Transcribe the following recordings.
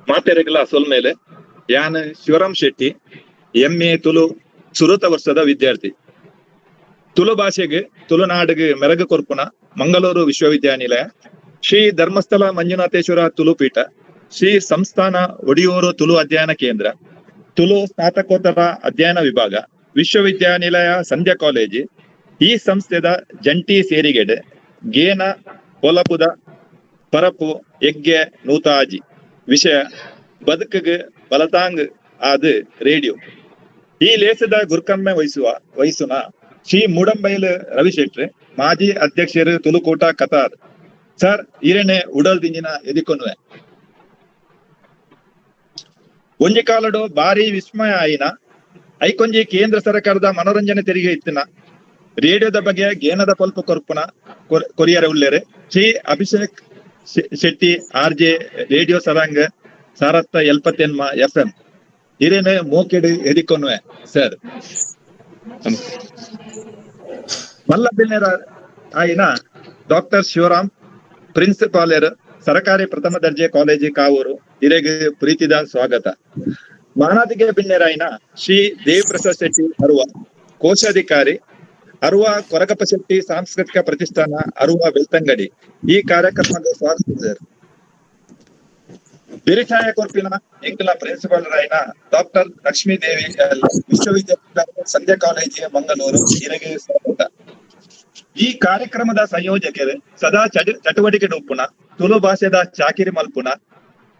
ಮಾತೆರೆಗ್ಲ ಸೊಲ್ ಮೇಲೆ ಯಾನ್ ಶಿವರಾಮ್ ಶೆಟ್ಟಿ MA ತುಳು ಸುರುತ ವರ್ಷದ ವಿದ್ಯಾರ್ಥಿ. ತುಳು ಭಾಷೆಗೆ ತುಳುನಾಡಿಗೆ ಮೆರಗು ಕೊರ್ಪುನ ಮಂಗಳೂರು ವಿಶ್ವವಿದ್ಯಾನಿಲಯ, ಶ್ರೀ ಧರ್ಮಸ್ಥಳ ಮಂಜುನಾಥೇಶ್ವರ ತುಳು ಪೀಠ, ಶ್ರೀ ಸಂಸ್ಥಾನ ಒಡಿಯೂರು ತುಳು ಅಧ್ಯಯನ ಕೇಂದ್ರ, ತುಳು ಸ್ನಾತಕೋತ್ತರ ಅಧ್ಯಯನ ವಿಭಾಗ, ವಿಶ್ವವಿದ್ಯಾನಿಲಯ ಸಂಧ್ಯಾ ಕಾಲೇಜು ಈ ಸಂಸ್ಥೆದ ಜಂಟಿ ಸೇರಿಗೆಡೆ ಗೇನ ಒಲಪುದ ಪರಪು ಎಗ್ಗೆ ನೂತಾಜಿ ವಿಷಯ ಬದುಕಿಗೆ ಬಲತಾಂಗ್ ಆದ್ ರೇಡಿಯೋ. ಈ ಲೇಸದ ಗುರುಕಮ್ಮೆ ವಹಿಸುನ ಶ್ರೀ ಮೂಡಂಬೈಲ್ ರವಿಶೆಟ್ಟಿ ಮಾಜಿ ಅಧ್ಯಕ್ಷರು ತುಳುಕೂಟ ಕತಾರ್ ಸರ್ ಇರೇನೆ ಉಡಲ್ ದಿಂಜಿನ ಎದಿಕೊನ್ವೆ ಒಂಜಿ ಕಾಲಡು ಭಾರಿ ವಿಸ್ಮಯ ಆಯಿನ ಐಕೊಂಜಿ ಕೇಂದ್ರ ಸರ್ಕಾರದ ಮನೋರಂಜನೆ ತೆರಿಗೆ ಇತ್ತಿನ ರೇಡಿಯೋದ ಬಗ್ಗೆ ಗೇನದ ಪಲ್ಪ ಕೊರ್ಪುನ ಕೊರಿಯರ ಉಳ್ಳೇರೆ ಶ್ರೀ ಅಭಿಷೇಕ್ ಶೆಟ್ಟಿ RJ ರೇಡಿಯೋ ಸರಂಗ್ ಸಾರತ್ತ 78 FM ಇರೇನೆ ಮೋಕೆಡು ಎದಿಕೊನ್ವೆ ಸರ್. ಮಲ್ಲಬಿಲ್ನೆರ ಆಯಿನ ಡಾಕ್ಟರ್ ಶಿವರಾಮ್ ಪ್ರಿನ್ಸಿಪಾಲರ್ ಸರಕಾರಿ ಪ್ರಥಮ ದರ್ಜೆ ಕಾಲೇಜು ಕಾವೂರು ಇರೆಗೆ ಪ್ರೀತಿದ ಸ್ವಾಗತ. ಮಾನಾದಿಗೆ ಬಿನ್ನೆರಾಯಿನ ಶ್ರೀ ದೇವ್ ಪ್ರಸಾದ್ ಶೆಟ್ಟಿ ಅರುವ ಕೋಶಾಧಿಕಾರಿ ಅರುವ ಕೊರಗಪ್ಪ ಶೆಟ್ಟಿ ಸಾಂಸ್ಕೃತಿಕ ಪ್ರತಿಷ್ಠಾನ ಅರುವ ಬೆಳ್ತಂಗಡಿ ಈ ಕಾರ್ಯಕ್ರಮದ ಸ್ವಾಗತ. ಬಿರಿಛಾಯ ಕೊರ್ಪಿನ ಎಂಕಲ ಪ್ರಿನ್ಸಿಪಾಲ್ ರಾಯಿನ ಡಾಕ್ಟರ್ ಲಕ್ಷ್ಮೀ ದೇವಿ ವಿಶ್ವವಿದ್ಯಾಲಯ ಸಂಧ್ಯಾ ಕಾಲೇಜು ಮಂಗಳೂರು ಇರೆಗೆ ಸ್ವಾಗತ. ಈ ಕಾರ್ಯಕ್ರಮದ ಸಂಯೋಜಕರು ಸದಾ ಚಟುವಟಿಕೆ ಉಪ್ಪುನ ತುಳು ಭಾಷೆದ ಚಾಕಿರಿ ಮಲ್ಪುನ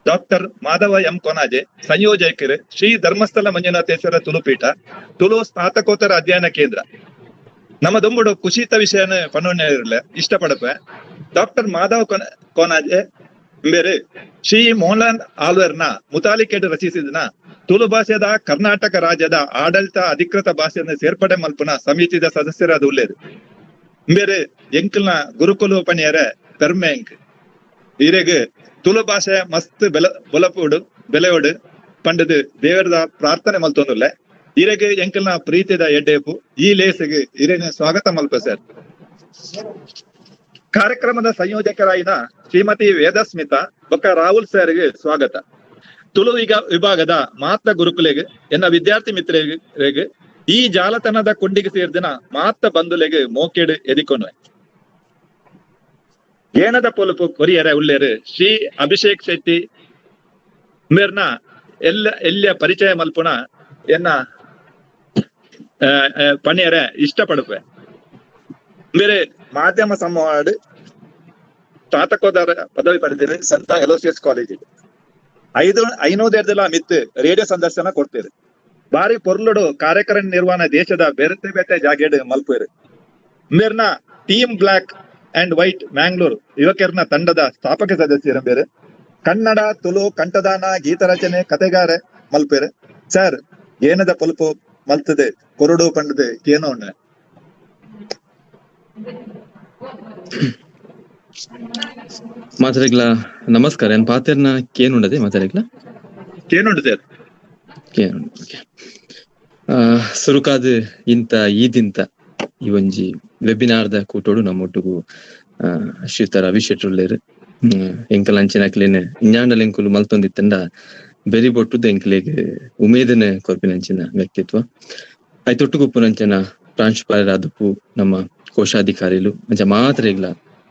ಡಾಕ್ಟರ್ ಮಾಧವ M ಕೊನಾಜೆ, ಸಂಯೋಜಕರು ಶ್ರೀ ಧರ್ಮಸ್ಥಳ ಮಂಜುನಾಥೇಶ್ವರ ತುಳುಪೀಠ, ತುಳು ಸ್ನಾತಕೋತ್ತರ ಅಧ್ಯಯನ ಕೇಂದ್ರ. ನಮ್ಮ ದೊಂಬುಡು ಕುಶಿತ ವಿಷಯನ ಪನ್ನೊಣ್ಣೆ ಇರಲಿ ಇಷ್ಟಪಡಪೆ ಡಾಕ್ಟರ್ ಮಾಧವ ಕೊನಾಜೆ ಬೇರೆ ಶ್ರೀ ಮೋಹನ್ಲಾಲ್ ಆಳ್ವರ್ನ ಮುತಾಲಿಕೆಟ್ ರಚಿಸಿದನ ತುಳು ಭಾಷೆದ ಕರ್ನಾಟಕ ರಾಜ್ಯದ ಆಡಳಿತ ಅಧಿಕೃತ ಭಾಷೆಯನ್ನು ಸೇರ್ಪಡೆ ಮಲ್ಪುನ ಸಮಿತಿದ ಸದಸ್ಯರಾದ ಉಳ್ಳೇರು ಬೇರೆ ಎಂಕಲ್ನ ಗುರುಕುಲ ಪಣಿಯರ ಪೆರ್ಮೆಂಕ್ ಇರೆಗ್ ತುಳು ಭಾಷೆ ಮಸ್ತ್ ಬೆಲೆಯೋಡು ಪಂಡದು ದೇವರದ ಪ್ರಾರ್ಥನೆ ಮಲ್ತೊಂದುಲ್ಲೆ ಇರೆಗೆ ಎಂಕಲ್ನ ಪ್ರೀತಿದ ಎಡ್ಡೇಪು ಈ ಲೇಸಿಗೆ ಇರೇನೆ ಸ್ವಾಗತ ಮಲ್ಪ ಸರ್. ಕಾರ್ಯಕ್ರಮದ ಸಂಯೋಜಕರಾಯಿನ ಶ್ರೀಮತಿ ವೇದಸ್ಮಿತಾ ಬೊಕ್ಕ ರಾಹುಲ್ ಸರ್ಗೆ ಸ್ವಾಗತ. ತುಳು ವಿಭಾಗದ ಮಾತ್ರ ಗುರುಕುಲೆಗೆ ಎನ್ನ ವಿದ್ಯಾರ್ಥಿ ಮಿತ್ರರಿಗೆ ಈ ಜಾಲತನದ ಕುಂಡಿಗೆ ಸೇರ್ದಿನ ಮಾತ ಬಂಧುಲೆಗೆ ಮೋಕೆಡು ಎದಿಕೊನ್ವೆ ಏನದ ಪೊಲುಪು ಕೊರಿಯರ ಉಳ್ಳೇರು ಶ್ರೀ ಅಭಿಷೇಕ್ ಶೆಟ್ಟಿ ಮೇರ್ನ ಎಲ್ಲ ಪರಿಚಯ ಮಲ್ಪುನ ಎನ್ನ ಪಣಿಯರ ಇಷ್ಟಪಡುವೆ ಬೇರೆ ಮಾಧ್ಯಮ ಸಂವಾದ ಸ್ನಾತಕೋತ್ತರ ಪದವಿ ಪಡೆದಿರಿ ಸಂತ ಎಲೋಸಿಯಸ್ ಕಾಲೇಜಿಗೆ 500 ಮಿತ್ ರೇಡಿಯೋ ಸಂದರ್ಶನ ಕೊಡ್ತೀರಿ. ಬಾರಿ ಪೊರ್ಲುಡು ಕಾರ್ಯಕ್ರಮ ನಿರ್ವಹಣೆ ದೇಶದ ಬೇರೆ ಬೇರೆ ಜಾಗೇಡು ಮಲ್ಪೇರು ಮೇರ್ನ team black and white Mangalore ಯುವಕರ್ನ ತಂಡದ ಸ್ಥಾಪಕ ಸದಸ್ಯರ ಬೇರೆ ಕನ್ನಡ ತುಳು ಕಂಠದಾನ ಗೀತ ರಚನೆ ಕತೆಗಾರ ಮಲ್ಪೇರು ಸರ್ ಏನದ ಪೊಲ್ಪು ಮಲ್ತದೆ ಕೊರಡು ಪಂಡದೆ ಏನೋ ಉಂಡ ಮಾತಾಡಿಗ್ಲಾ ನಮಸ್ಕಾರ ಏನ್ ಪಾತೆರ್ನ ಕೇನುಂಡದೆ ಮಾತಾಡಿಗ್ಲಾ ಕೇನುಂಡದೆ ಸುರುಕಾದ ಇಂತ ಈದಿಂತ ಈ ಒಂಜಿ ವೆಬಿನಾರ್ದ ಕೂಟೋಡು ನಮ್ಮೊಟ್ಟಿಗೂ ಶ್ರೀಯುತ ರವಿಶೆಟ್ರುಳ್ಳೇರು ಎಂಕಲ್ ಅಂಚಿನಕ್ಲೇನೆ ಇಂಜಾಂಡಲೆಂಕುಲು ಮಲ್ತೊಂದಿತ್ತಂಡ ಬೆರಿ ಬೊಟ್ಟುದ ಎಂಕ್ಲೆಗ್ ಉಮೇದನೆ ಕೊರ್ಪಿನಂಚಿನ ವ್ಯಕ್ತಿತ್ವ ಐತೊಟ್ಟುಗುಪ್ಪುನಂಚನ ಪ್ರಾಂಶುಪಾಲರಾದಪ್ಪು ನಮ್ಮ ಕೋಶಾಧಿಕಾರಿಲು ಅಂಚ ಮಾತ್ರೆಗ್ಲ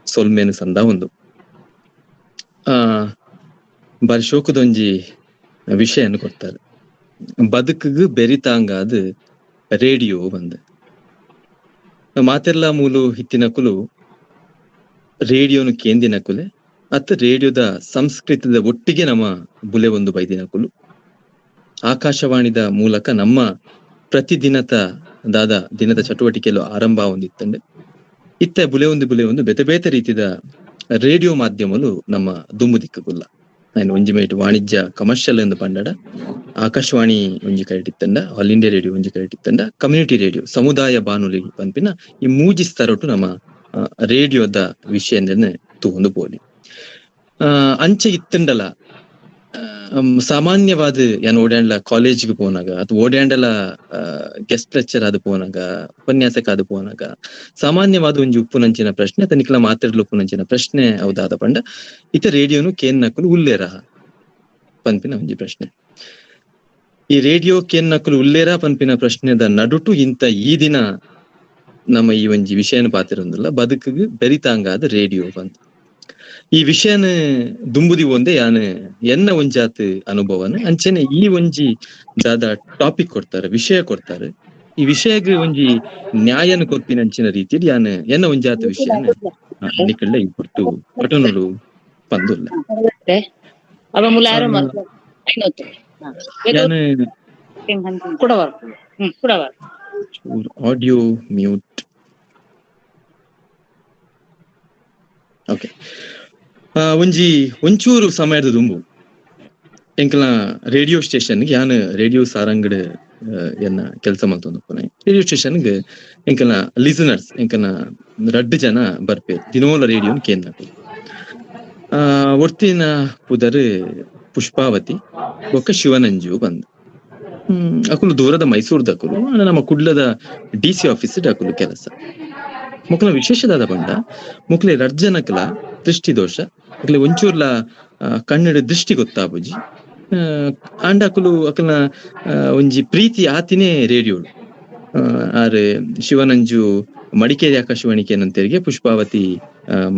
ಸೊಲ್ಮೇನು ಸಂದ ಒಂದು ಬಾರಿ ಶೋಕದೊಂಜಿ ವಿಷಯನ ಕೊಡ್ತಾರೆ. ಬದುಕಿಗೆ ಬೆರಿತಾಂಗಾದ ರೇಡಿಯೋ ಬಂದ ಮಾತೆರ್ಲ ಮೂಲು ಹಿತ್ತಿನಕುಲು ರೇಡಿಯೋನು ಕೇಂದಿನಕುಲೆ ಅತ್ತ ರೇಡಿಯೋದ ಸಂಸ್ಕೃತದ ಒಟ್ಟಿಗೆ ನಮ್ಮ ಬುಲೆ ಒಂದು ಬೈದಿನಕುಲು ಆಕಾಶವಾಣಿದ ಮೂಲಕ ನಮ್ಮ ಪ್ರತಿದಿನದ ಚಟುವಟಿಕೆಲು ಆರಂಭ ಹೊಂದಿತ್ತಂಡೆ ಇತ್ತ ಬುಲೆ ಒಂದು ಬೇತೆ ಬೇತೆ ರೀತಿದ ರೇಡಿಯೋ ಮಾಧ್ಯಮಲು ನಮ್ಮ ದುಂಬು ದಿಕ್ಕಗುಲ್ಲ ನಾನು ಒಂಜಿ ಮೇಟ್ ವಾಣಿಜ್ಯ ಕಮರ್ಷಿಯಲ್ ಎಂದು ಪಂಡಡ ಆಕಾಶವಾಣಿ ಒಂಜಿ ಕರೆಟಿತ್ತಂಡ ಆಲ್ ಇಂಡಿಯಾ ರೇಡಿಯೋ ಒಂಜಿ ಕರೆಟಿತ್ತಂಡ ಕಮ್ಯುನಿಟಿ ರೇಡಿಯೋ ಸಮುದಾಯ ಬಾನುಲಿ ಪಂಪಿನ ಈ ಮೂಜಿ ಸ್ತರೊಟ್ಟು ನಮ್ಮ ರೇಡಿಯೋದ ವಿಷಯ ತಗೊಂಡು ಬೋಲಿ ಅಂಚೆ ಇತ್ತಂಡಲ ಸಾಮಾನ್ಯವಾದ ಏನ್ ಓಡ್ಯಾಂಡ್ಲ ಕಾಲೇಜ್ಗೆ ಪೋನಾಗ ಅಥವಾ ಓಡ್ಯಾಂಡಲ ಗೆಸ್ಟ್ ಲೆಕ್ಚರ್ ಅದು ಪೋನಾಗ ಉಪನ್ಯಾಸಕ ಅದು ಪೋನಾಗ ಸಾಮಾನ್ಯವಾದ ಒಂಜಿ ಉಪ್ಪುನಂಚಿನ ಪ್ರಶ್ನೆ ತನಿಕ್ಲ ಮಾತಾಡ್ಲು ಉಪ್ಪುನಂಚಿನ ಪ್ರಶ್ನೆ ಹೌದಾದ ಪಂಡ ಇತ ರೇಡಿಯೋನು ಕೇನ್ನಕುಲು ಉಲ್ಲೇರ ಪನ್ಪಿನ ಒಂಜಿ ಪ್ರಶ್ನೆ. ಈ ರೇಡಿಯೋ ಕೇನ್ನಕುಲು ಉಲ್ಲೇರ ಪನ್ಪಿನ ಪ್ರಶ್ನೆದ ನಡುಟು ಇಂತ ಈ ದಿನ ನಮ್ಮ ಈ ಒಂಜಿ ವಿಷಯನ ಪಾತಿರೊಂದುಲ್ಲ ಬದುಕಿಗೆ ಬೆರಿತಾಂಗಾದ ರೇಡಿಯೋ ಬಂದ್. ಈ ವಿಷಯನ ದುಂಬುದಿ ಒಂದೇ ಯಾನ್ ಎನ್ನ ಒಂಜಾತ್ ಅನುಭವನ ಅಂಚೆನೆ ಈ ಒಂಜಿ ದಾದ ಟಾಪಿಕ್ ಕೊಡ್ತಾರೆ, ವಿಷಯ ಕೊಡ್ತಾರೆ. ಈ ವಿಷಯಗೆ ಒಂಜಿ ನ್ಯಾಯನ ಕೊರ್ಪಿನಂಚಿನ ರೀತಿಯಲ್ಲಿ ಯಾನ್ ಎನ್ನ ಒಂಜಾತ್ ವಿಷಯನ ನಿಕಳ್ಳ ಈ ಕೊಟ್ಟು ಪಟನೋಡು ಪಂದುಲ್ಲ. ಯಾನ್ ಆಡಿಯೋ ಮ್ಯೂಟ್. ಓಕೆ, ಒಂಚೂರು ಸಮಯದ ದುಂಬು ಎಂಕಲ ರೇಡಿಯೋ ಸ್ಟೇಷನ್ಗೆ ಯಾನ್ ರೇಡಿಯೋ ಸಾರಂಗಡ್ ಎನ್ನ ಕೆಲಸ ಮಲ್ತೊಂದು ರೇಡಿಯೋ ಸ್ಟೇಷನ್ಗೆ ಎಂಕಲ ಲಿಸನರ್ಸ್ ಎಂಕನ 2 ಜನ ಬರ್ಪೇರು ದಿನೋಲ ರೇಡಿಯೋನ್ ಕೇಂದ್ರ. ಒರ್ತಿನ ಪುದರ್ ಪುಷ್ಪಾವತಿ ಬೊಕ್ಕ ಶಿವನಂಜು ಬಂದ್. ಅಕುಲು ದೂರದ ಮೈಸೂರ್ದಕುಲು ನಮ್ಮ ಕುಡ್ಲದ DC ಆಫೀಸ್ ಅಕುಲು ಕೆಲಸ. ಮುಕ್ಲ ವಿಶೇಷದಾದ ಪಂಡ ಮುಕ್ಲೆ 2 ಜನಕ್ಲ ದೃಷ್ಟಿ ದೋಷ ಅಕ್ಲೆ ಒಂಚೂರ್ಲ ಕನ್ನಡ ದೃಷ್ಟಿ ಗೊತ್ತಾಬುಜಿ ಆಂಡ ಅಕಲ್ನ ಒಂಜಿ ಪ್ರೀತಿ ಆತಿನೇ ರೇಡಿಯೋಡು. ಆರ್ ಶಿವನಂಜು ಮಡಿಕೇರಿ ಆಕಾಶವಾಣಿಕೆ ಏನಂತೇರಿಗೆ, ಪುಷ್ಪಾವತಿ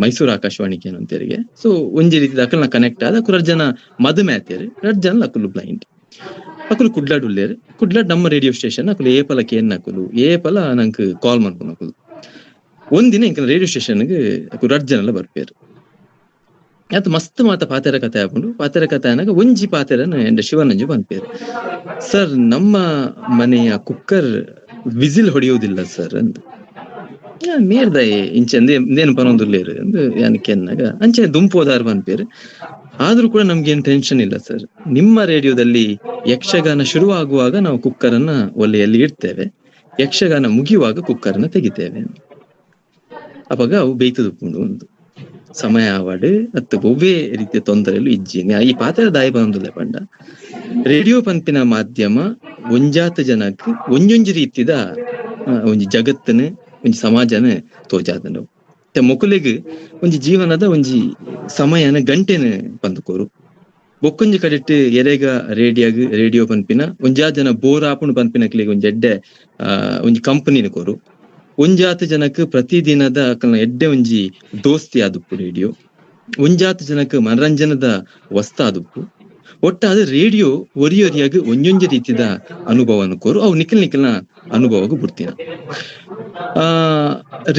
ಮೈಸೂರು ಆಕಾಶವಾಣಿಕೆ ಏನಂತೇರಿಗೆ. ಸೊ ಒಂಜಿ ರೀತಿ ಅಕಲ್ನ ಕನೆಕ್ಟ್ ಆದ 2 ಜನ ಮದುಮ್ಯಾತೇರು, 2 ಜನ ಅಕುಲು ಬ್ಲೈಂಡ್. ಅಕುಲು ಕುಡ್ಲಾಡ್ ಉಳ್ಳೇರು. ಕುಡ್ಲಾಡ್ ನಮ್ಮ ರೇಡಿಯೋ ಸ್ಟೇಷನ್ ಅಕುಲು ಏಪಲ ಕೇನ್ ಅಕುಲು ಏಪಲ ನಂಕ್ ಕಾಲ್ ಮಾಡ್ಕೊಂಡು ಅಕುಲು. ಒಂದಿನ ಇಂಕಲ್ ರೇಡಿಯೋ ಸ್ಟೇಷನ್ಗೆ 2 ಜನ ಬರ್ಪೇರು. ಅದು ಮಸ್ತ್ ಮಾತ ಪಾತೆರ ಕಥೆ ಹಾಕೊಂಡು ಪಾತೆರ ಕಥೆ ಅನ್ನಾಗ ಒಂಜಿ ಪಾತೆರನ ಎಂಡ ಶಿವನಂಜು ಬಂದ್ಪೇರು. ಸರ್, ನಮ್ಮ ಮನೆಯ ಕುಕ್ಕರ್ ವಿಸಿಲ್ ಹೊಡೆಯುವುದಿಲ್ಲ ಸರ್ ಅಂತ. ಮೇರ್ದಾಯೆ ಇಂಚೆಂದೇನು ಪನೊಂದುಲ್ಲೇರು ಎಂದು ಯಾನಕ್ಕೆ ಅನ್ನಾಗ ಅಂಚೆ ದುಂಪೋದಾರು ಬಂದ್ಪೇರು. ಆದ್ರೂ ಕೂಡ ನಮ್ಗೇನ್ ಟೆನ್ಷನ್ ಇಲ್ಲ ಸರ್, ನಿಮ್ಮ ರೇಡಿಯೋದಲ್ಲಿ ಯಕ್ಷಗಾನ ಶುರುವಾಗುವಾಗ ನಾವು ಕುಕ್ಕರ್ ಅನ್ನ ಒಲೆಯಲ್ಲಿ ಇಡ್ತೇವೆ, ಯಕ್ಷಗಾನ ಮುಗಿಯುವಾಗ ಕುಕ್ಕರ್ ಅನ್ನ ತೆಗಿತೇವೆ. ಅವಾಗ ಅವು ಬೇಯ್ತದುಕೊಂಡು ಒಂದು ಸಮಯ ಆವಾಡು ಅತ್ತು ಒವ್ವೇ ರೀತಿಯ ತೊಂದರೆಲು ಇಜ್ಜಿನಿ ಈ ಪಾತ್ರ ದಾಯ ಬಂದುಲೆ ಪಂಡ. ರೇಡಿಯೋ ಪಂಪಿನ ಮಾಧ್ಯಮ ಒಂಜಾತ ಜನಕ್ ಒಂಜೊಂಜಿ ರೀತಿದ ಒಂಜಿ ಜಗತ್ತನ ಒಂಜಿ ಸಮಾಜನ ತೋಜಾದನು. ಮೊಕುಲೆಗ್ ಒಂಜಿ ಜೀವನದ ಒಂಜಿ ಸಮಯನ ಗಂಟೆನ ಪಂದುಕೋರು. ಬೊಕ್ಕೊಂಜಿ ಕಡೆಟ್ ಎರೆಗ ರೇಡಿಯೋ ಪನ್ಪಿನ ಒಂಜಾ ಜನ ಬೋರ್ ಆಪುಂಡು ಪನ್ಪಿನಕ್ಲೆಗ್ ಒಂಜಿ ಎಡ್ಡೆ ಒಂಜಿ ಕಂಪನಿನ ಕೊರು. ಒಂಜಾತ ಜನಕ್ ಪ್ರತಿದಿನದ ಅಕಲ್ನ ಎಡ್ಡೆ ಒಂಜಿ ದೋಸ್ತಿ ಆದುಪ್ಪು ರೇಡಿಯೋ. ಒಂಜಾತ ಜನಕ್ ಮನರಂಜನದ ವಸ್ತ ಆದುಪ್ಪು. ಒಟ್ಟಾದ ರೇಡಿಯೋ ಒರಿಯೊರಿಯಾಗ ಒಂಜೊಂಜಿ ರೀತಿದ ಅನುಭವನ ಕೋರು. ಅವು ನಿಖಲ್ನ ಅನುಭವಗೂ ಬಿಡ್ತೀನ.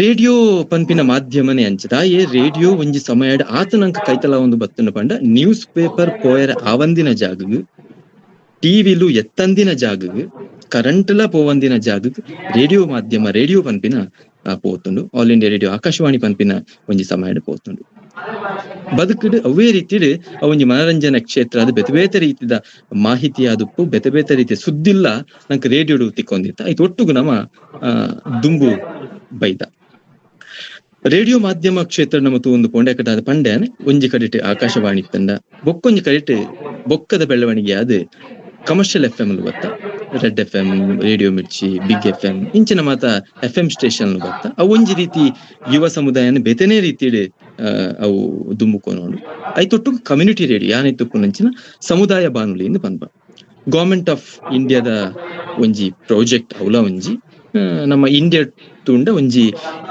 ರೇಡಿಯೋ ಪನ್ಪಿನ ಮಾಧ್ಯಮನೇ ಅಂಚದ ರೇಡಿಯೋ ಒಂಜಿ ಸಮಯ ಆತನಂಕ ಕೈತಲ ಒಂದು ಬತ್ತನ ಪಂಡ ನ್ಯೂಸ್ ಪೇಪರ್ ಪೋಯರ ಆವಂದಿನ ಜಾಗಗ್, ಟಿವಿಲು ಎತ್ತಂದಿನ ಜಾಗಗ್, ಕರೆಂಟ್ಲ ಪೋವಂದಿನ ಜಾಗಗ್ ರೇಡಿಯೋ ಮಾಧ್ಯಮ ರೇಡಿಯೋ ಪನ್ಪಿನ ಪೋತುಂಡು. ಆಲ್ ಇಂಡಿಯಾ ರೇಡಿಯೋ ಆಕಾಶವಾಣಿ ಪನ್ಪಿನ ಒಂಜಿ ಸಮಯ ಪೋತುಂಡು. ಬದುಕುಡು ಅವೇ ರೀತಿಡ್ ಒಂಜಿ ಮನರಂಜನಾ ಕ್ಷೇತ್ರ ಅದು ಬೇತೆ ಬೇತೆ ರೀತಿದ ಮಾಹಿತಿ ಆದುಪ್ಪು, ಬೇತೆ ಬೇತೆ ರೀತಿಯ ಸುದ್ದಿಲ್ಲ ನಂಗೆ ರೇಡಿಯೋಡು ತಿಕ್ಕೊಂದಿತ್ತ. ಐದು ಒಟ್ಟುಗು ನಮ್ಮ ದುಂಬು ಬೈದ ರೇಡಿಯೋ ಮಾಧ್ಯಮ ಕ್ಷೇತ್ರ ನಮ್ಮ ತೂಂದು ಪೊಂಡೆಕಟಾದ ಪಂಡ್ಯಾನೆ ಒಂಜಿ ಕಡಿಟ್ ಆಕಾಶವಾಣಿ ತಂಡ ಬೊಕ್ಕೊಂಜಿ ಕಡಿಟ್ ಬೊಕ್ಕದ ಬೆಳವಣಿಗೆ ಅದು ಕಮರ್ಷಿಯಲ್ FM ಬತ್ತ, ರೆಡ್ FM, ರೇಡಿಯೋ ಮಿರ್ಚಿ, ಬಿಗ್ FM ಇಂಚಿನ ಮಾತ FM ಸ್ಟೇಷನ್ ಬತ್ತ. ಅವು ಒಂಜಿ ರೀತಿ ಯುವ ಸಮುದಾಯನ ಬೇತೆನೇ ರೀತಿಡ್ ಅವು ದುಂಬುಕೊನೋಡು. ಐತೊಟ್ಟು ಕಮ್ಯುನಿಟಿ ರೇಡಿಯೋ ಯಾನೈತುಪ್ಪು ನಂಚಿನ ಸಮುದಾಯ ಬಾನುಲಿಯಿಂದ ಪನ್ಪ ಗವರ್ಮೆಂಟ್ ಆಫ್ ಇಂಡಿಯಾದ ಒಂಜಿ ಪ್ರಾಜೆಕ್ಟ್ ಅವಲ ಒಂಜಿ ನಮ್ಮ ಇಂಡಿಯಾ ತುಂಡ ಒಂಜಿ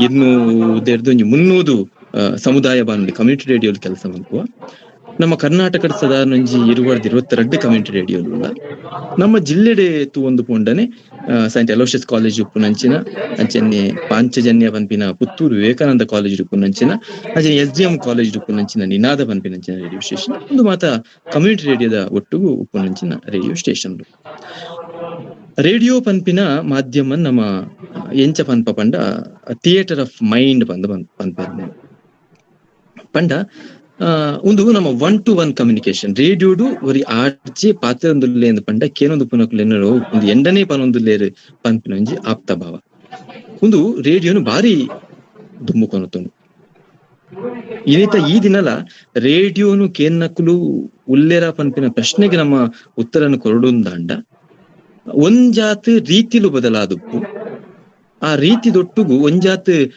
200-300 ಸಮುದಾಯ ಬಾನುಲಿ ಕಮ್ಯುನಿಟಿ ರೇಡಿಯೋಲ್ ಕೆಲಸ ಮಲ್ಪುವ. ನಮ್ಮ ಕರ್ನಾಟಕದ ಸಾಧಾರಣ ಒಂಜಿ 22 ಕಮ್ಯುನಿಟಿ ರೇಡಿಯೋಲ್ಲ. ನಮ್ಮ ಜಿಲ್ಲೆಡೆ ತೂವೊಂದು ಪೋಂಡನೆ ಸೈಂಟ್ ಅಲೋಷಿಯಸ್ ಕಾಲೇಜ್ ಉಪ್ಪುನಂಚಿನ, ಅಂಚೆನೆ ಪಾಂಚಜನ್ಯ ಪನ್ಪಿನ ಪುತ್ತೂರು ವಿವೇಕಾನಂದ ಕಾಲೇಜ್ ಉಪ್ಪುನಂಚಿನ, ಅಂಚನೆ SDM ಕಾಲೇಜ್ ಉಪ್ಪುನಂಚಿನ ನಿನಾದ ಪನ್ಪಿನಂಚಿನ ರೇಡಿಯೋ ಸ್ಟೇಷನ್ ಒಂದು ಮಾತ ಕಮ್ಯುನಿಟಿ ರೇಡಿಯೋದ ಒಟ್ಟುಗು ಉಪ್ಪುನಂಚಿನ ರೇಡಿಯೋ ಸ್ಟೇಷನ್. ರೇಡಿಯೋ ಪನ್ಪಿನ ಮಾಧ್ಯಮ ನಮ್ಮ ಎಂಚ ಪನ್ಪ ಪಂಡ ಥಿಯೇಟರ್ ಆಫ್ ಮೈಂಡ್ ಪನ್ಪೇರ್ ಪಂಡ ಒಂದು ನಮ್ಮ 1-to-1 ಕಮ್ಯುನಿಕೇಶನ್. ರೇಡಿಯೋಡು ಒರಿ ಆಡ್ಚೆ ಪಾತ್ರೊಂದುಲ್ಲೆ ಎಂದು ಪಂಡ ಕೇನೊಂದು ಪುನಕುಲೆನ್ನೋ ಒಂದು ಎಂಡನೇ ಪನೊಂದುಲ್ಲೇರು ಪನ್ಪಿನ ಒಂಜಿ ಆಪ್ತ ಭಾವ. ಒಂದು ರೇಡಿಯೋನು ಬಾರಿ ದುಮ್ಮುಕೊನತುಂಡು. ಇನ್ನಿತ ಈ ದಿನಲ ರೇಡಿಯೋನು ಕೇನ್ನಕುಲು ಉಲ್ಲೆರ ಪನ್ಪಿನ ಪ್ರಶ್ನೆಗೆ ನಮ್ಮ ಉತ್ತರನು ಕೊರಡುಂದಾಂಡ ಒಂಜಾತ್ ರೀತಿಲು ಬದಲಾದುಪ್ಪು. ಆ ರೀತಿದೊಟ್ಟುಗು ಒಂಜಾತ್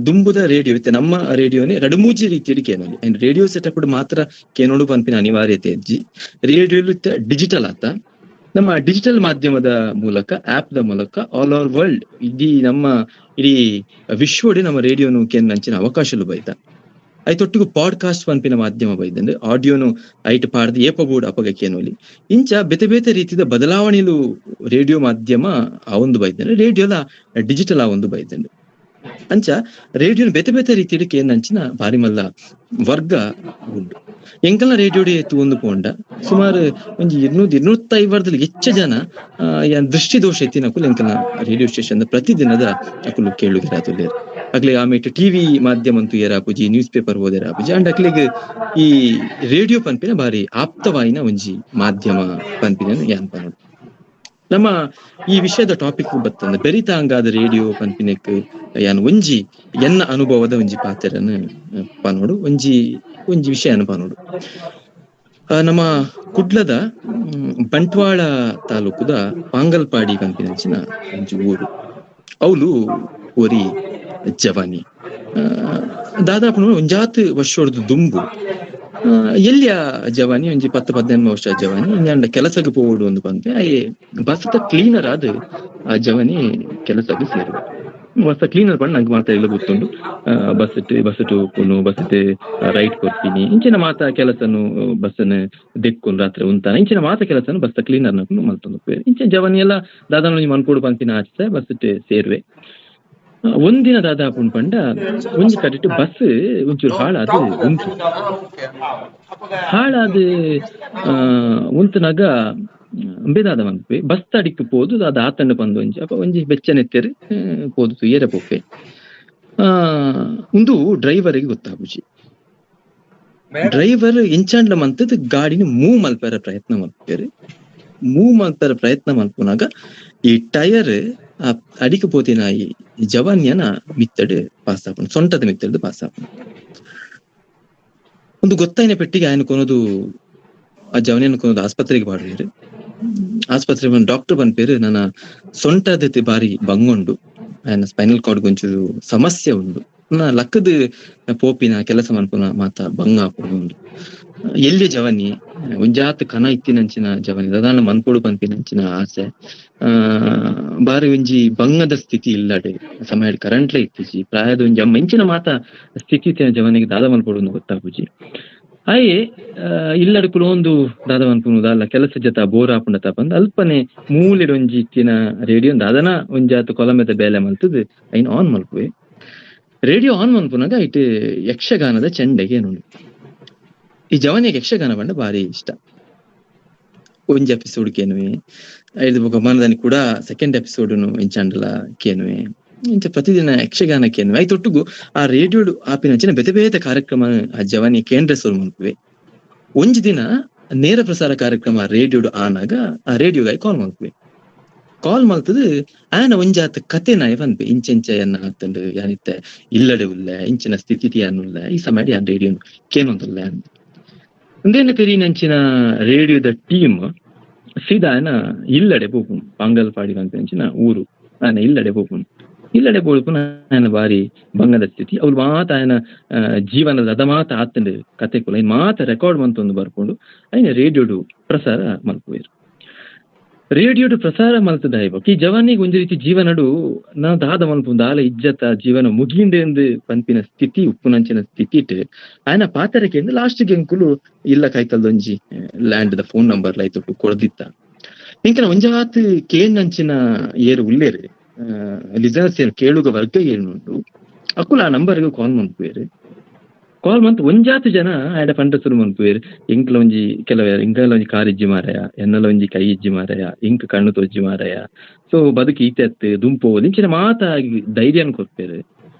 ದುಂಬುದ ರೇಡಿಯೋ ಇತ್ತೆ ನಮ್ಮ ರೇಡಿಯೋನೆ ರಡುಮೂಜಿ ರೀತಿಯಲ್ಲಿ ಕೇನೊಲಿ ಅಂಡ್ ರೇಡಿಯೋ ಸೆಟಪ್ ಮಾತ್ರ ಕೇನೋಡು ಪಂಪಿನ ಅನಿವಾರ್ಯತೆ ಇಜ್ಜಿ ರೇಡಿಯೋ ಡಿಜಿಟಲ್ ಆತ ನಮ್ಮ ಡಿಜಿಟಲ್ ಮಾಧ್ಯಮದ ಮೂಲಕ ಆಪ್ ದ ಮೂಲಕ ಆಲ್ ಓವರ್ ವರ್ಲ್ಡ್ ಇಡೀ ವಿಶ್ವಡೆ ನಮ್ಮ ರೇಡಿಯೋನು ಕೇಂದ್ರ ಅವಕಾಶಲು ಬೈತ ಐತೊಟ್ಟಿಗೂ ಪಾಡ್ಕಾಸ್ಟ್ ಪನ್ಪಿನ ಮಾಧ್ಯಮ ಬೈದಂದ್ರೆ ಆಡಿಯೋನು ಐಟ್ ಪಾಡ್ದು ಏಪಗೂಡ ಅಪಗ ಕೇನೋಲಿ ಇಂಚ ಬೇತೆ ಬೇತೆ ರೀತಿಯ ಬದಲಾವಣೆಲು ರೇಡಿಯೋ ಮಾಧ್ಯಮ ಆ ಒಂದು ಬೈದಂದ್ರೆ ರೇಡಿಯೋಲ ಡಿಜಿಟಲ್ ಆ ಒಂದು ಬೈದಂದ್ರೆ ಅಂಚ ರೇಡಿಯೋನು ಬೇತೆ ಬೇತೆ ರೀತಿಯಲ್ಲಿ ಕೇನಂಚಿನ ಬಾರಿ ಮಲ್ಲ ವರ್ಗ ಉಂಡು ಎಂಕಲ್ನ ರೇಡಿಯೋಡೆ ತೂಂದು ಪೋಂಡ ಸುಮಾರು ಒಂಜಿ 200-250 ಹೆಚ್ಚು ಜನ ದೃಷ್ಟಿ ದೋಷ ಎತ್ತಿನಕುಲು ಎಂಕಲ್ನ ರೇಡಿಯೋ ಸ್ಟೇಷನ್ ಪ್ರತಿದಿನದ ಅಕುಲು ಕೇಳುಗಿರಾತುಲ್ಲೇರು ಅಕ್ಲೆ ಆಮೇಲೆ ಟಿವಿ ಮಾಧ್ಯಮ ಅಂತೂ ಏರಾಪುಜಿ ನ್ಯೂಸ್ ಪೇಪರ್ ಓದೇರಾಪುಜಿ ಅಂಡ್ ಅಕ್ಲೆಗ್ ಈ ರೇಡಿಯೋ ಪನ್ಪಿನ ಬಾರಿ ಆಪ್ತವಾಯಿನ ಒಂಜಿ ಮಾಧ್ಯಮ ಪನ್ಪಿನ ಯಾನ್ ಪನೋಡು ನಮ್ಮ ಈ ವಿಷಯದ ಟಾಪಿಕ್ ಬರ್ತಂದ್ರೆ ಬೆರಿತಾಂಗಾದ ರೇಡಿಯೋ ಪನ್ಪಿನಕ್ ಯಾನ್ ಒಂಜಿ ಎನ್ನ ಅನುಭವದ ಒಂಜಿ ಪಾತ್ರನ ಪನೋಡು ಒಂಜಿ ವಿಷಯ ಪನೋಡು ನಮ್ಮ ಕುಡ್ಲದ ಬಂಟ್ವಾಳ ತಾಲೂಕುದ ಪಾಂಗಲ್ಪಾಡಿ ಪನ್ಪಿನಂಚಿನ ಒಂಜಿ ಊರು ಅವಳು ಒರಿ ಜವಾನಿ ದಾದಾಪು ಒಂಜಾತ್ ವರ್ಷೋರ್ದು ದುಂಬು ಎಲ್ಲಿಯ ಜವಾನಿ ಒಂಜಿ 10-18 ವರ್ಷ ಜವಾನಿ ಇಂಜಾಂಡ ಕೆಲಸಕ್ಕೆ ಪೋಡು ಒಂದು ಬಂದ್ರೆ ಬಸ್ತ ಕ್ಲೀನರ್ ಆದ್ ಆ ಜವಾನಿ ಕೆಲಸಕ್ಕೆ ಸೇರು ಬಸ್ ಕ್ಲೀನರ್ ಬಂದು ನಂಗೆ ಮಾತ್ರ ಎಲ್ಲ ಗೊತ್ತುಂಡು ಬಸ್ ಹೋಗ್ಕೊಂಡು ಬಸ್ ರೈಟ್ ಕೊಡ್ತೀನಿ ಇಂಚಿನ ಮಾತ ಕೆಲಸನು ಬಸ್ಸನ್ನು ದೆಕ್ಕೊಂಡು ರಾತ್ರಿ ಉಂತಾನ ಇಂಚಿನ ಮಾತ ಕೆಲಸನು ಬಸ್ ಕ್ಲೀನರ್ ನಕೊಂಡು ಮಲ್ತೊಂದು ಇಂಚಿನ ಜವಾನಿ ಎಲ್ಲ ದಾದಾನ ಮನ್ಕೋಡು ಪಂಪಿನ ಆಚೆ ಬಸ್ ಸೇರ್ವೆ ಒಂದಿನ ದಾದಾಪು ಪಂಡ ಒಂಜಿ ಕಟ್ಟಿಟ್ಟು ಬಸ್ ಒಂಚೂರು ಹಾಳಾದು ಉಂಟು ಉಂತನಾಗ ಬೇದಾದ ಮನ್ಪೆ ಬಸ್ ತಡಿಕ್ ಪೋದು ಅದು ಆತಂಡ ಬಂದು ಒಂಜಿ ಬೆಚ್ಚನೆತ್ತೇರು ಪೋದು ಏರ ಪೊಪ್ಪೆ ಒಂದು ಡ್ರೈವರಿಗೆ ಗೊತ್ತಾಗುಜಿ ಡ್ರೈವರ್ ಇಂಚಾಂಡ್ಲ ಮಂತದ ಗಾಡಿನ ಮೂವ್ ಮಲ್ಪರ ಪ್ರಯತ್ನ ಮಲ್ಪುನಾಗ ಈ ಟೈರ್ ಅಡಿಕೆ ಪೋತಿನ ಈ ಜವಾನ್ಯನ ಮಿತ್ತಡ್ ಪಾಸ್ ಆಪುಂಡು ಸೊಂಟದ ಮಿತ್ತಡ್ ಪಾಸ್ ಆಪುಂಡು ಒಂದು ಗೊತ್ತಾಯಿನ ಪೆಟ್ಟಿಗೆ ఆయన ಕೊನೋದು ಆ ಜವನಿಯನ್ನು ಕೊನೋದು ಆಸ್ಪತ್ರೆಗೆ ಬಾಡ್ವೇರು ಆಸ್ಪತ್ರೆ ಡಾಕ್ಟರ್ ಪನ್ಪೇರು ನನ್ನ ಸೊಂಟದ ಬಾರಿ ಬಂಗೊಂಡು ఆయన ಸ್ಪೈನಲ್ ಕಾರ್ಡ್ ಒಂಚೂರು ಸಮಸ್ಯೆ ಉಂಡು ನಾ ಲಕ್ಕದ ಪೋಪಿನ ಕೆಲಸ ಮನ್ಪುನ ಮಾತ ಬಂಗ ಹಾಕೊಂಡು ಉಂಡು ಎಲ್ಲಿ ಜವಾನಿ ಒಂಜಾತ್ ಕನ ಇತ್ತಿನಂಚಿನ ಜವಾನಿ ದಾದಾನ ಮನ್ಪೋಡು ಪನ್ಪಿನಂಚಿನ ಆಸೆ ಬಾರಿ ಒಂಜಿ ಬಂಗದ ಸ್ಥಿತಿ ಇಲ್ಲಡೆ ಸಮಯ ಕರೆಂಟ್ಲೆ ಇತ್ತಿಜಿ ಪ್ರಾಯದ ಒಂಜಿ ಅಮ್ಮ ಇಂಚಿನ ಮಾತ ಸ್ಥಿತಿ ಇತ್ತಿನ ಜವಾನಿಗೆ ದಾದ ಮನ್ಪೋಡು ಗೊತ್ತಾಗುಜಿ ಹಾಗೆ ಇಲ್ಲಡ ಕುಲೊಂದು ದಾದ ಮನ್ಪುನುದ ಅಲ್ಲ ಕೆಲಸ ಜೊತೆ ಬೋರ್ ಹಾಪುಂಡತ ಬಂದ್ ಅಲ್ಪನೆ ಮೂಲೆಡ್ ಒಂಜಿ ಇತ್ತಿನ ರೇಡಿಯೋ ದಾದನ ಒಂಜಾತ್ ಕೊಲಮೆದ ಬೇಲೆ ಮಲ್ತದ್ ಐನ್ ಆನ್ ಮಲ್ಪುವೆ ರೇಡಿಯೋ ಆನ್ ಮನ್ಪುನಾಗ ಇಟ್ ಯಕ್ಷಗಾನದ ಚೆಂಡೆಗೆ ನೋಡಿ ಈ ಜವಾನಿಗೆ ಯಕ್ಷಗಾನ ಬಂಡ ಬಾರಿ ಇಷ್ಟ ಒಂಜಿ ಎಪಿಸೋಡ್ ಕೇನುವೆ ಐದು ಮನದಾನಿ ಕೂಡ ಸೆಕೆಂಡ್ ಎಪಿಸೋಡ್ನು ಇಂಚಾಂಡಲ ಕೇನುವೆ ಇಂಚ ಪ್ರತಿದಿನ ಯಕ್ಷಗಾನ ಕೇನುವೆ ಐತೊಟ್ಟಿಗೂ ಆ ರೇಡಿಯೋ ಆಪಿನಂಚಿನ ಬೇತೆ ಬೇತೆ ಕಾರ್ಯಕ್ರಮ ಆ ಜವಾನಿ ಕೇಂದ್ರ ಸೋಲ್ ಮನ್ಪುವೆ ಒಂಜಿ ದಿನ ನೇರ ಪ್ರಸಾರ ಕಾರ್ಯಕ್ರಮ ರೇಡಿಯೋ ಆನ್ ಆಗ ಆ ರೇಡಿಯೋಗಾಗಿ ಕಾಲ್ ಮಲ್ತದ ಆಯನ ಒಂಜಾತ್ ಕತೆ ನಾಯ ಪನ್ಪೆ ಇಂಚೆಂಚ ಎನ್ನ ಹಾಕ್ತಂಡು ಯಾನಿತ್ತೆ ಇಲ್ಲಡೆ ಉಲ್ಲ ಇಂಚಿನ ಸ್ಥಿತಿ ಅನ್ನುಲ್ಲ ಈ ಸಮಯ ಯಾನ್ ರೇಡಿಯೋ ಕೇನೊಂದುಲ್ಲ ಅಂತ ಒಂದೇನ ಕರೀನಂಚಿನ ರೇಡಿಯೋದ ಟೀಮ್ ಸೀದಾ ಆಯನ ಇಲ್ಲಡೆ ಪೋಪುನು ಪಾಂಗಲ್ಪಾಡಿ ಪಂಪಿನಂಚಿನ ಊರು ಆಯನ ಇಲ್ಲಡೆ ಪೋಪುನ ಆಯನ ಬಾರಿ ಬಂಗದ ಸ್ಥಿತಿ ಅವ್ರು ಮಾತ ಆಯನ ಜೀವನದ ಅದ ಮಾತ ಆತಂಡು ಕತೆ ಕುಲ ಐನ್ ಮಾತ ರೆಕಾರ್ಡ್ ಮಂತೊಂದು ಬರ್ಕೊಂಡು ಆಯ್ನ ರೇಡಿಯೋಡು ಪ್ರಸಾರ ಮಲ್ಪುವೇರು ರೇಡಿಯೋಡು ಪ್ರಸಾರ ಮಲ್ತದ ಈ ಜವಾನಿಗೆ ಒಂದ್ ರೀತಿ ಜೀವನಡು ನಾ ದಾದ ಮಲ್ಪುಂದು ಆಲ ಇಜ್ಜತ ಜೀವನ ಮುಗಿಂಡೆಂದು ಪನ್ಪಿನ ಸ್ಥಿತಿ ಉಪ್ಪುನಂಚಿನ ಸ್ಥಿತಿ ಇಟ್ಟು ಆಯನ ಪಾತ್ರಕ್ಕೆ ಲಾಸ್ಟ್ಗೆ ಎಂಕುಲು ಇಲ್ಲ ಕೈಕಲ್ದೊಂಜಿ ಲ್ಯಾಂಡ್ ದ ಫೋನ್ ನಂಬರ್ ಲೈತೊಟ್ಟು ಕೊಡ್ದಿತ್ತ ಇಂಕನ ಒಂಜಾತ್ ಕೇಂದಂಚಿನ ಏರು ಉಳ್ಳೇರು ಲಿಸನರ್ಸ್ ಏನು ಕೇಳುಗ ವರ್ಗ ಏನುಂಟು ಅಕುಲ ಆ ನಂಬರ್ಗೆ ಕಾಲ್ ಮನ್ಪುವೇರು ಕಾಲ್ ಮಂತ್ ಒಂಜಾತು ಜನ ಆಯ್ಡ ಪಂಡ ಶುರು ಮನ್ಪುವೇರು ಇಂಕ್ಲ ಒಂಜಿ ಕೆಲವೇರು ಇಂಕಲ ಒಂಜಿ ಕಾರ್ ಇಜ್ಜಿ ಮಾರಾಯ ಎನ್ನಲ ಒಂಜಿ ಕೈ ಇಜ್ಜಿ ಮಾರಾಯ ಇಂಕ್ ಕಣ್ಣು ತೊಜ್ಜಿ ಮಾರಾಯ ಸೊ ಬದುಕು ಈತೆತ್ತು ದುಂಪೋದು ಇಂಚಿನ ಮಾತಾಗಿ ಧೈರ್ಯನ್ ಕೊಡ್ಪೇರು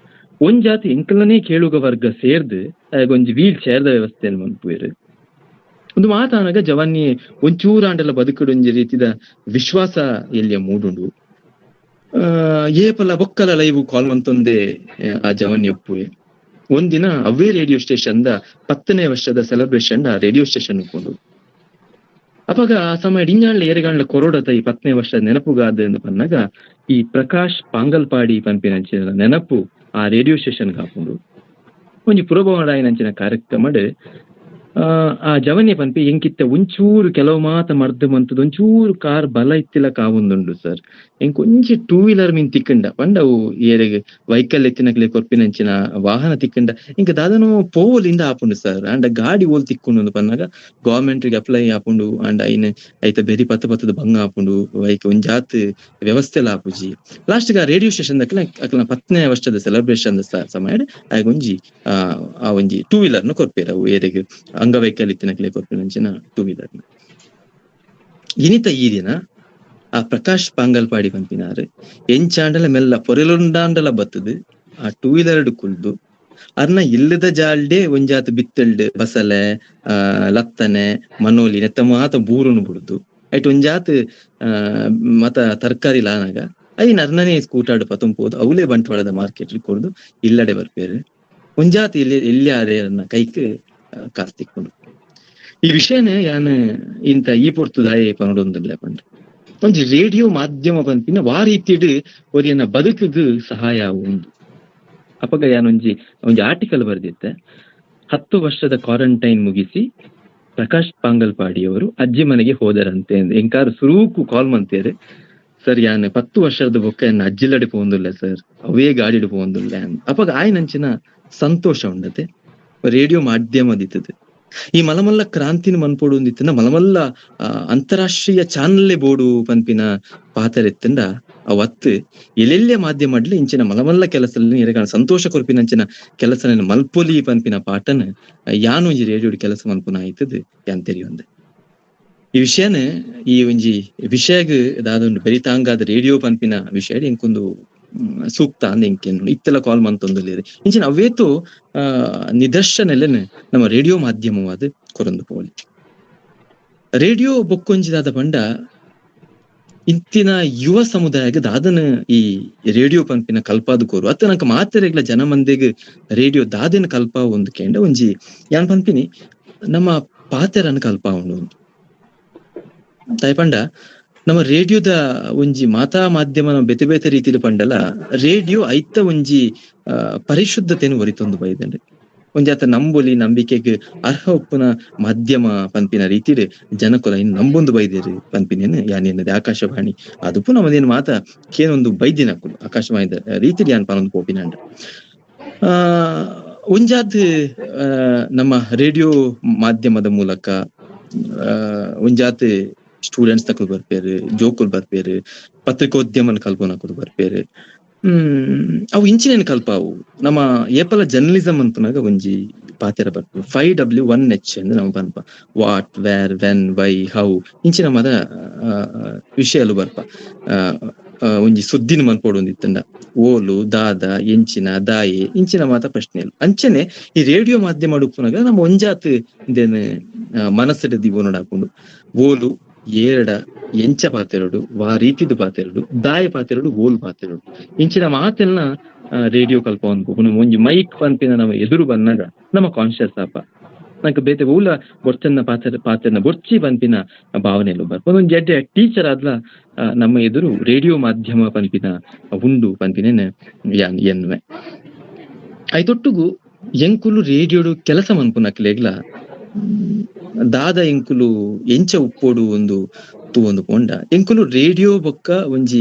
ಒಂಜಾತಿ ಇಂಕಲನೇ ಕೇಳುಗ ವರ್ಗ ಸೇರ್ದು ಒಂಜಿ ವೀಲ್ ಚೇರ್ದ ವ್ಯವಸ್ಥೆಯನ್ನು ಮನ್ಪುವೇರು ಒಂದು ಮಾತಾನಾಗ ಜವಾನಿ ಒಂಚೂರಾಂಡೆಲ್ಲ ಬದುಕುಡು ಒಂಜಿ ರೀತಿದ ವಿಶ್ವಾಸ ಎಲ್ಲಿಯ ಮೂಡುಂಡು ಏಪಲ ಬೊಕ್ಕಲ ಲೈವ್ ಕಾಲ್ ಮಂತೊಂದೆ ಆ ಜವಾನಿ ಒಪ್ಪುವೆ ಒಂದಿನ ಅವೇ ರೇಡಿಯೋ ಸ್ಟೇಷನ್ 10ನೇ ವರ್ಷದ ಸೆಲೆಬ್ರೇಷನ್ ಆ ರೇಡಿಯೋ ಸ್ಟೇಷನ್ ಕೊಂಡು ಅವಾಗ ಆ ಸಮಯ ಇಂಜಾಣ್ಲ ಏರೆಗಾಂಡ್ಲ ಕೊರೋಡತ ಈ 10ನೇ ವರ್ಷದ ನೆನಪುಗಾದ ಎಂದು ಪನ್ನಾಗ ಈ ಪ್ರಕಾಶ್ ಪಾಂಗಲ್ಪಾಡಿ ಪಂಪಿನಂಚಿನ ನೆನಪು ಆ ರೇಡಿಯೋ ಸ್ಟೇಷನ್ ಹಾಕೊಂಡು ಒಂಜಿ ಪುರಭವನಾಯನಂಚಿನ ಕಾರ್ಯಕ್ರಮಡ್ ಆ ಜವನ್ಯ ಪನ್ಪಿ ಎಂಕಿತ್ತ ಒಂಚೂರು ಕೆಲವು ಮಾತ ಮರ್ದ ಮಂತದ ಒಂಚೂರು ಕಾರ್ ಬಲ ಇತ್ತಿಲ ಕಾವೊಂದುಂಡು ಸರ್ ಎಂಕ್ ಒಂಜಿ 2 ವೀಲರ್ ಮೀನ್ ತಿಕ್ಕಂಡ ಪಂಡ ಅವು ಏರೆಗ್ ವೈಕಲ್ ಎತ್ತಿನಕ್ಲೆ ಕೊರ್ಪಿನಂಚಿನ ವಾಹನ ತಿಕ್ಕಂಡ ಇಂಕ ದಾದನು ಪೋವಲಿಂದ ಆಪುಂಡು ಸರ್ ಅಂಡ ಗಾಡಿ ಓಲ್ ತಿಕ್ಕುಂಡು ಪನ್ನಾಗ ಗವರ್ಮೆಂಟ್ಗೆ ಅಪ್ಲೈ ಆಪುಂಡು ಅಂಡ ಐನ್ ಐತ ಬೆರಿ ಪತ್ತದ ಭಂಗ ಆಪುಂಡು ವೈಕ್ ಒಂಜಾತ್ ವ್ಯವಸ್ಥೆಲ ಆಪುಜಿ ಲಾಸ್ಟ್ ಗ ರೇಡಿಯೋ ಸ್ಟೇಷನ್ ದಕ್ಲ ಅಕ್ಲ 10ನೇ ವರ್ಷದ ಸೆಲೆಬ್ರೇಷನ್ ಸಮಯ ಆಗ ಒಂಜಿ ಆ ಒಂಜಿ 2 ವೀಲರ್ ನ ಕೊರ್ಪೇರ ಅವು ಏರೆಗ್ ಅಂಗವೈಕಲ್ ಇತ್ತಿನಕ್ಲೆ ಕೊರ್ಪಿನಂಚಿನ 2 ವೀಲರ್ ಇನಿತ ಈ ದಿನ ಆ ಪ್ರಕಾಶ್ ಪಾಂಗಲ್ಪಾಡಿ ಪಂಪಿನಾರು ಎಂಚಾಂಡಲ ಮೆಲ್ಲ ಪೊರೆಲುಂಡಾಂಡಲ ಬತ್ತದು ಆ 2 ವೀಲರ್ ಕುಲ್ದು ಅರ್ನ ಇಲ್ಲದ ಜಾಲ್ಡೆ ಒಂಜಾತ್ ಬಿತ್ತಲ್ಡ್ ಬಸಲೆ ಲತ್ತನೆ ಮನೋಲಿ ನೆತ್ತ ಮಾತ ಬೂರುನು ಬಿಡುದು ಐಟ್ ಒಂಜಾತ್ ಮತ ತರಕಾರಿ ಲಾನಾಗ ಐನ್ ಅರ್ನನೇ ಸ್ಕೂಟಾಡ್ ಪತಂಪೋದು ಅವಲೇ ಬಂಟ್ವಾಳದ ಮಾರ್ಕೆಟ್ ಕೊಡ್ದು ಇಲ್ಲಡೆ ಬರ್ಪೇರು ಒಂಜಾತ್ ಎಲ್ಲಿ ಆರೆ ಕೈಕ್ ಕಾಸ್ತಿಕ್ಕೊಂಡು ಈ ವಿಷಯನೇ ಯಾನ್ ಇಂತ ಈ ಪೊರ್ತುದಾಯ ಪನೊಡೊಂದಿಲ್ಲ ಪಂಡ ಒಂಜಿ ರೇಡಿಯೋ ಮಾಧ್ಯಮ ಪಂಪಿನ ವಾ ರೀತಿಡ್ ಒರಿಯನ ಬದುಕಿಗ್ ಸಹಾಯ ಉಂಡು ಅಪಗ ಯಾನೊಂಜಿ ಆರ್ಟಿಕಲ್ ಬರ್ದಿತ್ತೆ 10 ವರ್ಷದ ಕ್ವಾರಂಟೈನ್ ಮುಗಿಸಿ ಪ್ರಕಾಶ್ ಪಾಂಗಲ್ಪಾಡಿಯವರು ಅಜ್ಜಿ ಮನೆಗೆ ಹೋದರಂತೆ ಎಂಕಾರು ಸುರೂಕು ಕಾಲ್ ಮಂತೇರು ಸರ್ ಯಾನ್ 10 ವರ್ಷದ ಬೊಕ್ಕ ಎನ್ನ ಅಜ್ಜಿಲಡಿ ಪೋಂದುಲ್ಲ ಸರ್ ಅವೇ ಗಾಡಿಡ್ ಪೋಂದುಲ್ಲ ಅಪಗ ಆಯ್ನಂಚಿನ ಸಂತೋಷ ಉಂಡತೆ ರೇಡಿಯೋ ಮಾಧ್ಯಮ ದಿತ್ತದು ಈ ಮಲಮಲ್ಲ ಕ್ರಾಂತಿನ ಮನ್ಪೋಡು ಒಂದಿತ್ತಂದ ಮಲಮಲ್ಲ ಅಂತಾರಾಷ್ಟ್ರೀಯ ಚಾನಲ್ಲೇ ಬೋಡು ಪಂಪಿನ ಪಾತರೆತ್ತಂಡ ಅವತ್ತು ಎಲ್ಲೆಲ್ಲೇ ಮಾಧ್ಯಮ ಮಾಡ್ಲಿ ಇಂಚಿನ ಮಲಮಲ್ಲ ಕೆಲಸದಲ್ಲಿ ಇರಗಾಣ ಸಂತೋಷ ಕೊರ್ಪಿನಂಚಿನ ಕೆಲಸ ಮಲ್ಪೊಲಿ ಪಂಪಿನ ಪಾಠನ ಯಾನು ಒಂಜಿ ರೇಡಿಯೋಡ್ ಕೆಲಸ ಮನ್ಪುನ ಆಯ್ತದ ಯಾನ್ ತೆರಿಯೊಂದೆ ಈ ವಿಷಯನ ಈ ಒಂಜಿ ವಿಷಯಗ್ ದಾದೊಂದು ಬೆರಿತಾಂಗಾದ ರೇಡಿಯೋ ಪಂಪಿನ ವಿಷಯ ಎಂಕೊಂದು ಸೂಕ್ತ ಅಂದ ಎಂಕೇನು ಇತ್ತೆಲ್ಲ ಕಾಲ್ ಮಂತೊಂದುಲ್ಲೇರಿ ಇಂಚಿನ ಅವೇತು ನಿದರ್ಶನಲೆನ್ ನಮ್ಮ ರೇಡಿಯೋ ಮಾಧ್ಯಮವಾದ ಕೊರೊಂದು ಪೋಲಿ ರೇಡಿಯೋ ಬೊಕ್ಕೊಂಜಿದಾದ ಪಂಡ ಇಂತಿನ ಯುವ ಸಮುದಾಯಗ ದಾದನ ಈ ರೇಡಿಯೋ ಪಂಪಿನ ಕಲ್ಪಾದು ಕೋರು ಅತ್ತ ನಂಕ ಮಾತೆರೆಗ್ಲ ಜನ ಮಂದಿಗ್ ರೇಡಿಯೋ ದಾದಿನ ಕಲ್ಪ ಒಂದು ಕೇಂಡ ಒಂಜಿ ಯಾನ್ ಪಂಪಿನಿ ನಮ್ಮ ಪಾತೆರನ ಕಲ್ಪ ಉಂಡು ಪಂಡ ನಮ್ಮ ರೇಡಿಯೋದ ಒಂಜಿ ಮಾತಾ ಮಾಧ್ಯಮ ಬೇತೆ ಬೇತೆ ರೀತಿಲಿ ಪಂಡಲ ರೇಡಿಯೋ ಐತ ಒಂಜಿ ಪರಿಶುದ್ಧತೆಯನ್ನು ಒರಿತೊಂದು ಬೈದಂಡೆ ಒಂಜಾತ ನಂಬೊಲಿ ನಂಬಿಕೆಗೆ ಅರ್ಹ ಉಪ್ಪುನ ಮಾಧ್ಯಮ ಪಂಪಿನ ರೀತಿಡ್ ಜನಕೊಲ ಇನ್ನು ನಂಬೊಂದು ಬೈದೇರು ಪಂಪಿನೇನು ಯಾನೇನದೆ ಆಕಾಶವಾಣಿ ಅದು ನಮ್ಮದೇನು ಮಾತ ಕೇನೊಂದು ಬೈದಿನ ಆಕಾಶವಾಣಿದ ರೀತಿಲಿ ಯಾನ್ ಪನೊಂದು ಪೋಪಿನಂಡ ಒಂಜಾತ್ ನಮ್ಮ ರೇಡಿಯೋ ಮಾಧ್ಯಮದ ಮೂಲಕ ಒಂಜಾತ್ ಸ್ಟೂಡೆಂಟ್ಸ್ ತಕಲ್ ಬರ್ಪೇರು ಜೋಕುಲ್ ಬರ್ಪೇರು ಪತ್ರಿಕೋದ್ಯಮನ ಕಲ್ಪನಕುಲು ಬರ್ಪೇರು ಅವು ಇಂಚಿನೇನು ಕಲ್ಪ ಅವು ನಮ್ಮ ಏಪಲ ಜರ್ನಲಿಸಮ್ ಅಂತನಾಗ ಒಂಜಿ ಪಾತೆರ ಬರ್ಪು 5W1H ಅಂದ್ರೆ ನಮ್ಮ ಪನ್ಪ what where when why how ಇಂಚಿನ ಮದ ವಿಷಯಲು ಬರ್ಪ ಒಂಜಿ ಸುದ್ದಿನ ಮನ್ಪೋಡು ಒಂದಿತ್ತಂಡ ಓಲು ದಾದ ಎಂಚಿನ ದಾಯೆ ಇಂಚಿನ ಮಾತ ಪ್ರಶ್ನೆ ಅಂಚನೆ ಈ ರೇಡಿಯೋ ಮಾಧ್ಯಮ ಉಪ್ಪುನಾಗ ನಮ್ಮ ಒಂಜಾತ್ ಇದೇನು ಮನಸ್ಸಡ ದಿವೋನಡ್ ಹಾಕೊಂಡು ಓಲು ಏರಡ ಎಂಚ ಪಾತೆರಡು ವಾ ರೀತಿದ ಪಾತೆರಡು ದಾಯ ಪಾತೆರಡು ಓಲ್ ಪಾತೆರಡು ಇಂಚಿನ ಮಾತೆಲ್ಲ ರೇಡಿಯೋ ಕಲ್ಪ ಅನ್ಪು ಒಂಜಿ ಮೈಕ್ ಪಂಪಿನ ನಮ್ಮ ಎದುರು ಬಂದಾಗ ನಮ್ಮ ಕಾನ್ಶಿಯಸ್ ಆಪ ನಂಗೆ ಬೇತೆ ಊಲ ಬೊರ್ಚನ್ನ ಪಾತೆರನ ಬೊರ್ಚಿ ಪಂಪಿನ ಭಾವನೆಯಲ್ಲೂ ಬರ್ಪ ಒಂದ್ ಜಡ್ಡೆ ಟೀಚರ್ ಆದ್ಲ ನಮ್ಮ ಎದುರು ರೇಡಿಯೋ ಮಾಧ್ಯಮ ಪಂಪಿನ ಉಂಡು ಪಂಪಿನೇನೆ ಯಾನ್ ಎನ್ವೆ ಐತೊಟ್ಟುಗು ಎಂಕುಲು ರೇಡಿಯೋಡು ಕೆಲಸ ಮನ್ಪುನಕ್ಲೆಗ್ಲ ದಾದ ಎಂಕುಲು ಎಂಚ ಉಪ್ಪೋಡು ಒಂದು ತೂವೊಂದು ಪೋಂಡ ಎಂಕುಲು ರೇಡಿಯೋ ಬೊಕ್ಕ ಒಂಜಿ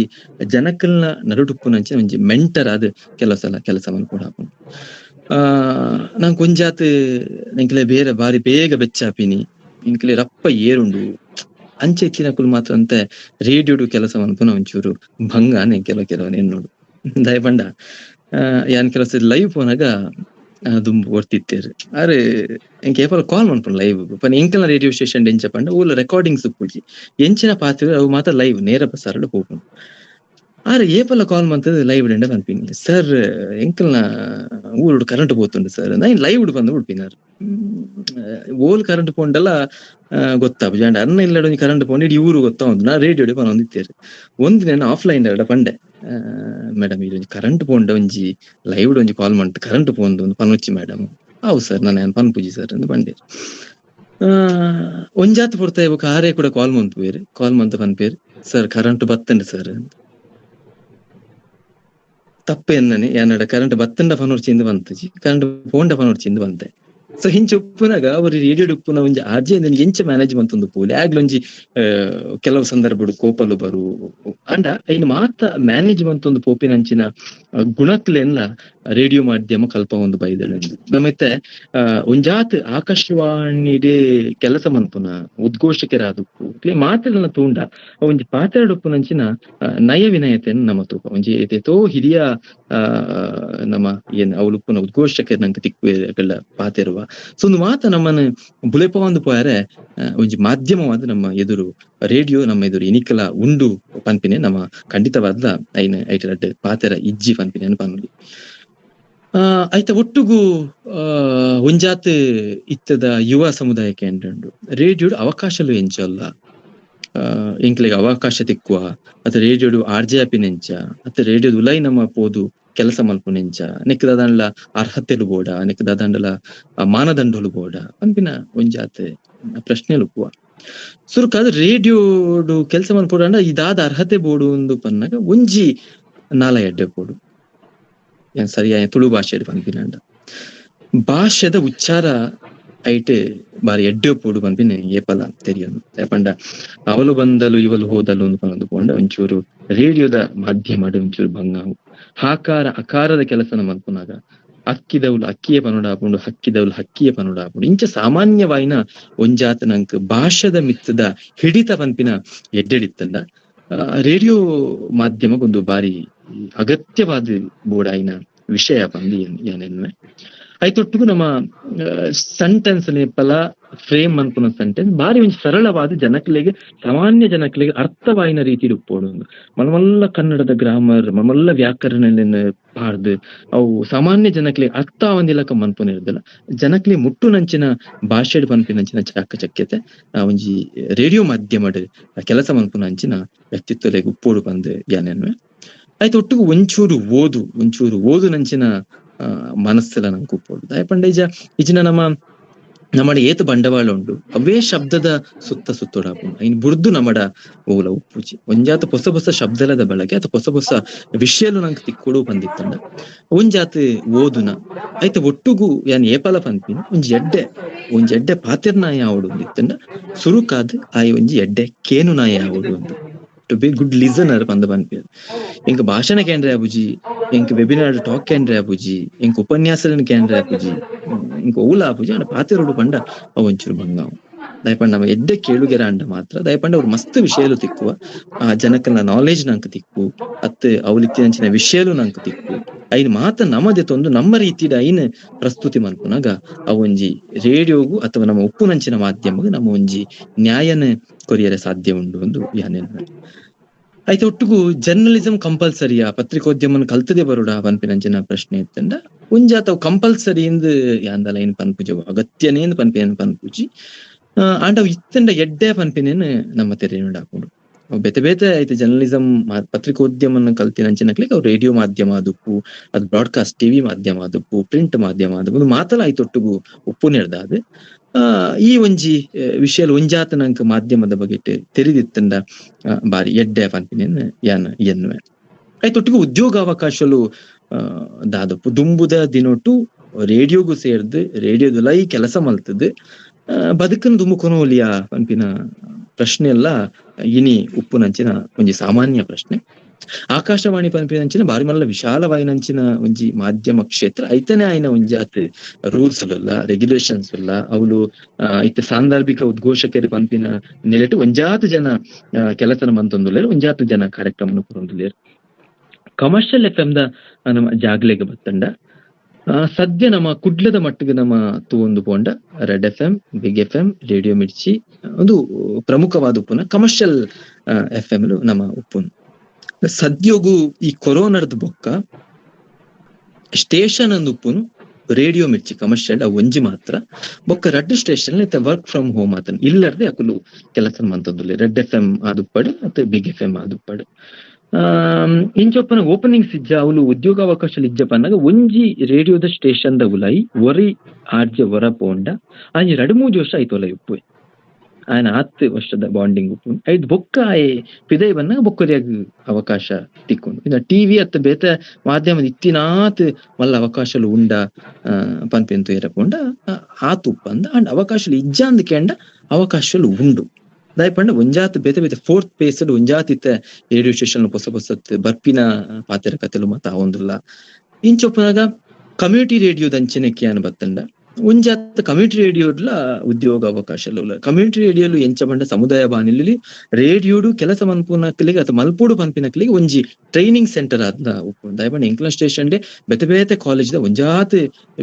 ಜನಕಲ್ನ ನರುಟುಪ್ಪುನಂಚ ಒಂಜಿ ಮೆಂಟರ್ ಆದ ಕೆಲಸ ಮನ್ಪೋಡು ಹಾಕೊಂಡು ನಂಗೆ ಕೊಂಜಾತ್ ಎಂಕಲೆ ಬೇರೆ ಬಾರಿ ಬೇಗ ಬೆಚ್ಚಾಪಿನಿ ಎಂಕಲೆ ರಪ್ಪ ಏರುಂಡು ಅಂಚೆ ಎತ್ತಿನಕುಲು ಮಾತ್ರ ಅಂತ ರೇಡಿಯೋಡು ಕೆಲಸ ಮನ್ಪುನ ಒಂಚೂರು ಭಂಗ ಕೆಲವನ್ ಎನ್ನೋಡು ದಯಪಂಡ ಯಾನ್ ಕೆಲಸ ಲೈವ್ ಪೋನಾಗ ದುಂಬು ಒರ್ತಿತ್ತೇರು ಆದ್ರೆ ಎಂಕ್ ಏಪಲ ಕಾಲ್ ಮನ್ಪುನ ಲೈವ್ ಪನ್ ಎಂಕಲ್ನ ರೇಡಿಯೋ ಸ್ಟೇಷನ್ ಎಂಚ ಪಂಡ ಊಲ ರೆಕಾರ್ಡಿಂಗ್ಸ್ ಉಪ್ಪುಜಿ ಎಂಚಿನ ಪಾತ್ರ ಅವು ಮಾತ್ರ ಲೈವ್ ನೇರ ಪ್ರಸಾರಡ್ ಹೋಗ್ನು ಆದ್ರೆ ಏಪಲ ಕಾಲ್ ಮಂತದ ಲೈವ್ ಡೆಂಡ ಪನ್ಪಿನಿ ಸರ್ ಎಂಕಲ್ನ ಊರುಡು ಕರೆಂಟ್ ಪೋತುಂಡು ಸರ್ ನೈನ್ ಲೈವ್ ಬಂದು ಉಡ್ಪಿನಾರು ಓಲ್ ಕರೆಂಟ್ ಪೋಂಡಲ್ಲ ಗೊತ್ತಾಪು ಜಾಂಡ ಅನ್ನ ಇಲ್ಲಡ ಕರೆಂಟ್ ಪೋಂಡು ಇಡೀ ಊರು ಗೊತ್ತಾ ಉಂಟು ನಾ ರೇಡಿಯೋಡೆ ಪನೊಂದಿತ್ತೇರು ಒಂದಿನ ಆಫ್ಲೈನ್ ಎರಡ ಪಂಡೆ ಮೇಡಮ್ ಇದು ಕರೆಂಟ್ ಪೋಂಡ ಒಂಜಿ ಲೈವ್ ಒಂಜಿ ಕಾಲ್ ಮಂಟ್ ಕರೆಂಟ್ ಪೋಂದು ಒಂದು ಪನೊಚ್ಚಿ ಮೇಡಮ್ ಹೌದು ಸರ್ ನಾನು ಪನ್ಪುಜಿ ಸರ್ ಎಂದು ಬಂದೆ ಒಂಜಾತ್ ಪುರ್ತ ಇವಾಗ ಆರೇ ಕೂಡ ಕಾಲ್ ಮಂತ್ ಪನ್ಪೇರು ಸರ್ ಕರೆಂಟ್ ಬತ್ತಂಡು ಸರ್ ತಪ್ಪೆ ಎನ್ನನೆ ಯಾನಡ ಕರೆಂಟ್ ಬತ್ತಂಡ ಪನೋರ್ಚಿಂದು ಬಂತಜಿ ಕರೆಂಟ್ ಪೋಂಡ ಪನೋರ್ಚಿಂದು ಬಂತೆ ಸೊ ಹಿಂಚೆ ಉಪ್ಪುನಾಗ ಅವ್ರು ರೇಡಿಯೋ ಉಪ್ಪುನ ಒಂಜಿ ಆರ್ಜೆ ಎಂಚ ಮ್ಯಾನೇಜ್ಮೆಂಟ್ ಒಂದು ಪೂಲೆ ಆಗ್ಲೊಂಜಿ ಕೆಲವು ಸಂದರ್ಭಡು ಕೋಪಲು ಬರು ಅಂಡ ಐನ್ ಮಾತ ಮ್ಯಾನೇಜ್ಮೆಂಟ್ ಒಂದು ಪೋಪಿನಂಚಿನ ಗುಣಕ್ಲೆಲ್ಲ ರೇಡಿಯೋ ಮಾಧ್ಯಮ ಕಲ್ಪ ಒಂದು ಬೈದಳೆಂದು ನಮ್ಮತ್ತೆ ಒಂಜಾತ್ ಆಕಾಶವಾಣಿಡೆ ಕೆಲಸ ಮನ್ಪುನ ಉದ್ಘೋಷಕರಾದಪ್ಪು ಮಾತೆಲ್ಲ ತೂಂಡ ಒಂಜಿ ಪಾತ್ರೆಡುಪ್ಪುನಂಚಿನ ನಯ ವಿನಯತೆಯನ್ನು ನಮ್ಮ ತೂಪ ಒಂಜಿ ಏತೇತೋ ಹಿರಿಯ ನಮ್ಮ ಏನ್ ಅವಳುಪ್ಪುನ ಉದ್ಘೋಷಕರ್ ನಂಗೆ ತಿಕ್ಕುಗಳ ಪಾತೆರುವ ಸೊ ಒಂದು ಮಾತ ನಮ್ಮನ್ನ ಬುಲೆಪ ಒಂದು ಪೋಯಾರೆ ಒಂಜಿ ಮಾಧ್ಯಮವಾದ ನಮ್ಮ ಎದುರು ರೇಡಿಯೋ ನಮ್ಮ ಎದುರು ಇನಿಕಲ ಉಂಡು ಪನ್ಪಿನೆ ನಮ್ಮ ಖಂಡಿತವಾದ ಐನ ಐಟ ಪಾತೆರ ಇಜ್ಜಿ ಪನ್ಪಿನೆ ಪನ್ನುಡಿ ಐತ ಒಟ್ಟುಗು ಒಂಜಾತ್ ಇತ್ತದ ಯುವ ಸಮುದಾಯಕ್ಕೆ ಎಂಟು ರೇಡಿಯೋಡು ಅವಕಾಶಲು ಎಂಚಲ್ಲ ಇಂಕ್ಲೆಗ್ ಅವಕಾಶ ತಿಕ್ಕುವ ಅತ್ತ ರೇಡಿಯೋಡು ಆರ್ಜೆ ಆಪಿನೆಂಚ ಅತ್ತ ರೇಡಿಯೋಡು ಉಲೈ ನಮ್ಮ ಪೋದು ಕೆಲಸ ಮಲ್ಪುನೆಂಚ ನೆಕ್ ದಾದಂಡ್ಲ ಅರ್ಹತೆಲು ಬೋಡ ನೆಕ್ ದಾದಂಡಲ ಮಾನದಂಡಲು ಬೋಡ ಪನ್ಪಿನ ಒಂಜಾತ್ ಪ್ರಶ್ನೆಲು ಪುವ ಸುರುಕಾದ ರೇಡಿಯೋಡು ಕೆಲಸ ಮಲ್ಪೋಡ ಇದಾದ ಅರ್ಹತೆ ಬೋಡು ಒಂದು ಪನ್ನಾಗ ಒಂಜಿ ನಾಲ ಎಡ್ಡೆ ಪೋಡು ಸರಿಯಾಯ ತುಳು ಭಾಷೆಡು ಪನ್ಪಿನಂಡ ಭಾಷೆದ ಉಚ್ಚಾರ ಐಟೆ ಬಾರಿ ಎಡ್ಡೆ ಪೋಡು ಪನ್ಪಿನ ಏಪಲ ತೆರಿಯನು ಯಾಪಂಡ ಅವಲು ಬಂದಲು ಇವಲು ಹೋದಲು ಪನ್ನದು ಪೋಂಡ ಒಂಚೂರು ರೇಡಿಯೋದ ಮಾಧ್ಯಮಡು ಒಂಚೂರು ಭಂಗಾವು ಹಾಕಾರ ಅಕಾರದ ಕೆಲಸನ ಮಲ್ಪುನಾಗ ಅಕ್ಕಿದವ್ಲು ಅಕ್ಕಿಯ ಪನುಡಾಪುಂಡು ಹಕ್ಕಿದವ್ಲು ಹಕ್ಕಿಯ ಪನುಡಾಪುಂಡು ಇಂಚ ಸಾಮಾನ್ಯವಾಯಿನ ಒಂಜಾತ ನಂಕ್ ಭಾಷೆದ ಮಿತ್ತದ ಹಿಡಿತ ಪನ್ಪಿನ ಎಡ್ಡೆಡಿತ್ತಂಡ ರೇಡಿಯೋ ಮಾಧ್ಯಮಗೊಂದು ಬಾರಿ ಅಗತ್ಯವಾದ ಬೋಡಾಯಿನ ವಿಷಯ ಪಂದಿ ಏನೆನ್ವೆ ಐತೊಟ್ಟಿಗೂ ನಮ್ಮ ಸೆಂಟೆನ್ಸ್ ಪಲ ಫ್ರೇಮ್ ಅನ್ಪುನ ಸೆಂಟೆನ್ಸ್ ಬಾರಿ ಒಂಜಿ ಸರಳವಾದ ಜನಕ್ಲೆಗೆ ಸಾಮಾನ್ಯ ಜನಕ್ಲೆಗೆ ಅರ್ಥವಾಯಿನ ರೀತಿ ಉಪ್ಪೋಡು ಮಲ್ಲ ಕನ್ನಡದ ಗ್ರಾಮರ್ ಮಲ್ಲ ವ್ಯಾಕರಣ ಪಾಡ್ದು ಅವು ಸಾಮಾನ್ಯ ಜನಕ್ಲೆ ಅರ್ಥ ಒಂದಿಲಕ ಮನ್ಪುನಿರ್ದಲ್ಲ ಜನಕ್ಲೆ ಮುಟ್ಟು ನಂಚಿನ ಭಾಷೆಡ್ ಪನ್ಪಿನಂಚಿನ ಚಾಕಚಕ್ಯತೆ ಒಂಜಿ ರೇಡಿಯೋ ಮಾಧ್ಯಮಡ್ ಕೆಲಸ ಮನ್ಪುನಂಚಿನ ವ್ಯಕ್ತಿತ್ವಲೆಗೆ ಉಪ್ಪೋಡು ಬಂದು ಯಾನೆನ್ವೆ ಆಯ್ತು ಒಟ್ಟಿಗೂ ಒಂಚೂರು ಓದು ನಂಚಿನ ಮನಸ್ಸೆಲ್ಲ ನಂಗೆ ಉಪ್ಪೋಡು ದಯಪಂಡ ಇಜಿನ ನಮ್ಮಡ ಏತು ಬಂಡವಾಳ ಉಂಡು ಅವೇ ಶಬ್ದದ ಸುತ್ತೋಡಾಪುಂಡು ಐನ್ ಬುರ್ದು ನಮ್ಮಡ ಓಲ ಉಪ್ಪುಜಿ ಒಂಜಾತ ಹೊಸ ಶಬ್ದಲದ ಬಳಕೆ ಅಥವಾ ಹೊಸ ವಿಷಯಲು ನಂಗೆ ತಿಕ್ಕೊಡು ಬಂದಿತ್ತಂಡ ಒಂಜಾತ ಓದುನ ಆಯ್ತು ಒಟ್ಟುಗು ಯಾನ್ ಏಪಲ ಪನ್ಪಿನ ಒಂಜಿ ಎಡ್ಡೆ ಪಾತಿರ್ನಾಯ ಆವಡು ಒಂದಿತ್ತಂಡ ಸುರುಕಾದ್ ಆಯ್ ಒಂಜಿ ಎಡ್ಡೆ ಕೇನು ನಾಯ ಆವಡು ಅಂತ ಟು ಬಿ ಗುಡ್ ಲಿಸನರ್ ಪಂದ ಪನ್ಪೇರು ಎಂಕ್ ಭಾಷಣ ಕೇಂದ್ರ ಆಪುಜಿ ಎಂಕ್ ವೆಬಿನಾರ್ ಟಾಕ್ ಕೇಂದ್ರ ಆಪುಜಿ ಎಂಕ್ ಉಪನ್ಯಾಸನ ಕೇಂದ್ರ ಆಪುಜಿ ಇಂಕ ಓಲ ಆಪುಜಿ ಅಂಡ ಪಾತೆರೋಡು ಪಂಡ ಅವಂಚೂರು ಬಂಗಾವು ದಯಪಂಡ ನಮ್ಮ ಎಡ್ಡೆ ಕೇಳುಗೆರ ಅಂಡ ಮಾತ್ರ ದಯಪಂಡ ಅವ್ರು ಮಸ್ತ್ ವಿಷಯಲು ತಿಕ್ಕುವ ಆ ಜನಕಲ್ನ ನಾಲೆಜ್ ನಂಗೆ ತಿಕ್ಕು ಅತ್ ಅವಲಿತ್ತಿನಂಚಿನ ವಿಷಯಲು ನಂಗೆ ತಿಕ್ಕು ಐನ್ ಮಾತ ನಮ್ಮದೆ ತೊಂದು ನಮ್ಮ ರೀತಿದ ಐನ್ ಪ್ರಸ್ತುತಿ ಮನ್ಪುನಾಗ ಅವೊಂಜಿ ರೇಡಿಯೋಗು ಅಥವಾ ನಮ್ಮ ಉಪ್ಪುನಂಚಿನ ಮಾಧ್ಯಮಗು ನಮ್ಮ ಒಂಜಿ ನ್ಯಾಯನ ಕೊರಿಯರೆ ಸಾಧ್ಯ ಉಂಡು ಒಂದು ಯಾನೆಲ್ಲ ಆಯ್ತು ಒಟ್ಟಿಗೂ ಜರ್ನಲಿಸಂ ಕಂಪಲ್ಸರಿಯಾ ಪತ್ರಿಕೋದ್ಯಮನ ಕಲ್ತದೆ ಬರುಡ ಪನ್ಪಿನಂಚಿನ ಪ್ರಶ್ನೆ ಇತ್ತಂಡ ಒಂಜಾತ ಅವು ಕಂಪಲ್ಸರಿ ಇಂದು ಯಾಂದಲ ಏನ್ ಪನ್ಪುಜವು ಅಗತ್ಯನೇಂದು ಪನ್ಪುಜಿ ಆಂಡ ಅವು ಇತ್ತಂಡ ಎಡ್ಡೆ ಪನ್ಪಿನೇನು ನಮ್ಮ ತೆರೆಯುಂಡು ಹಾಕೊಂಡು ಬೇತೆ ಐತೆ ಜರ್ನಲಿಸಂ ಪತ್ರಿಕೋದ್ಯಮನ ಕಲ್ತಿನಂಚಿನಕ್ಲಿಕ್ ಅವು ರೇಡಿಯೋ ಮಾಧ್ಯಮ ಆದುಪ್ಪು ಅದು ಬ್ರಾಡ್ಕಾಸ್ಟ್ ಟಿವಿ ಮಾಧ್ಯಮ ಆದುಪ್ಪು ಪ್ರಿಂಟ್ ಮಾಧ್ಯಮ ಆದುಪ್ಪು ಮಾತಲ ಆಯ್ತೊಟ್ಟಿಗೂ ಉಪ್ಪು ನೆಡ್ದಾದು ಈ ಒಂಜಿ ವಿಷಯ ಒಂಜಾತ ನಂಕ ಮಾಧ್ಯಮದ ಬಗ್ಗೆ ತೆರಿದಿತ್ತಂಡ ಬಾರಿ ಎಡ್ಡೆ ಪನ್ಪಿನೇನು ಯಾನ್ ಎನ್ನುವೆ ಆಯ್ತೊಟ್ಟಿಗೂ ಉದ್ಯೋಗ ಅವಕಾಶಲು ದಾದಪ್ಪು ದುಂಬುದ ದಿನೊಟ್ಟು ರೇಡಿಯೋಗೂ ಸೇರ್ದು ರೇಡಿಯೋದಲೈ ಕೆಲಸ ಮಲ್ತದ್ದು ಬದುಕನ್ ದುಂಬು ಕೊನೋಲಿಯಾ ಪನ್ಪಿನ ಪ್ರಶ್ನೆ ಎಲ್ಲ ಇನಿ ಉಪ್ಪುನಂಚಿನ ಒಂಜಿ ಸಾಮಾನ್ಯ ಪ್ರಶ್ನೆ ಆಕಾಶವಾಣಿ ಪನ್ಪಿನಂಚಿನ ಬಾರಿ ಮಲ್ಲ ವಿಶಾಲವಾಯಿನಂಚಿನ ಒಂಜಿ ಮಾಧ್ಯಮ ಕ್ಷೇತ್ರ ಐತನೇ ಆಯ್ನ ಒಂಜಾತ್ ರೂಲ್ಸ್ ಇಲ್ಲ ರೆಗ್ಯುಲೇಷನ್ಸ್ ಇಲ್ಲ ಅವಳು ಐತ ಸಾಂದರ್ಭಿಕ ಉದ್ಘೋಷಕರು ಪನ್ಪಿನ ನೆಲೆಟ್ಟು ಒಂಜಾತ್ ಜನ ಕೆಲಸನ ಮಂತೊಂದುಲ್ಲೇರು ಒಂಜಾತ್ ಜನ ಕಾರ್ಯಕ್ರಮನ ಕೊರೊಂದುಲ್ಲೇರು ಕಮರ್ಷಿಯಲ್ ಎಫ್ ಎಂ ದ ನಮ್ಮ ಜಾಗ್ಲೆಗೆ ಬತ್ತಂಡ ಸದ್ಯ ನಮ್ಮ ಕುಡ್ಲದ ಮಟ್ಟಿಗೆ ನಮ್ಮ ತೂವೊಂದು ಪೋಂಡ Red F M Big F M radio Mirchi ಒಂದು ಪ್ರಮುಖವಾದ ಉಪ್ಪುನ ಕಮರ್ಷಿಯಲ್ ಎಫ್ ಎಂ ನಮ್ಮ ಉಪ್ಪುನು ಸದ್ಯೋಗು ಈ ಕೊರೋನಾದ ಬೊಕ್ಕ ಸ್ಟೇಷನ್ ಅಂದ್ ಉಪ್ಪುನು ರೇಡಿಯೋ ಮಿರ್ಚಿ ಕಮರ್ಷಿಯಲ್ ಅವು ಒಂಜಿ ಮಾತ್ರ ಬೊಕ್ಕ red station work from home ಆತನ್ ಇಲ್ಲರ್ದೆ ಅಕುಲು ಕೆಲಸ ಮಂತೊಂದುಲ್ಲೆ ರೆಡ್ ಎಫ್ ಎಂ ಆದುಪ್ಪಡು ಮತ್ತೆ ಬಿಗ್ ಎಫ್ ಎಂ ಆದುಪ್ಪಡು ಇಂಚೊಪ್ಪನ ಓಪನಿಂಗ್ಸ್ ಇಜ್ಜ ಅವಳು ಉದ್ಯೋಗ ಅವಕಾಶಗಳು ಇಜ್ಜ ಪನ್ನಾಗ ಒಂಜಿ ರೇಡಿಯೋದ ಸ್ಟೇಷನ್ ದ ಉಲಾಯಿ ಒರಿ ಆರ್ಜೆ ಹೊರ ಪೋಂಡ ಅಂಜಿ 2-3 ವರ್ಷ ಆಯ್ತು ಒಲ ಉಪ್ಪು ఆయన 10 ವರ್ಷದ ಬಾಂಡಿಂಗ್ ಉಪ್ಪು ಐದು ಬೊಕ್ಕ ಪಿದೈ ಬನ್ನಾಗ ಬೊಕ್ಕರಿಯಾಗ ಅವಕಾಶ ತಿಕ್ಕೊಂಡು ಇನ್ನು ಟಿವಿ ಅತ್ತ ಬೇತೆ ಮಾಧ್ಯಮದ ಇತ್ತಿನಾತ್ ಮಲ್ಲ ಅವಕಾಶలు ಉಂಡ ಪನ್ಪೆಂತು ಏರಪುಂಡ ಆತು ಉಪ್ಪಂದ ಅಂಡ್ ಅವಕಾಶలు ಇಜ್ಜ ಅಂದ್ ಕೇಂಡ ಅವಕಾಶలు ಉಂಡು ದಾಯಪಂಡ ಒಂಜಾತ್ ಬೇತೆ ಬೇತೆ 4th ಪೇಸಡ್ ಒಂಜಾತ್ ಇತ್ತ ರೇಡಿಯೋ ಸ್ಟೇಷನ್ ಹೊಸ ಬರ್ಪಿನ ಪಾತೆರ ಕತೆಲು ಮತ್ತ ಅವೊಂದುಲ್ಲ ಇಂಚೊಪ್ಪನಾಗ ಕಮ್ಯುನಿಟಿ ರೇಡಿಯೋ ದಂಚನೆಕ್ಕೆ ಅನ್ ಬತ್ತಂಡ ಒಂಜಾತ್ ಕಮ್ಯುನಿಟಿ ರೇಡಿಯೋಡ್ಲ ಉದ್ಯೋಗ ಅವಕಾಶಲು ಕಮ್ಯುನಿಟಿ ರೇಡಿಯೋಲು ಎಂಚ ಬಂಡ ಸಮುದಾಯ ಬಾನುಲಿ ರೇಡಿಯೋಡು ಕೆಲಸ ಮನ್ಪುನಕ್ಲಿಗೆ ಅಥವಾ ಮಲ್ಪೋಡು ಪನ್ಪಿನಕ್ಲಿಗೆ ಒಂಜಿ ಟ್ರೈನಿಂಗ್ ಸೆಂಟರ್ ಆದ್ನ ಉಪ್ಪು ದಾಯಪಂಡ ಎಂಕ್ಲ ಸ್ಟೇಷನ್ ಡೆ ಬೇತೆ ಬೇತೆ ಕಾಲೇಜ್ ದ ಒಂಜಾತ್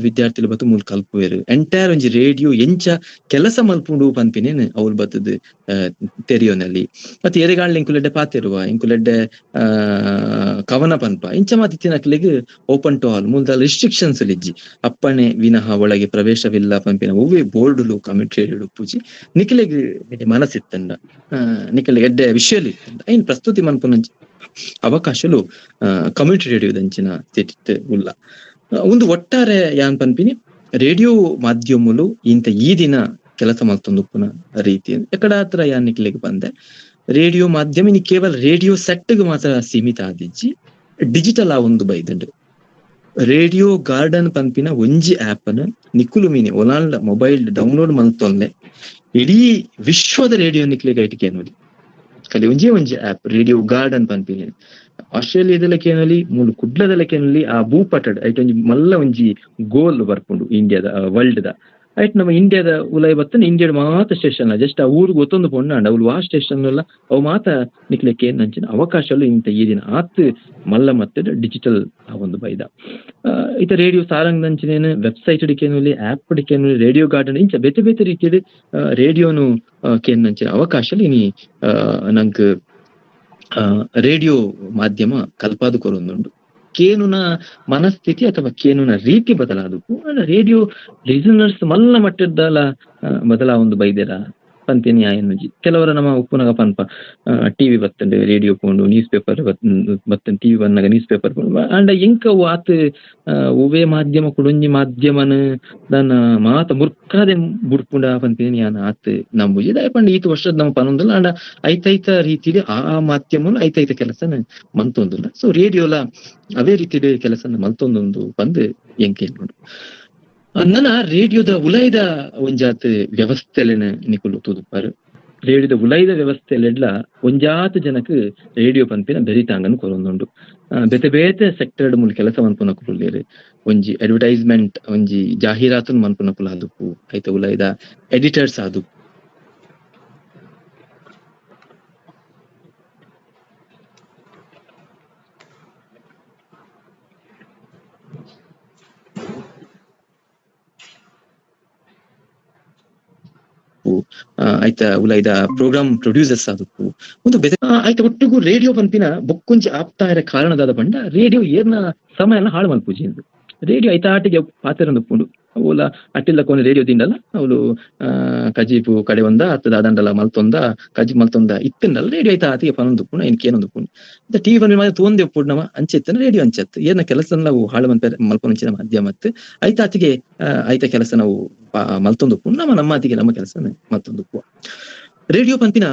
ವಿದ್ಯಾರ್ಥಿಗಳು ಬತ್ತು ಮೂಲ ಕಲ್ಪುವೆರು ಎಂಟೈರ್ ಒಂಜಿ ರೇಡಿಯೋ ಎಂಚ ಕೆಲಸ ಮಲ್ಪುಂಡು ಪನ್ಪಿನೇನು ಅವ್ರು ಬತ್ತದ ತೆರಿಯೋನಲ್ಲಿ ಮತ್ತೆ ಎರೆಗಾಣ್ಲ ಇಂಕುಲೆಡ್ಡೆ ಪಾತೆರುವ ಇಂಕುಲೆಡ್ಡೆ ಕವನ ಪನ್ಪ ಇಂಚ ಮಾತಿನಕ್ಲಿಗೆ ಓಪನ್ ಟು ಆಲ್ ಮೂಲದ ರಿಸ್ಟ್ರಿಕ್ಷನ್ಸ್ ಇಜ್ಜಿ ಅಪ್ಪಣೆ ವಿನಃ ಒಳಗೆ ಪ್ರವೇಶವಿಲ್ಲ ಪಂಪಿನ ಒವ್ವೇ ಬೋರ್ಡುಲು ಕಮ್ಯುನಿಟಿ ರೇಡಿಯೋ ಪೂಜಿ ನಿಖಿಲೆಗೆ ಮನಸ್ಸಿತ್ತಂಡ ನಿಖಿಲೆಗೆ ಎಡ್ಡೆ ವಿಷಯಲಿ ಇತ್ತಂಡ ಐನ್ ಪ್ರಸ್ತುತಿ ಮನ್ಪುನಂಚ ಅವಕಾಶಲು ಕಮ್ಯುನಿಟಿ ರೇಡಿಯೋ ದಂಚಿನ ತೆಟ್ಟಿತ್ತು ಉಲ್ಲ ಒಂದು ಒಟ್ಟಾರೆ ಯಾನ್ ಪನ್ಪಿನಿ ರೇಡಿಯೋ ಮಾಧ್ಯಮಲು ಇಂತ ಈ ದಿನ ಕೆಲಸ ಮಲ್ತೊಂದು ಪುನ ರೀತಿ ಎಕಡ ಹತ್ರ ಯಾನ್ ನಿಖಿಲೆಗೆ ಬಂದೆ ರೇಡಿಯೋ ಮಾಧ್ಯಮ ಇನ್ನು ಕೇವಲ ರೇಡಿಯೋ ಸೆಟ್ಗೆ ಮಾತ್ರ ಸೀಮಿತ ಆದಿಜ್ಜಿ ಡಿಜಿಟಲ್ ಆ ಒಂದು ಬೈದಂಡು ರೇಡಿಯೋ ಗಾರ್ಡನ್ ಪಂಪಿನ ಒಂಜಿ ಆಪ್ ಅನ್ನು ನಿಕುಲು ಮೀನಿ ಒಲಾಂಡ ಮೊಬೈಲ್ ಡೌನ್ಲೋಡ್ ಮಲ್ತೊಂದೆ ಇಡೀ ವಿಶ್ವದ ರೇಡಿಯೋ ನಿಕ್ಲಿಗೆ ಐಟಿಕೆ ನೋಡಿ ಕಲಿ ಒಂಜಿ ಆಪ್ ರೇಡಿಯೋ ಗಾರ್ಡನ್ ಪಂಪಿನ ಆಸ್ಟ್ರೇಲಿಯಾದಲ್ಲ ಕೇನಲಿ ಮೂಲು ಕುಡ್ಲದಲ್ಲ ಕೇನಲಿ ಆ ಭೂಪಟಡ್ ಐಟ್ ಒಂಜಿ ಮಲ್ಲ ಒಂಜಿ ಗೋಲ್ ಬರ್ಪುಂಡು ಇಂಡಿಯಾದ ವರ್ಲ್ಡ್ ದ ಐಟ್ ನಮ್ಮ ಇಂಡಿಯಾದ ಉಲೈ ಬತ್ತನ ಇಂಡಿಯಾದ ಮಾತ ಸ್ಟೇಷನ್ ಜಸ್ಟ್ ಆ ಊರಿಗೆ ಗೊತ್ತೊಂದು ಪೊಂಡ ಅವ್ಲು ಆ ಸ್ಟೇಷನ್ ಎಲ್ಲ ಅವು ಮಾತ ನಿಕ್ಲಿಕ್ಕೆ ಏನ್ ನಂಚಿನ ಅವಕಾಶಗಳು ಇಂತ ಈ ದಿನ ಆತ್ ಮಲ್ಲ ಮತ್ತೆ ಡಿಜಿಟಲ್ ಆ ಒಂದು ಬೈದ ಈತ ರೇಡಿಯೋ ಸಾರಂಗ್ ನಂಚಿನೇನು ವೆಬ್ಸೈಟ್ ಅಡಿಕೇನು ಆಪ್ ಅಡಿಕೇನು ರೇಡಿಯೋ ಗಾರ್ಡನ್ ಇಂಚ ಬೇತೆ ಬೇತೆ ರೀತಿಯ ರೇಡಿಯೋನು ಕೇನ್ ನಂಚಿನ ಅವಕಾಶలు ಇನಿ ನಂಗೆ ರೇಡಿಯೋ ಮಾಧ್ಯಮ ಕಲ್ಪಾದು ಕೊರೊಂದುಂಡು ಕೇನುನ ಮನಸ್ಥಿತಿ ಅಥವಾ ಕೇನುನ ರೀತಿ ಬದಲಾದಕ್ಕೂ ರೇಡಿಯೋ ಲಿಸನರ್ಸ್ ಮಲ್ಲ ಮಟ್ಟದ್ದಲ ಬದಲಾ ಒಂದು ಬೈದೆರ ಪಂಪಿನಿ ಆಯನುಜಿ ಕೆಲವರ ನಮ್ಮ ಉಪ್ಪುನಗ ಪನ್ಪ ಟಿವಿ ಬತ್ತಂಡೆ ರೇಡಿಯೋ ಪೋಂಡು ನ್ಯೂಸ್ ಪೇಪರ್ ಬತ್ತಂಡೆ ಟಿವಿ ಬನ್ನಾಗ ನ್ಯೂಸ್ ಪೇಪರ್ ಪೋಂಡು ಅಂಡ ಎಂಕವು ಆತ್ ಉವೇ ಮಾಧ್ಯಮ ಕುಡೊಂಜಿ ಮಾಧ್ಯಮನ ನನ್ನ ಮಾತ ಮುರ್ಕಾದೆ ಬುಡ್ಪುಂಡ ಪಂಪಿನಿ ಯಾನ ಆತ್ ನಂಬುಜಿ ದಾಯಪಂಡ ಈತ ವರ್ಷದ ನಮ್ಮ ಪನೊಂದಲ್ಲ ಅಂಡ ಐತೈತ ರೀತಿಲಿ ಆ ಮಾಧ್ಯಮ ಐತೈತ ಕೆಲಸನ ಮಂತೊಂದುಲ್ಲ ಸೊ ರೇಡಿಯೋಲ ಅವೇ ರೀತಿಯ ಕೆಲಸನ ಮಲ್ತೊಂದೊಂದು ಬಂದು ಎಂಕೇಳ್ಕೊಂಡು ನನ್ನ ರೇಡಿಯೋದ ಉಲೈದ ಒಂಜಾತ್ ವ್ಯವಸ್ಥೆಲೆನ ನಿಕುಲು ತೂದುಪಾರು ರೇಡಿಯೋದ ಉಲೈದ ವ್ಯವಸ್ಥೆಲೆಡ್ಲ ಒಂಜಾತ್ ಜನಕ್ ರೇಡಿಯೋ ಪನ್ಪಿನ ಬೆರಿತಾಂಗನ್ ಕೊರೊಂದುಂಡು ಬೇತೆ ಬೇತೆ ಸೆಕ್ಟರ್ಡ್ ಮೂಲ ಕೆಲಸ ಮನ್ಪುನಕುಲೇರು ಒಂಜಿ ಅಡ್ವರ್ಟೈಸ್ಮೆಂಟ್ ಒಂಜಿ ಜಾಹೀರಾತನ್ ಮನ್ಪುನಕುಲ ಆದುಪ್ಪು ಐತ ಉಲೈದ ಎಡಿಟರ್ಸ್ ಆದು ಐತ ಉಲೈದ ಪ್ರೋಗ್ರಾಮ್ ಪ್ರೊಡ್ಯೂಸರ್ಸ್ ಆದಪ್ಪು ಒಂದು ಐತ ಒಟ್ಟಿಗೂ ರೇಡಿಯೋ ಪಂಪಿನ ಬೊಕ್ಕೊಂಜಿ ಆಪ್ತಾ ಇರ ಕಾರಣದಾದ ಪಂಡ ರೇಡಿಯೋ ಏರ್ನ ಸಮಯನ ಹಾಳು ಮಲ್ಪೂಜಿ ಎಂದು ರೇಡಿಯೋ ಐತ ಆಟಿಗೆ ಪಾತೆರಂದುಪ್ಪುಂಡು ಅವಳ ಅಟ್ಟಿಲ್ಲ ಕೊನೆ ರೇಡಿಯೋ ತಿಂಡಲ್ಲ ಅವಳು ಕಜೀಪು ಕಡೆ ಒಂದ ಹತ್ತದ ಅದಂಡಲ ಮಲ್ತೊಂದ ಕಜಿ ಮಲ್ತೊಂದ ಇತ್ತಿಂಡಲ್ಲ ರೇಡಿಯೋ ಐತ ಆತಿಗೆ ಪನೊಂದುಪ್ಪುಂಡು ಇನ್ಕೆ ಏನೊಂದುಪ್ಪುಂಡು ಅಂತ ಟಿವಿ ಪನ್ಪಿ ಮಾತ್ರ ತೋಂದೆ ಉಪ್ಪುಂಡು ನಮ್ಮ ಅಂಚೆತ್ತನ ರೇಡಿಯೋ ಅಂಚೆತ್ತು ಏನ ಕೆಲಸ ನಾವು ಹಾಳು ಮಲ್ಪೊಂಚಿನ ಮಾಧ್ಯಮ ಐತ ಆತಿಗೆ ಐತ ಕೆಲಸ ನಾವು ಮಲ್ತೊಂದುಪ್ಪುಂಡು ನಮ್ಮ ಆತಿಗೆ ನಮ್ಮ ಕೆಲಸ ಮತ್ತೊಂದುಪ್ಪು ರೇಡಿಯೋ ಪಂಪಿನ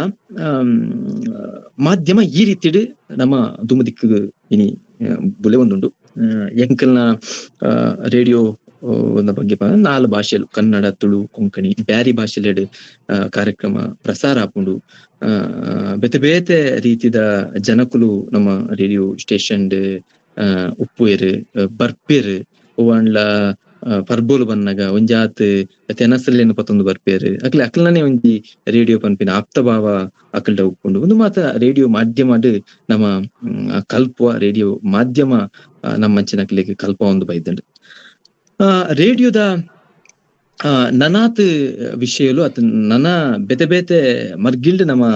ಮಾಧ್ಯಮ ಈ ರೀತಿ ನಮ್ಮ ದುಮದಿಕ್ ಇನಿ ಬುಲೆ ಒಂದುಂಡು ಎಂಕಲ್ನ ರೇಡಿಯೋ ಬಗ್ಗೆ 4 ಭಾಷೆಲು ಕನ್ನಡ ತುಳು ಕೊಂಕಣಿ ಬ್ಯಾರಿ ಭಾಷೆಲೆಡ್ ಕಾರ್ಯಕ್ರಮ ಪ್ರಸಾರ ಆಪುಂಡು ಬೇತೆ ಬೇತೆ ರೀತಿದ ಜನಕುಲು ನಮ್ಮ ರೇಡಿಯೋ ಸ್ಟೇಷನ್ ಉಪ್ಪುವೆರು ಬರ್ಪೇರು ಓವನ್ಲ ಪರ್ಬೋಲು ಬನ್ನಗ ಒಂಜಾತ್ ತೆನಸಲ್ಲೇನು ಪತ್ತೊಂದು ಬರ್ಪೇರು ಅಕ್ಲನೇ ಒಂಜಿ ರೇಡಿಯೋ ಪನ್ಪಿನ ಆಪ್ತಭಾವ ಅಕಲ್ಡ ಉಪ್ಪುಂಡು ಒಂದು ಮಾತ ರೇಡಿಯೋ ಮಾಧ್ಯಮಡ್ ನಮ್ಮ ಕಲ್ಪುವ ರೇಡಿಯೋ ಮಾಧ್ಯಮ ನಮ್ಮಂಚಿನಕ್ಲಿಗೆ ಕಲ್ಪ ಒಂದು ಬೈದಂಡು ರೇಡಿಯೋದ ನನಾತ್ ವಿಷಯಲು ಅತ್ ನನ ಬೇತೆ ಬೇತೆ ಮರ್ಗಿಲ್ಡ್ ನಮ್ಮ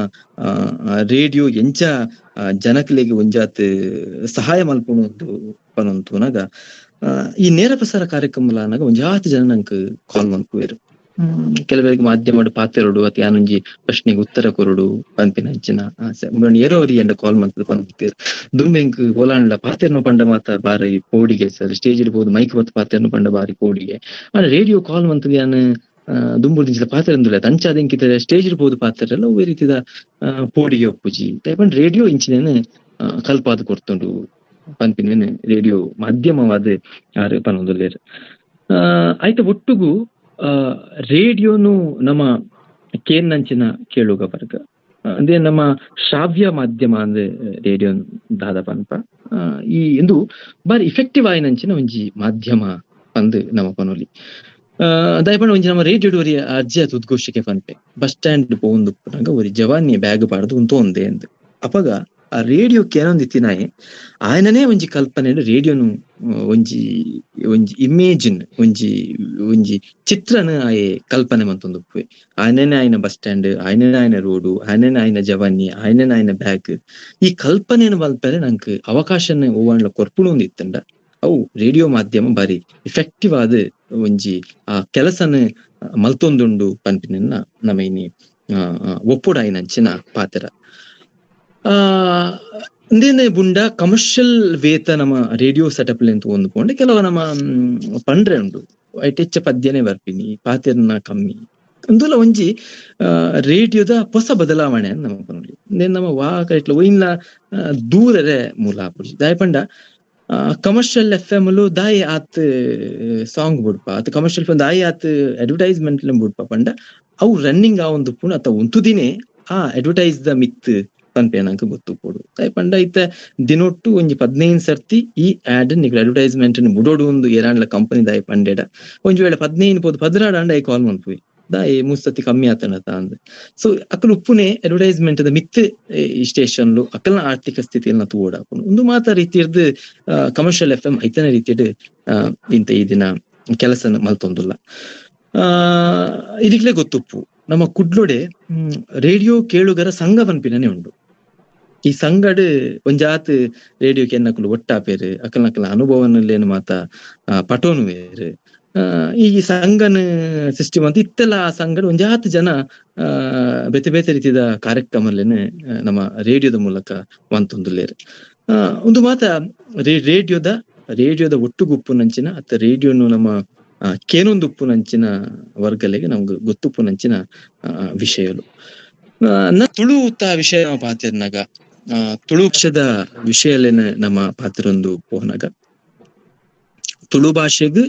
ರೇಡಿಯೋ ಎಂಚ ಜನಕ್ಲೆಗೆ ಒಂಜಾತ್ ಸಹಾಯ ಮಲ್ಪುನೊಂದು ಪನೊಂತುನಾಗ ಈ ನೇರ ಪ್ರಸಾರ ಕಾರ್ಯಕ್ರಮಲಾನಾಗ ಒಂಜಾತ್ ಜನ ನಂಗೆ ಕಾಲ್ ಮಲ್ಪುವೆರು ಕೆಲವರಿಗೆ ಮಾಧ್ಯಮಡು ಪಾತೆರಡು ಅತಿ ಯಾನೊಂಜಿ ಪ್ರಶ್ನೆಗೆ ಉತ್ತರ ಕೊರಡು ಪಂಪಿನಂಚಿನ ಆಸೆ ಏರೋರಿ ಎಂಡ ಕಾಲ್ ಮಾಡ್ತದೆ ಪಂಪಿರ್ ದುಂಬೆಂಕ್ ಓಲಾಂಡ್ಲ ಪಾತೆರ್ನ ಪಂಡ ಮಾತ ಬಾರಿ ಪೋಡಿಗೆ ಸರ್ ಸ್ಟೇಜ್ ಇರ್ಬೋದು ಮೈಕ್ ಬತ್ ಪಾತೆರ್ನ ಪಂಡ ಬಾರಿ ಪೋಡಿಗೆ ಆದ್ರೆ ರೇಡಿಯೋ ಕಾಲ್ ಮಂತದ ಯಾನ್ ದುಂಬುಡು ದಿಂಚಿದ ಪಾತ್ರ ಅಂದುಲ್ಲ ಅಂಚಾದಿಂಕಿತ ಸ್ಟೇಜ್ ಇರ್ಬೋದು ಪಾತೆರೆಲ್ಲ ಒವ್ವೇ ರೀತಿದ ಪೋಡಿಗೆ ಒಪ್ಪುಜಿ ತೈಪಂಡ್ ರೇಡಿಯೋ ಇಂಚಿನೇನು ಕಲ್ಪಾದ ಕೊರ್ತುಂಡು ಪಂಪಿನ ರೇಡಿಯೋ ಮಾಧ್ಯಮವಾದ ಯಾರು ಪನ್ನೊಂದುಲ್ಲೇರು ಆಯ್ತು ಒಟ್ಟುಗು ರೇಡಿಯೋನು ನಮ್ಮ ಕೇನ್ನಂಚಿನ ಕೇಳುಗ ವರ್ಗ ಅಂದ್ರೆ ನಮ್ಮ ಶ್ರಾವ್ಯ ಮಾಧ್ಯಮ ಅಂದ್ರೆ ರೇಡಿಯೋ ದಾದ ಪನ್ಪ ಈ ಎಂದು ಬಾರಿ ಇಫೆಕ್ಟಿವ್ ಆಯ್ನಂಚಿನ ಒಂಜಿ ಮಾಧ್ಯಮ ಪಂದ್ ನಮ್ಮ ಪನೊಲಿ ದಯಪಂಡ ಒಂಜಿ ನಮ್ಮ ರೇಡಿಯೋ ಒರಿ ಅರ್ಜಿ ಉದ್ಘೋಷಕ್ಕೆ ಪನ್ಪೆ ಬಸ್ ಸ್ಟ್ಯಾಂಡ್ ಪೋಂದು ಒರಿ ಜವಾನಿ ಬ್ಯಾಗ್ ಪಾಡ್ದು ಉಂತೊಂದೆ ಅಂದ್ ಅಪಗ ಆ ರೇಡಿಯೋಕ್ಕೆ ಏನೊಂದಿತ್ತಿನಾಯೆ ಆಯನನೇ ಒಂಜಿ ಕಲ್ಪನೆ ರೇಡಿಯೋನು ಒಂಜಿ ಇಮೇಜಿನ್ ಒಂಜಿ ಚಿತ್ರನ ಆಯೆ ಕಲ್ಪನೆ ಮಂತೊಂದುಪ್ಪುವೆ ಆಯನನೇ ಆಯ್ನ ಬಸ್ ಸ್ಟ್ಯಾಂಡ್ ಆಯನನೇ ಆಯ್ನ ರೋಡು ಆಯನನೇ ಆಯ್ನ ಜವಾನಿ ಆಯನನೇ ಆಯ್ನ ಬ್ಯಾಗ್ ಈ ಕಲ್ಪನೆಯನ್ನು ಮಲ್ಪರೆ ನಂಗೆ ಅವಕಾಶನ ಓವಾಂಡ್ಲ ಕೊರ್ಪುಡು ಒಂದಿತ್ತಂಡ ಅವು ರೇಡಿಯೋ ಮಾಧ್ಯಮ ಬಾರಿ ಇಫೆಕ್ಟಿವ್ ಆದ ಒಂಜಿ ಆ ಕೆಲಸನ ಮಲ್ತೊಂದುಂಡು ಪನ್ಪಿನ ನಮೈನಿ ಒಪ್ಪುಡಾಯ್ನಂಚಿನ ಪಾತ್ರ ಇಂದೇನೆ ಬುಂಡ ಕಮರ್ಷಿಯಲ್ ವೇತ ನಮ್ಮ ರೇಡಿಯೋ ಸೆಟಪ್ ಅಂತ ಒಂದುಕೊಂಡು ಕೆಲವು ನಮ್ಮ ಪಂಡ್ರೆ ಉಂಡು ಐಟೆಚ್ಚ ಪದ್ಯನೇ ಬರ್ಪಿನಿ ಪಾತೆರ್ನ ಕಮ್ಮಿ ಅಂದುಲ ಒಂಜಿ ರೇಡಿಯೋದ ಹೊಸ ಬದಲಾವಣೆ ನಮ್ಮ ಪನೊಲಿ ನಮ್ಮ ವಾಕ ಇಟ್ಲ ಒಯ್ನ ದೂರರೆ ಮೂಲ ಆಪುಜಿ ದಾಯಪಂಡ ಕಮರ್ಷಿಯಲ್ FM ದಾಯಿ ಆತ್ ಸಾಂಗ್ ಬುಡ್ಪ ಅತ್ ಕಮರ್ಷಿಯಲ್ ಫಿಲ್ಮ್ ದಾಯಿ ಆತ್ ಅಡ್ವರ್ಟೈಸ್ಮೆಂಟ್ ಬುಡ್ಪ ಪಂಡ ಅವು ರನ್ನಿಂಗ್ ಆ ಒಂದು ಪುಣ ಅತ್ತ ಉಂತುದಿನೇ ಆ ಅಡ್ವರ್ಟೈಸ್ ದ ಮಿತ್ ಪನ್ಪೇನಂಕ ಗೊತ್ತು ಕೊಡು ಪಂಡ ಐತ ದಿನೊಟ್ಟು ಒಂಜಿ 15 ಸರ್ತಿ ಈ ಆಡ್ ನಿಕ್ ಅಡ್ವರ್ಟೈಸ್ಮೆಂಟ್ ಬುಡೋಡು ಒಂದು ಏರಾಂಡ್ಲ ಕಂಪನಿ ದಾಯಿ ಪಂಡೆಡ ಒಂಜಿ ವೇಳೆ 15 ಪೋದು 16 ಅಂಡ ಐ ಕಾಲ್ ಮನ್ಪುವಿ ದಾಯಿ ಮೂಸತಿ ಕಮ್ಮಿ ಆತನತ ಅಂದ್ ಸೊ ಅಕಲ್ ಉಪ್ಪುನೆ ಅಡ್ವರ್ಟೈಸ್ಮೆಂಟ್ ದ ಮಿತ್ ಈ ಸ್ಟೇಷನ್ಲು ಅಕಲ್ನ ಆರ್ಥಿಕ ಸ್ಥಿತಿಯನ್ನ ತೂಡಾಪುನು ಒಂದು ಮಾತ ರೀತಿಯರ್ದು ಕಮರ್ಷಿಯಲ್ FM ಐತನ ರೀತಿಯಡ್ ಇಂತ ಈ ದಿನ ಕೆಲಸ ಮಲ್ತೊಂದುಲ್ಲ ಇದಕ್ಲೆ ಗೊತ್ತುಪ್ಪು ನಮ್ಮ ಕುಡ್ಲೊಡೆ ರೇಡಿಯೋ ಕೇಳುಗರ ಸಂಘ ಪನ್ಪಿನೇ ಉಂಡು ಈ ಸಂಗಡ್ ಒಂಜಾತ್ ರೇಡಿಯೋ ಕೆನ್ನಕುಲು ಒಟ್ಟಾಪೇರು ಅಕಲ್ನಕಲ ಅನುಭವನಲ್ಲೇನು ಮಾತ ಪಟೋನು ಬೇರು ಈ ಸಂಘನ ಸಿಸ್ಟಮ್ ಅಂತ ಇತ್ತೆಲ್ಲ ಆ ಸಂಗಡ್ ಒಂಜಾತ್ ಜನ ಬೇತೆ ಬೇತೆ ರೀತಿಯ ಕಾರ್ಯಕ್ರಮಲೇನೆ ನಮ್ಮ ರೇಡಿಯೋದ ಮೂಲಕ ಮಂತೊಂದುಲ್ಲೇರು ಒಂದು ಮಾತ ರೇಡಿಯೋದ ಒಟ್ಟುಗುಪ್ಪು ನಂಚಿನ ಅತ್ತ ರೇಡಿಯೋನು ನಮ್ಮ ಕೇನೊಂದು ಉಪ್ಪು ನಂಚಿನ ವರ್ಗಲೆಗೆ ನಮ್ಗೆ ಗೊತ್ತುಪ್ಪು ನಂಚಿನ ವಿಷಯಲು ತುಳು ವಿಷಯ ನಮ್ಮ ಪಾತ್ರನಾಗ ತುಳು ಭಾಷೆದ ವಿಷಯಲೇನ ನಮ್ಮ ಪಾತ್ರೊಂದು ಪೋನಾಗ ತುಳು ಭಾಷೆಗೆ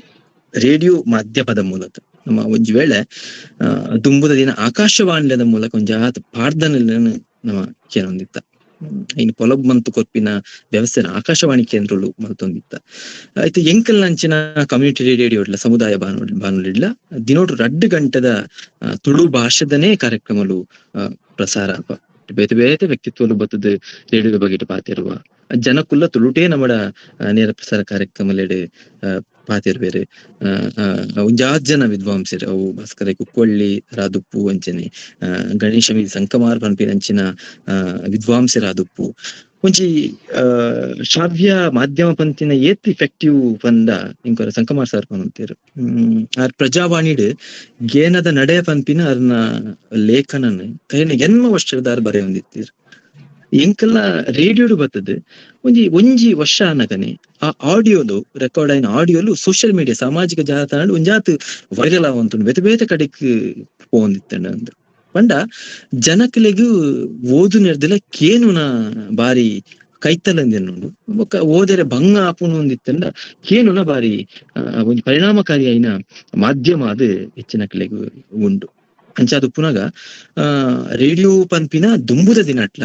ರೇಡಿಯೋ ಮಾಧ್ಯಮದ ಮೂಲಕ ನಮ್ಮ ಒಂಜಿ ವೇಳೆ ದುಂಬುದ ದಿನ ಆಕಾಶವಾಣಿದ ಮೂಲಕ ಒಂಜಾತ್ ಪಾಡ್ದನ ನಮ್ಮ ಕೇನೊಂದಿತ್ತ ಇನ್ನು ಪೊಲಬ್ ಮಂತು ಕೊರ್ಪಿನ ವ್ಯವಸ್ಥೆನ ಆಕಾಶವಾಣಿ ಕೇಂದ್ರಗಳು ಮಲ್ತೊಂದಿತ್ತ ಆಯ್ತು ಎಂಕಲ್ ನಂಚಿನ ಕಮ್ಯುನಿಟಿ ರೇಡಿಯೋ ಇಡ್ಲ ಸಮುದಾಯ ಬಾನುಲಿ ಇಡ್ಲ ದಿನೋಟು 2 ಗಂಟೆದ ತುಳು ಭಾಷೆದನೇ ಕಾರ್ಯಕ್ರಮಗಳು ಪ್ರಸಾರ ಬೇತೆ ಬೇತೆ ವ್ಯಕ್ತಿತ್ವಲು ಬತ್ತದ ರೇಡಿಯೋದ ಬಗ್ಗೆ ಪಾತಿರುವ ಜನಕ್ಕುಲ್ಲ ತುಳುಟೇ ನಮ್ಮಡ ನೇರ ಪ್ರಸಾರ ಕಾರ್ಯಕ್ರಮಲೇಡ್ ಪಾತಿರ್ಬೇರೆ ಒಂಜಾತ್ ಜನ ವಿದ್ವಾಂಸರು ಅವು ಭಾಸ್ಕರ ಕುಕ್ಕೊಳ್ಳಿ ರಾದುಪ್ಪು ಅಂಚನೆ ಗಣೇಶ ಸಂಕಮಾರ್ ಪನ್ಪಿನಂಚಿನ ವಿದ್ವಾಂಸರಾದುಪ್ಪು ಒಂಜಿ ಶ್ರಾವ್ಯ ಮಾಧ್ಯಮ ಪಂತಿನ ಏತ್ ಇಫೆಕ್ಟಿವ್ ಪಂದ ಇಂಕೊರ ಸಂಕಮಾರ್ ಸರ್ ಪನ್ನುತ್ತೀರು ಪ್ರಜಾವಾಣಿಡ್ ಗೇನದ ನಡೆ ಪಂಪಿನ ಅರ್ನ ಲೇಖನನ್ ಕೈನ ಎನ್ಮ ವರ್ಷದಾರ್ ಬರೆ ಹೊಂದಿತ್ತೀರು ಎಂಕಲ್ನ ರೇಡಿಯೋಡು ಬರ್ತದೆ ಒಂಜಿ ವರ್ಷ ಅನ್ನಗನೆ ಆ ಆಡಿಯೋಲು ರೆಕಾರ್ಡ್ ಆಯ್ನ ಆಡಿಯೋಲು ಸೋಷಿಯಲ್ ಮೀಡಿಯಾ ಸಾಮಾಜಿಕ ಜಾಲತಾಣ ಒಂಜಾತ್ ವೈರಲ್ ಆವಂತು ಬೇತೆ ಬೇತೆ ಕಡೆಕ್ ಪೋಂದಿತ್ತಂಡ ಅಂದ್ ಪಂಡ ಜನಕ್ಲೆಗು ಓದು ನಿರ್ದಲ ಕೇನುನ ಬಾರಿ ಕೈತಲಂದೆನುಂಡು ಓದರೆ ಭಂಗ ಆಪುನು ಒಂದಿತ್ತಂಡ ಕೇನುನ ಬಾರಿ ಒಂಜಿ ಪರಿಣಾಮಕಾರಿ ಆಯ್ನ ಮಾಧ್ಯಮ ಅದು ಹೆಚ್ಚಿನ ಕಲೆಗು ಉಂಡು ಅಂಚಾದು ಪುನಗ ರೇಡಿಯೋ ಪನ್ಪಿನ ದುಂಬುದ ದಿನಟ್ಲ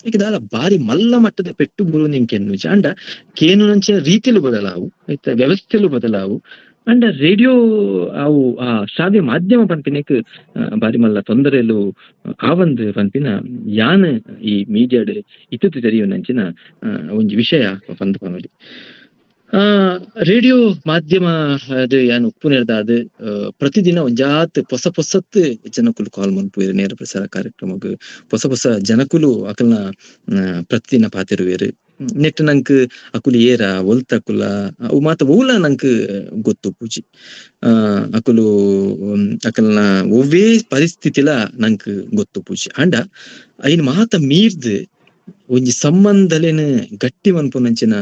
ಈಗ ದಾಲ ಬಾರಿ ಮಲ್ಲ ಮಟ್ಟದ ಪೆಟ್ಟು ಬುರುಂದು ಇಂಕೆನ್ನು ಅಂಡ ಕೇನು ನಂಚಿನ ರೀತಿಲು ಬದಲಾವು ಆಯ್ತಾ ವ್ಯವಸ್ಥೆಲು ಬದಲಾವು ಅಂಡ ರೇಡಿಯೋ ಅವು ಆ ಶ್ರಾವ್ಯ ಮಾಧ್ಯಮ ಪನ್ಪಿನಕ್ ಬಾರಿ ಮಲ್ಲ ತೊಂದರೆಲು ಆವಂದ್ ಪನ್ಪಿನ ಯಾನ್ ಈ ಮೀಡಿಯಾಡ್ ಇತ್ತು ತೆರಿಯೋ ನಂಚಿನ ಒಂಜಿ ವಿಷಯ ಪಂದ್ ಪನೊಲಿ ರೇಡಿಯೋ ಮಾಧ್ಯಮ ಅದು ಯಾನ್ ಉಪ್ಪು ನೆರೆದಾದ್ ಪ್ರತಿದಿನ ಒಂಜಾತ್ ಹೊಸತ್ ಜನಕುಲು ಕಾಲ್ ಮನ್ಪುವೆರು ನೇರ ಪ್ರಸಾರ ಕಾರ್ಯಕ್ರಮಗ್ ಹೊಸ ಜನಕುಲು ಅಕಲ್ನ ಪ್ರತಿದಿನ ಪಾತಿರುವೆರು ನೆಟ್ ನಂಕ್ ಅಕುಲು ಏರ ಒಲ್ತಕುಲ ಅವು ಮಾತ ಊಲ ನಂಕ್ ಗೊತ್ತು ಪೂಜಿ ಅಕುಲು ಅಕಲ್ನ ಒವ್ವೇ ಪರಿಸ್ಥಿತಿಲ ನಂಕ್ ಗೊತ್ತು ಪೂಜಿ ಅಂಡ ಐನ್ ಮಾತ ಮೀರ್ದ್ ಒಂಜಿ ಸಂಬಂಧಲೆನ್ ಗಟ್ಟಿ ಮನ್ಪುನಂಚಿನ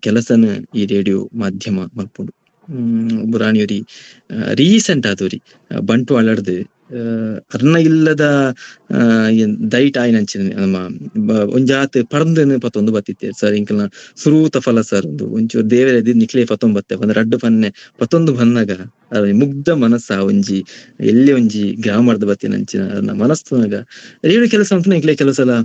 ಕೆಲಸನ ಈ ರೇಡಿಯೋ ಮಾಧ್ಯಮ ಮಲ್ಪುಂಡು. ಬುರಾಣಿಯೊರಿ ರೀಸೆಂಟ್ ಆದೋರಿ ಬಂಟು ಅಲಡ್ದು ಅರ್ನ ಇಲ್ಲದ ದೈಟ್ ಆಯ್ನಂಚಿನ ನಮ್ಮ ಒಂಜಾತ್ ಪರ್ಂದನ್ ಪತ್ತೊಂದು ಬತ್ತಿತ್ತೆ ಸರ್ ಇಂಕಲ್ನ ಸುರೂತ ಫಲ ಸರ್ ಒಂದು ಒಂಚೂರು ದೇವರ ನಿಕ್ಲೆ ಪತ್ತೊಂಬತ್ತೆ ಬಂದ ರಡ್ಡು ಪನ್ನೆ ಪತ್ತೊಂದು ಬನ್ನಗ ಮುಗ್ಧ ಮನಸ್ಸ ಒಂಜಿ ಎಲ್ಲಿ ಒಂಜಿ ಗ್ರಾಮರ್ದ ಬತ್ತಿನಂಚಿನ ಮನಸ್ಸುನಾಗ ರೇಡಿಯೋ ಕೆಲಸ ಅಂತ ಇಂಕ್ಲೆ ಕೆಲಸ ಎಲ್ಲ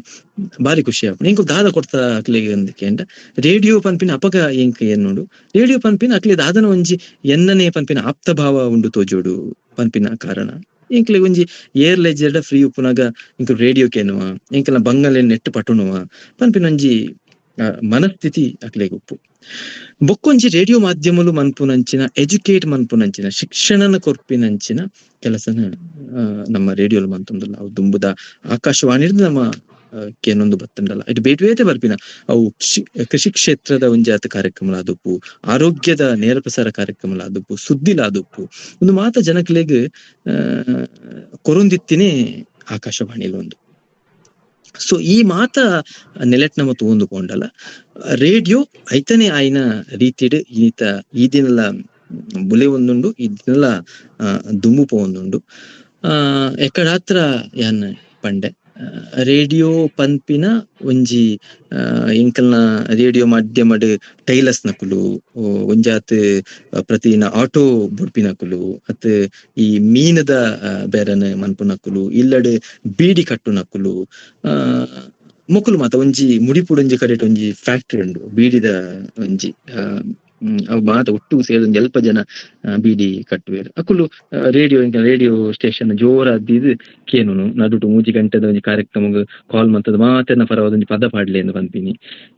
ಬಾರಿ ಖುಷಿ ಆಪುಂಡು. ಇಂಕು ದಾದ ಕೊಡ್ತಾ ಅಕ್ಲೆಗೆ ಅಂದಕ್ಕೆ ಅಂಡ ರೇಡಿಯೋ ಪನ್ಪಿನ ಅಪಗ ಎಂಕ್ ಏನುಂಡು ರೇಡಿಯೋ ಪನ್ಪಿನ ಅಕ್ಲೆ ದಾದನ ಒಂಜಿ ಎನ್ನನೇ ಪನ್ಪಿನ ಆಪ್ತ ಭಾವ ಉಂಡು ತೋಜೋಡು ಪನ್ಪಿನ ಕಾರಣ ಇಂಕ್ಲೆ ಒಂಜಿ ಏರ್ ಲೆಜೆರ್ಡ ಫ್ರೀ ಉಪ್ಪುನಾಗ ಇಂಕ ರೇಡಿಯೋ ಕೇನುವ ಇಂಕಲ ಬಂಗಲೆ ನೆಟ್ಟು ಪಟುನುವ ಪನ್ಪಿನ ಒಂಜಿ ಮನಸ್ಥಿತಿ ಅಕ್ಲೆಗೆ ಉಪ್ಪು. ಬೊಕ್ಕೊಂಜಿ ರೇಡಿಯೋ ಮಾಧ್ಯಮಲು ಮನ್ಪುನಂಚಿನ ಎಜುಕೇಟ್ ಮನ್ಪುನಂಚಿನ ಶಿಕ್ಷಣನ ಕೊರ್ಪಿನಂಚಿನ ಕೆಲಸನ ನಮ್ಮ ರೇಡಿಯೋಲು ಮಂತೊಂದುಲ್ಲ. ಅವು ದುಂಬುದ ಆಕಾಶವಾಣಿರ್ದು ನಮ್ಮ ಕೇನೊಂದು ಬತ್ತಂಡಲ್ಲ ಇದು ಬೇಟ್ ಬೇತೆ ಬರ್ಪಿನ ಅವು ಕೃಷಿ ಕ್ಷೇತ್ರದ ಒಂಜಾತ ಕಾರ್ಯಕ್ರಮಲಾದುಪ್ಪು, ಆರೋಗ್ಯದ ನೇರ ಪ್ರಸಾರ ಕಾರ್ಯಕ್ರಮಲಾದುಪ್ಪು, ಸುದ್ದಿಲಾದುಪ್ಪು ಒಂದು ಮಾತ ಜನಕ್ಲೆಗ್ ಕೊರೊಂದಿತ್ತಿನೇ ಆಕಾಶವಾಣಿಲು ಒಂದು. ಸೊ ಈ ಮಾತ ನೆಲೆಟ್ನ ಮತ್ತು ಒಂದು ಕೊಂಡಲ್ಲ ರೇಡಿಯೋ ಐತನೇ ಆಯ್ನ ರೀತಿಡ್ ಈತ ಈ ದಿನಲ ಬುಲೆ ಒಂದುಂಡು ಈ ದಿನಲ ದುಮ್ಮುಪ ಒಂದುಂಡು. ಎಕ್ಕಡ ಹತ್ರ ಯಾನ್ ಪಂಡೆ ರೇಡಿಯೋ ಪನ್ಪಿನ ಒಂಜಿ ಎಂಕಲ್ನ ರೇಡಿಯೋ ಮಾಧ್ಯಮಡ್ ಟೈಲರ್ಸ್ ನಕುಲು ಒಂಜಾತ್ ಪ್ರತಿದಿನ ಆಟೋ ಬುಡ್ಪಿನಕುಲು ಅತ್ ಈ ಮೀನದ ಬೇರನ್ ಮನ್ಪುನಕುಲು ಇಲ್ಲಡ್ ಬೀಡಿ ಕಟ್ಟುನಕುಲು ಮೊಕುಲು ಮಾತ ಒಂಜಿ ಮುಡಿಪುಡು ಒಂಜಿ ಕಡೆಟ್ ಒಂಜಿ ಫ್ಯಾಕ್ಟ್ರಿ ಉಂಡು ಬೀಡಿದ ಒಂಜಿ ಅವು ಮಾತ ಒಟ್ಟು ಸೇರಿ ಒಂಜಿ ಅಲ್ಪ ಜನ ಬೀಡಿ ಕಟ್ಟುವೆರು ಅಕುಲು ರೇಡಿಯೋ ಸ್ಟೇಷನ್ ಜೋರಾದ್ದು ಕೇನುನು ನಡುಟು 3 ಗಂಟೆದ ಒಂಜಿ ಕಾರ್ಯಕ್ರಮ ಕಾಲ್ ಮಂತದ ಮಾತೆರ್ನ ಪರವಾದ ಒಂಜಿ ಪದ ಪಾಡ್ಲೆ ಎಂದು ಪನ್ಪಿನಿ.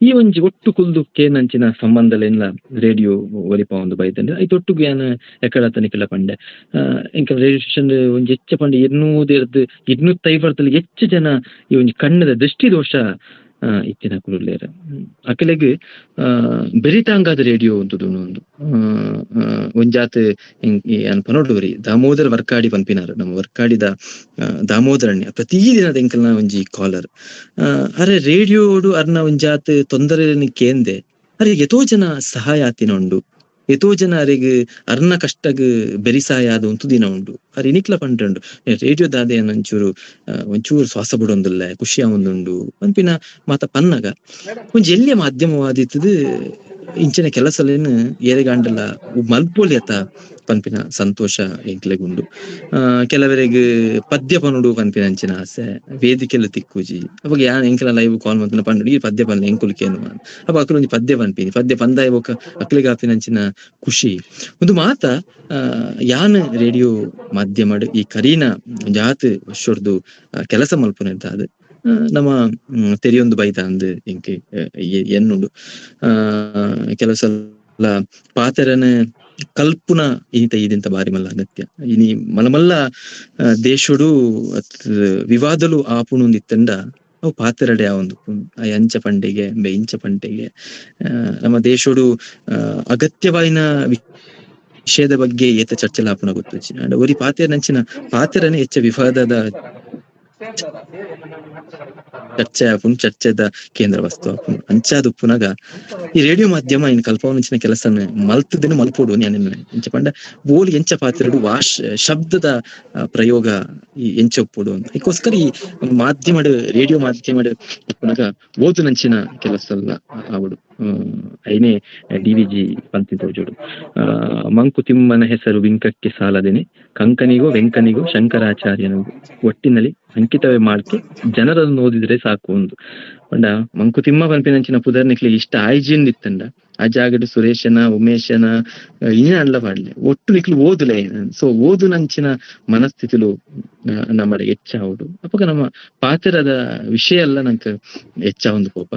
ಈ ಒಂಜಿ ಒಟ್ಟು ಕುಲ್ದು ಕೇನಂಚಿನ ಸಂಬಂಧಲೆಲ್ಲ ರೇಡಿಯೋ ಒಲಿಪ ಒಂದು ಬೈತಂಡೆ ಐತ ಒಟ್ಟುಗು ಏನ್ ಎಕ್ಕಡತನಿಕ್ಕೆಲ್ಲ ಪಂಡೆ ಇಂಕ ರೇಡಿಯೋ ಸ್ಟೇಷನ್ ಒಂಜಿ ಹೆಚ್ಚ ಪಂಡೆ 250 ಹೆಚ್ಚು ಜನ ಈ ಒಂಜಿ ಕಣ್ಣದ ದೃಷ್ಟಿ ದೋಷ ಇತ್ತಿನ ಕುರುಲೇರ ಅಕಲೆಗ್ ಬೆರಿತಾಂಗಾದ ರೇಡಿಯೋ ಅಂತದು ಒಂದು ಒಂಜಾತ್ ಅನ್ಪನೋಡುವರಿ ದಾಮೋದರ ವರ್ಕಾಡಿ ಪನ್ಪಿನಾರು ನಮ್ಮ ವರ್ಕಾಡಿದ ದಾಮೋದರಣ್ಯ ಪ್ರತಿದಿನದ ಎಂಕಲ್ನ ಒಂಜಿ ಕಾಲರ್ ಅರೆ ರೇಡಿಯೋಡು ಅರ್ನ ಒಂಜಾತ್ ತೊಂದರೆ ಕೇಂದೆ ಅರೆ ಎತೋ ಜನ ಸಹಾಯ ಆತಿನ ಉಂಡು ಎತೋ ಜನ ಅರೆಗ್ ಅರ್ನ ಕಷ್ಟಗ್ ಬೆರಿಸಾಯ ಆದ ಉಂಟು ದಿನ ಉಂಡು ಅರೆ ಇನಿಕ್ಲ ಪಂಟುಂಡು ರೇಡಿಯೋ ದಾದೆ ಒಂಚೂರು ಶ್ವಾಸ ಬಿಡೊಂದುಲ್ಲ ಖುಷಿ ಆವೊಂದುಂಡು ಪನ್ಪಿನ ಮಾತ ಪನ್ನಗ ಒಂಜಿ ಎಲ್ಲಿಯ ಮಾಧ್ಯಮವಾದಿತ್ತದು ಇಂಚಿನ ಕೆಲಸಲೇನು ಏರೆಗಾಂಡಲ ಮಲ್ಪೊಲಿ ಅತ್ತ ಪನ್ಪಿನ ಸಂತೋಷ ಎಂಕ್ಲೆಗುಂಡು. ಕೆಲವರೆಗ್ ಪದ್ಯ ಪನುಡು ಪನ್ಪಿನ ಅಂಚಿನ ಆಸೆ ವೇದಿಕೆಲು ತಿಕ್ಕುಜಿ ಅವಾಗ ಯಾನ್ ಎಂಕಲ ಲೈವ್ ಕಾಲ್ ಮಂತನ ಪಂಡು ಈ ಪದ್ಯ ಪನ್ಲೆ ಎಂಕುಲು ಕೇನು ಅಪ್ಪ ಅಕುಲು ಒಂಜಿ ಪದ್ಯ ಪನ್ಪಿನಿ ಪದ್ಯ ಪಂದಾಯ ಬೊಕ ಅಕ್ಲೆಗ್ ಆಪಿನಂಚಿನ ಖುಷಿ ಒಂದು ಮಾತ ಯಾನ್ ರೇಡಿಯೋ ಮಾಧ್ಯಮಡ್ ಈ ಕರೀನ ಜಾತ್ ವರ್ಷೊರ್ದು ಕೆಲಸ ಮಲ್ಪುನೆಂತ ಅದು ನಮ್ಮ ತೆರಿಯೊಂದು ಬೈತ ಅಂದ್ ಎಂಕೆ ಎನ್ನುಂಡು ಕೆಲಸ ಪಾತೆರನ ಕಲ್ಪುನ ಈದಿಂತ ಬಾರಿ ಮಲ್ಲ ಅಗತ್ಯ ಇನಿ ಮಲ್ಲ ದೇಶಡು ವಿವಾದಲು ಆಪುಣುಂದಿತ್ತಂಡ ಅವು ಪಾತೆರಡೆ ಒಂದು ಅಂಚ ಪಂಡೆಗೆ ಇಂಚ ಪಂಡೆಗೆ ನಮ್ಮ ದೇಶಡು ಅಗತ್ಯವಾಯಿನ ವಿಷಯದ ಬಗ್ಗೆ ಏತ ಚರ್ಚೆಲಾಪುನ ಗೊತ್ತುಚ್ಚಿ ಅಂಡ್ ಒರಿ ಪಾತೆರನಂಚಿನ ಪಾತೆರನೆ ಹೆಚ್ಚ ವಿವಾದದ ಚರ್ಚೆ ಆಪುನ್ ಚರ್ಚೆದ ಕೇಂದ್ರ ವಸ್ತು ಆಪುನ್ ಅಂಚಾದ ಉಪ್ಪುನಾಗ ಈ ರೇಡಿಯೋ ಮಾಧ್ಯಮ ಇನ್ ಕಲ್ಪವನಿಂಚಿನ ಕೆಲಸನ ಮಲ್ತದೇನು ಮಲ್ಪೋಡು ಎಂಚ ಪಂಡ ಬೋಲಿ ಎಂಚ ಪಾತ್ರೆಡು ಶಬ್ದದ ಪ್ರಯೋಗ ಎಂಚ ಒಪ್ಪೋಡು ಅಂತ ಇದಕ್ಕೋಸ್ಕರ ಈ ಮಾಧ್ಯಮಡ್ ರೇಡಿಯೋ ಮಾಧ್ಯಮಡ್ ಉಪ್ಪುನಾಗ ಓದು ನಂಚಿನ ಕೆಲಸ ಎಲ್ಲ ಆವಡು ಐನೇ DVG ಪಂತಿ ತೋಜೋಡು ಮಂಕುತಿಮ್ಮನ ಹೆಸರು ವಿಂಕಕ್ಕೆ ಸಾಲದೇನೆ ಕಂಕನಿಗೋ ವೆಂಕನಿಗೋ ಶಂಕರಾಚಾರ್ಯನಿಗೂ ಒಟ್ಟಿನಲ್ಲಿ ಅಂಕಿತವೇ ಮಾಡ್ಕೆ ಜನರನ್ನು ಓದಿದ್ರೆ ಸಾಕು ಒಂದು ಪಂಡ ಮಂಕುತಿಮ್ಮ ಪನ್ಪಿನಂಚಿನ ಪುದರ್ನಿಕ್ಲೆ ಇಷ್ಟ ಆಯ್ಜಿನ್ ಇತ್ತಂಡ ಆ ಜಾಗಡ್ ಸುರೇಶನ ಉಮೇಶನ ಇನ್ನ ಅಲ್ಲ ಪಾಡ್ಲೆ ಒಟ್ಟು ನಿಕ್ಲು ಓದುಲೆ ಸೊ ಓದು ನಂಚಿನ ಮನಸ್ಥಿತಿಲು ನಮ್ಮ ಹೆಚ್ಚಾವುಡು ಅಪ್ಪಗ ನಮ್ಮ ಪಾತ್ರದ ವಿಷಯ ಎಲ್ಲ ನಂಕ ಹೆಚ್ಚ ಒಂದು ಕೋಪ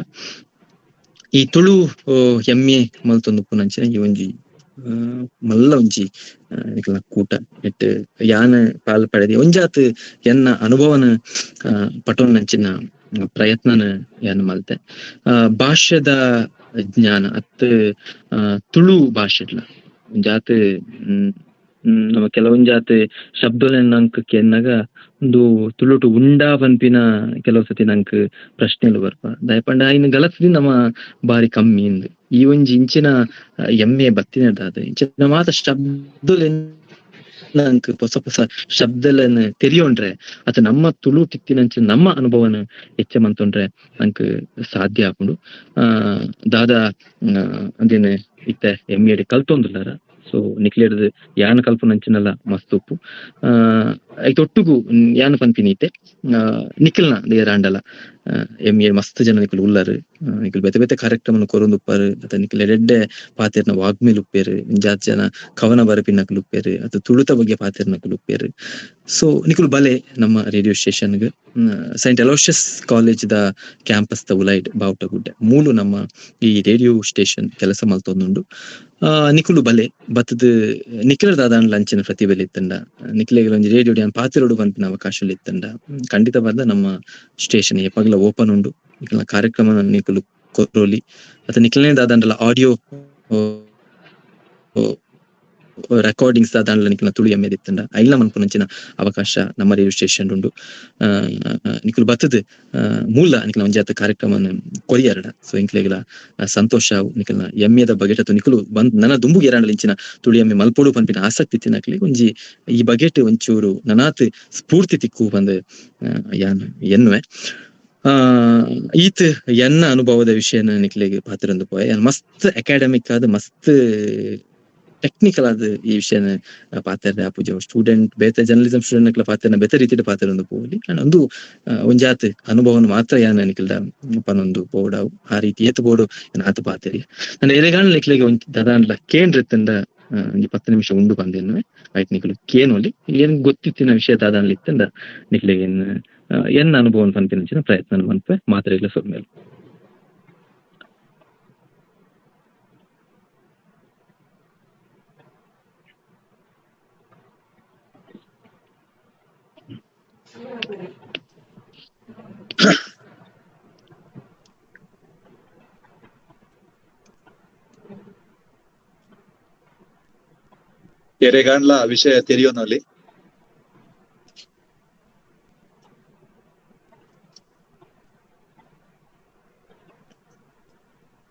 ಈ ತುಳು ಹೆಮ್ಮೆ ಮಲ್ತೊಂದು ಪುನಂಚಿನ ಈ ಒಂಜಿ ಮಲ್ಲ ಒಂಜಿ ಕೂಟ ನೆಟ್ ಯಾನ್ ಪಾಲ್ ಪಡೆದಿ ಒಂಜಾತ್ ಎನ್ನ ಅನುಭವನ ಪಟೋನ್ ನಂಚಿನ ಪ್ರಯತ್ನನ ಯಾನ್ ಮಲ್ತೆ ಭಾಷೆದ ಜ್ಞಾನ ಅತ್ ತುಳು ಭಾಷೆಡ್ಲ ಜಾತ್ ನಮ್ಮ ಕೆಲವೊಂಜಾತ್ ಶಬ್ದಲೆನ್ ನಂಕ್ ಕೆನ್ನಗ ಒಂದು ತುಳುಟು ಉಂಡಾ ಪನ್ಪಿನ ಕೆಲವು ಸತಿ ನಂಕ್ ಪ್ರಶ್ನೆಲು ಬರ್ಪ ದಯಪಂಡ ಐನ್ ಗಲತ್ದಿ ನಮ್ಮ ಬಾರಿ ಕಮ್ಮಿ ಇಂದು ಈ ಒಂಜಿ ಇಂಚಿನ ಎಮ್ಮೆ ಬತ್ತಿನದಾದ ಇಂಚಿನ ಮಾತ ಶಬ್ದಲೆನ್ ನಂಕ್ ಹೊಸ ಹೊಸ ಶಬ್ದಲನ್ ತೆರಿಯೋಂಡ್ರೆ ಅತ ನಮ್ಮ ತುಳು ತಿತ್ತಿನಂಚ ನಮ್ಮ ಅನುಭವನ ಹೆಚ್ಚ ಮಂತೊಂಡ್ರೆ ನಂಕ್ ಸಾಧ್ಯ ಆಪುಂಡು ದಾದ ಅಂದೇನೆ ಇತ್ತೆ ಎಮ್ಮೆಡ್ ಕಲ್ತೊಂದುಲ್ಲಾರ ಸೊ ನಿಕ್ಲೆಡ್ದು ಯಾನ್ ಕಲ್ಪನಂಚಿನಲ್ಲ ಮಸ್ತ್ ಉಪ್ಪು ಐತೊಟ್ಟುಗು ಯಾನ್ ಪನ್ಪಿನೀತೆ ನಿಖಿಲ್ನ ದೇರಾಂಡಲ ಎಮ್ಮೆ ಮಸ್ತ್ ಜನ ನಿಖಿಲ್ ಉಳ್ಳಾರು ನಿಖಿಲ್ ಬೇತೆ ಬೇತೆ ಕಾರ್ಯಕ್ರಮ ಕೊರೊಂದು ಉಪ್ಪಾರು ಅತ ನಿಖಿಲ್ ಎಡ್ಡೆ ಪಾತೆರ್ನ ವಾಗ್ಮೇಲ್ ಉಪ್ಪೇರು ಜಾತ್ ಜನ ಕವನ ಬರಪಿನಕಲ್ ಉಪ್ಪೇರು ಅತ ತುಳುತ ಬಗ್ಗೆ ಪಾತೆರ್ನಕಲ್ ಉಪ್ಪೇರು ಸೊ ನಿಖಿಲ್ ಬಲೆ ನಮ್ಮ ರೇಡಿಯೋ ಸ್ಟೇಷನ್ಗ್ ಸೈಂಟ್ ಅಲೋಷಿಯಸ್ ಕಾಲೇಜ್ ದ ಕ್ಯಾಂಪಸ್ ದ ಉಲೈಡ್ ಬಾವುಟಗುಡ್ಡೆ ಮೂಲು ನಮ್ಮ ಈ ರೇಡಿಯೋ ಸ್ಟೇಷನ್ ಕೆಲಸ ಮಲ್ತೊಂದುಂಡು ನಿಖುಲು ಬಲೆ ಬತ್ತದ ನಿಖಿಲರ್ ದಾದಾಂಡ್ಲ ಅಂಚಿನ ಪ್ರತಿಭೆ ಇತ್ತಂಡ ನಿಖಿಲೆಗೆ ಒಂಜಿ ರೇಡಿಯೋ ಡ್ಯಾನ್ ಪಾತಿರೋಡು ಪನ್ಪಿನ ಅವಕಾಶ ಇತ್ತಂಡ ಖಂಡಿತವಾದ ನಮ್ಮ ಸ್ಟೇಷನ್ ಎಪ್ಪಗಲ ಓಪನ್ ಉಂಡು ನಿಖಿಲ್ನ ಕಾರ್ಯಕ್ರಮ ನಿಖುಲು ಕೊರೋಲಿ ಅತ ನಿಖಿಲನೇ ದಾದಾಂಡ್ಲ ಆಡಿಯೋ ರೆಕಾರ್ಡಿಂಗ್ಸ್ ದಾದಾಂಡ್ಲ ನಿಖಿಲ್ನ ತುಳು ಎಮ್ಮೆದಿತ್ತಂಡ ಐಲ ಮನ್ಪುನಂಚಿನ ಅವಕಾಶ ನಮ್ಮ ರೇಡಿಯೋ ಸ್ಟೇಷನ್ ಉಂಡು ನಿಖಿಲ್ ಬತ್ತದ ಮೂಲ ನಿಖಿಲ ಒಂಜಾತ ಕಾರ್ಯಕ್ರಮ ಕೊರಿಯರ್ಡ ಸೊ ಇಂಕ್ಲೆಗ್ಲ ಸಂತೋಷ ನಿಖಿಲ್ನ ಎಮ್ಮೆದ ಬಗೆಟ್ ನಿಖಿಲು ಬಂದ್ ನನ್ನ ದುಂಬುಗೆ ಏರಾಂಡಲ ಇಂಚಿನ ತುಳು ಎಮ್ಮೆ ಮಲ್ಪೋಡು ಪನ್ಪಿನ ಆಸಕ್ತಿ ತಿನ್ನಕ್ಲಿ ಒಂಜಿ ಈ ಬಗೆಟ್ ಒಂಚೂರು ನನಾತ್ ಸ್ಫೂರ್ತಿ ತಿಕ್ಕು ಬಂದ್ ಯಾನ್ ಎನ್ನುವೆ ಈತ್ ಎನ್ನ ಅನುಭವದ ವಿಷಯನ ನಿಖಿಲೆಗೆ ಪಾತಿರೊಂದು ಪೋಯ ಮಸ್ತ್ ಅಕಾಡೆಮಿಕ್ ಆದ ಮಸ್ತ್ ಟೆಕ್ನಿಕಲ್ ಆದ ಈ ವಿಷಯನ ಪಾತೆರ್ರೆ ಆಪುಜ ಸ್ಟೂಡೆಂಟ್ ಬೇತೆ ಜರ್ನಲಿಸಂ ಸ್ಟೂಡೆಂಟ್ ಪಾತೆರ್ನ ಬೇತೆ ರೀತಿಯ ಪಾತೆರೊಂದು ಪೋಲಿ ಒಂದು ಒಂಜಾತ್ ಅನುಭವನ ಮಾತ್ರ ಯಾನ್ ನಿಖಿಲ್ದ ಪನೊಂದು ಬೋಡಾವು ಆ ರೀತಿ ಏತ್ ಬೋಡು ಆತ ಪಾತೆರಿ ನನ್ನ ಎಲೆಗಾಣ ನಿಖಿಲೆಗೆ ಒಂದ್ ದಾದಾಂಡ್ಲ ಕೇಂದ್ರತ್ತಂಡ 10 ನಿಮಿಷ ಉಂಡು ಬಂದೇನು ಆಯ್ತು ನಿಖಿಲು ಕೇನೋಲಿ ಏನ್ ಗೊತ್ತಿತ್ತಿನ ವಿಷಯ ದಾದಾಂಡ್ಲ ಇತ್ತಂಡ ನಿಖಿಲೆಗೆ ಎನ್ನ ಅನುಭವನ ಪನ್ಪಿನ ಪ್ರಯತ್ನ ಮನ್ಪೆ ಮಾತ್ರೆಗ್ಲ ಸೊಲ್ಮೇಲೆ ಎರೆಗಾಂಡ್ಲ ವಿಷಯ ತೆರಿಯೋನಲ್ಲಿ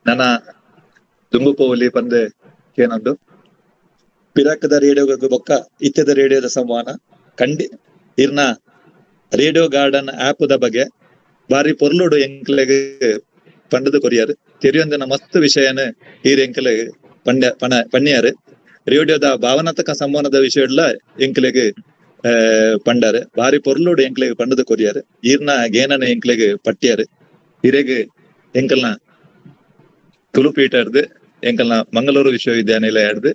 ನನ್ನ ದುಂಬು ಪೋಲಿ ಪಂದೆ ಏನೊಂದು ಪಿರಾಕದ ರೇಡಿಯೋಗ ಬೊಕ್ಕ ಇತ್ಯದ ರೇಡಿಯೋದ ಸಂವಹನ ಇರ್ನ ರೇಡಿಯೋ ಗಾರ್ಡನ್ ಆಪ್ ದ ಬಗ್ಗೆ ಬಾರಿ ಪೊರ್ಲುಡು ಎಂಕ್ಲೆಗ್ ಪಂಡದು ಕೊರಿಯಾರು ತೆರಿಯೊಂದಿನ ಮಸ್ತ್ ವಿಷಯನ ಈರ್ ಎಂಕ್ಲೆಗ್ ಪಣ್ಯಾರು ರೇಡಿಯೋದ ಭಾವನಾತ್ಮಕ ಸಂವಹನದ ವಿಷಯಡ್ಲ ಎಂಕ್ಲೆಗ್ ಪಂಡಾರು ಬಾರಿ ಪೊರ್ಲುಡು ಎಂಕ್ಲೆಗ್ ಪಂಡದು ಕೊರಿಯಾರು ಈರ್ನ ಗೇನನ ಎಂಕ್ಲೆಗ್ ಪಟ್ಟಿಯಾರು ಇರೆಗ್ ಎಂಕಲ್ನ ತುಳುಪೀಠ ಹಿಡ್ದು ಎಂಕಲ್ನ ಮಂಗಳೂರು ವಿಶ್ವವಿದ್ಯಾನಿಲಯ ಹಿಡ್ದು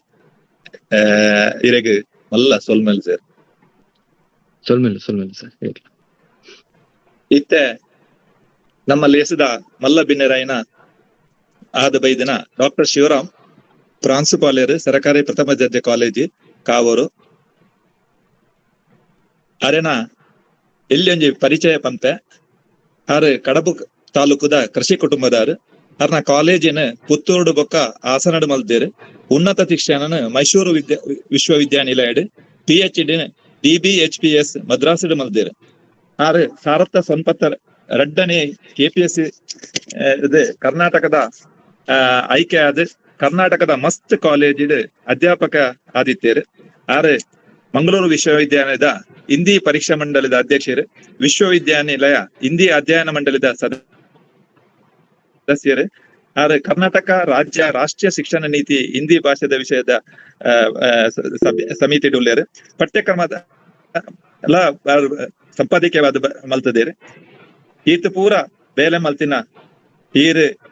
ಇರೆಗ್ ಮಲ್ಲ ಸೊಲ್ಮೆಲ್ ಸರ್ ಇತ್ತೆ ನಮ್ಮಲ್ಲಿ ಎಸದ ಮಲ್ಲ ಬಿನ್ನೆರಾಯಿನ ಆದ ಬೈದಿನ ಡಾಕ್ಟರ್ ಶಿವರಾಮ್ ಪ್ರಾಂಶುಪಾಲರು ಸರಕಾರಿ ಪ್ರಥಮ ದರ್ಜೆ ಕಾಲೇಜ್ ಕಾವೂರು ಅರೆನ ಎಲ್ಲಿ ಒಂಜಿ ಪರಿಚಯ ಪಂಪೆ ಆರು ಕಡಬು ತಾಲೂಕುದ ಕೃಷಿ ಕುಟುಂಬದಾರು ಅರ್ನ ಕಾಲೇಜಿನ ಪುತ್ತೂರು ಬೊಕ್ಕ ಹಾಸನಡು ಮಲ್ದೇರು ಉನ್ನತ ಶಿಕ್ಷಣನ ಮೈಸೂರು ವಿಶ್ವವಿದ್ಯಾನಿಲಯಡ್ PhD DBHPS ಮದ್ರಾಸಡ್ ಮಲ್ದೇರು ಆರು ಸಾರಥ ಸಂಪತ್ತ ರಡ್ಡನೇ KPSC ಇದು ಕರ್ನಾಟಕದ ಆಯ್ಕೆ ಆದ ಕರ್ನಾಟಕದ ಮಸ್ತ್ ಕಾಲೇಜಿಡ್ ಅಧ್ಯಾಪಕ ಆದಿತ್ಯರು ಆರು ಮಂಗಳೂರು ವಿಶ್ವವಿದ್ಯಾಲಯದ ಹಿಂದಿ ಪರೀಕ್ಷಾ ಮಂಡಲದ ಅಧ್ಯಕ್ಷರು ವಿಶ್ವವಿದ್ಯಾನಿಲಯ ಹಿಂದಿ ಅಧ್ಯಯನ ಮಂಡಲದ ಸದಸ್ಯರು ಆರು ಕರ್ನಾಟಕ ರಾಷ್ಟ್ರೀಯ ಶಿಕ್ಷಣ ನೀತಿ ಹಿಂದಿ ಭಾಷೆದ ವಿಷಯದ ಸಮಿತಿ ಡುಲ್ಲೇರು ಪಠ್ಯಕ್ರಮದ ಎಲ್ಲ ಸಂಪಾದಕೀಯವಾದ ಮಲ್ತದೇರು ಈತ ಪೂರ ಬೇಲೆ ಮಲ್ತಿನ ಈರು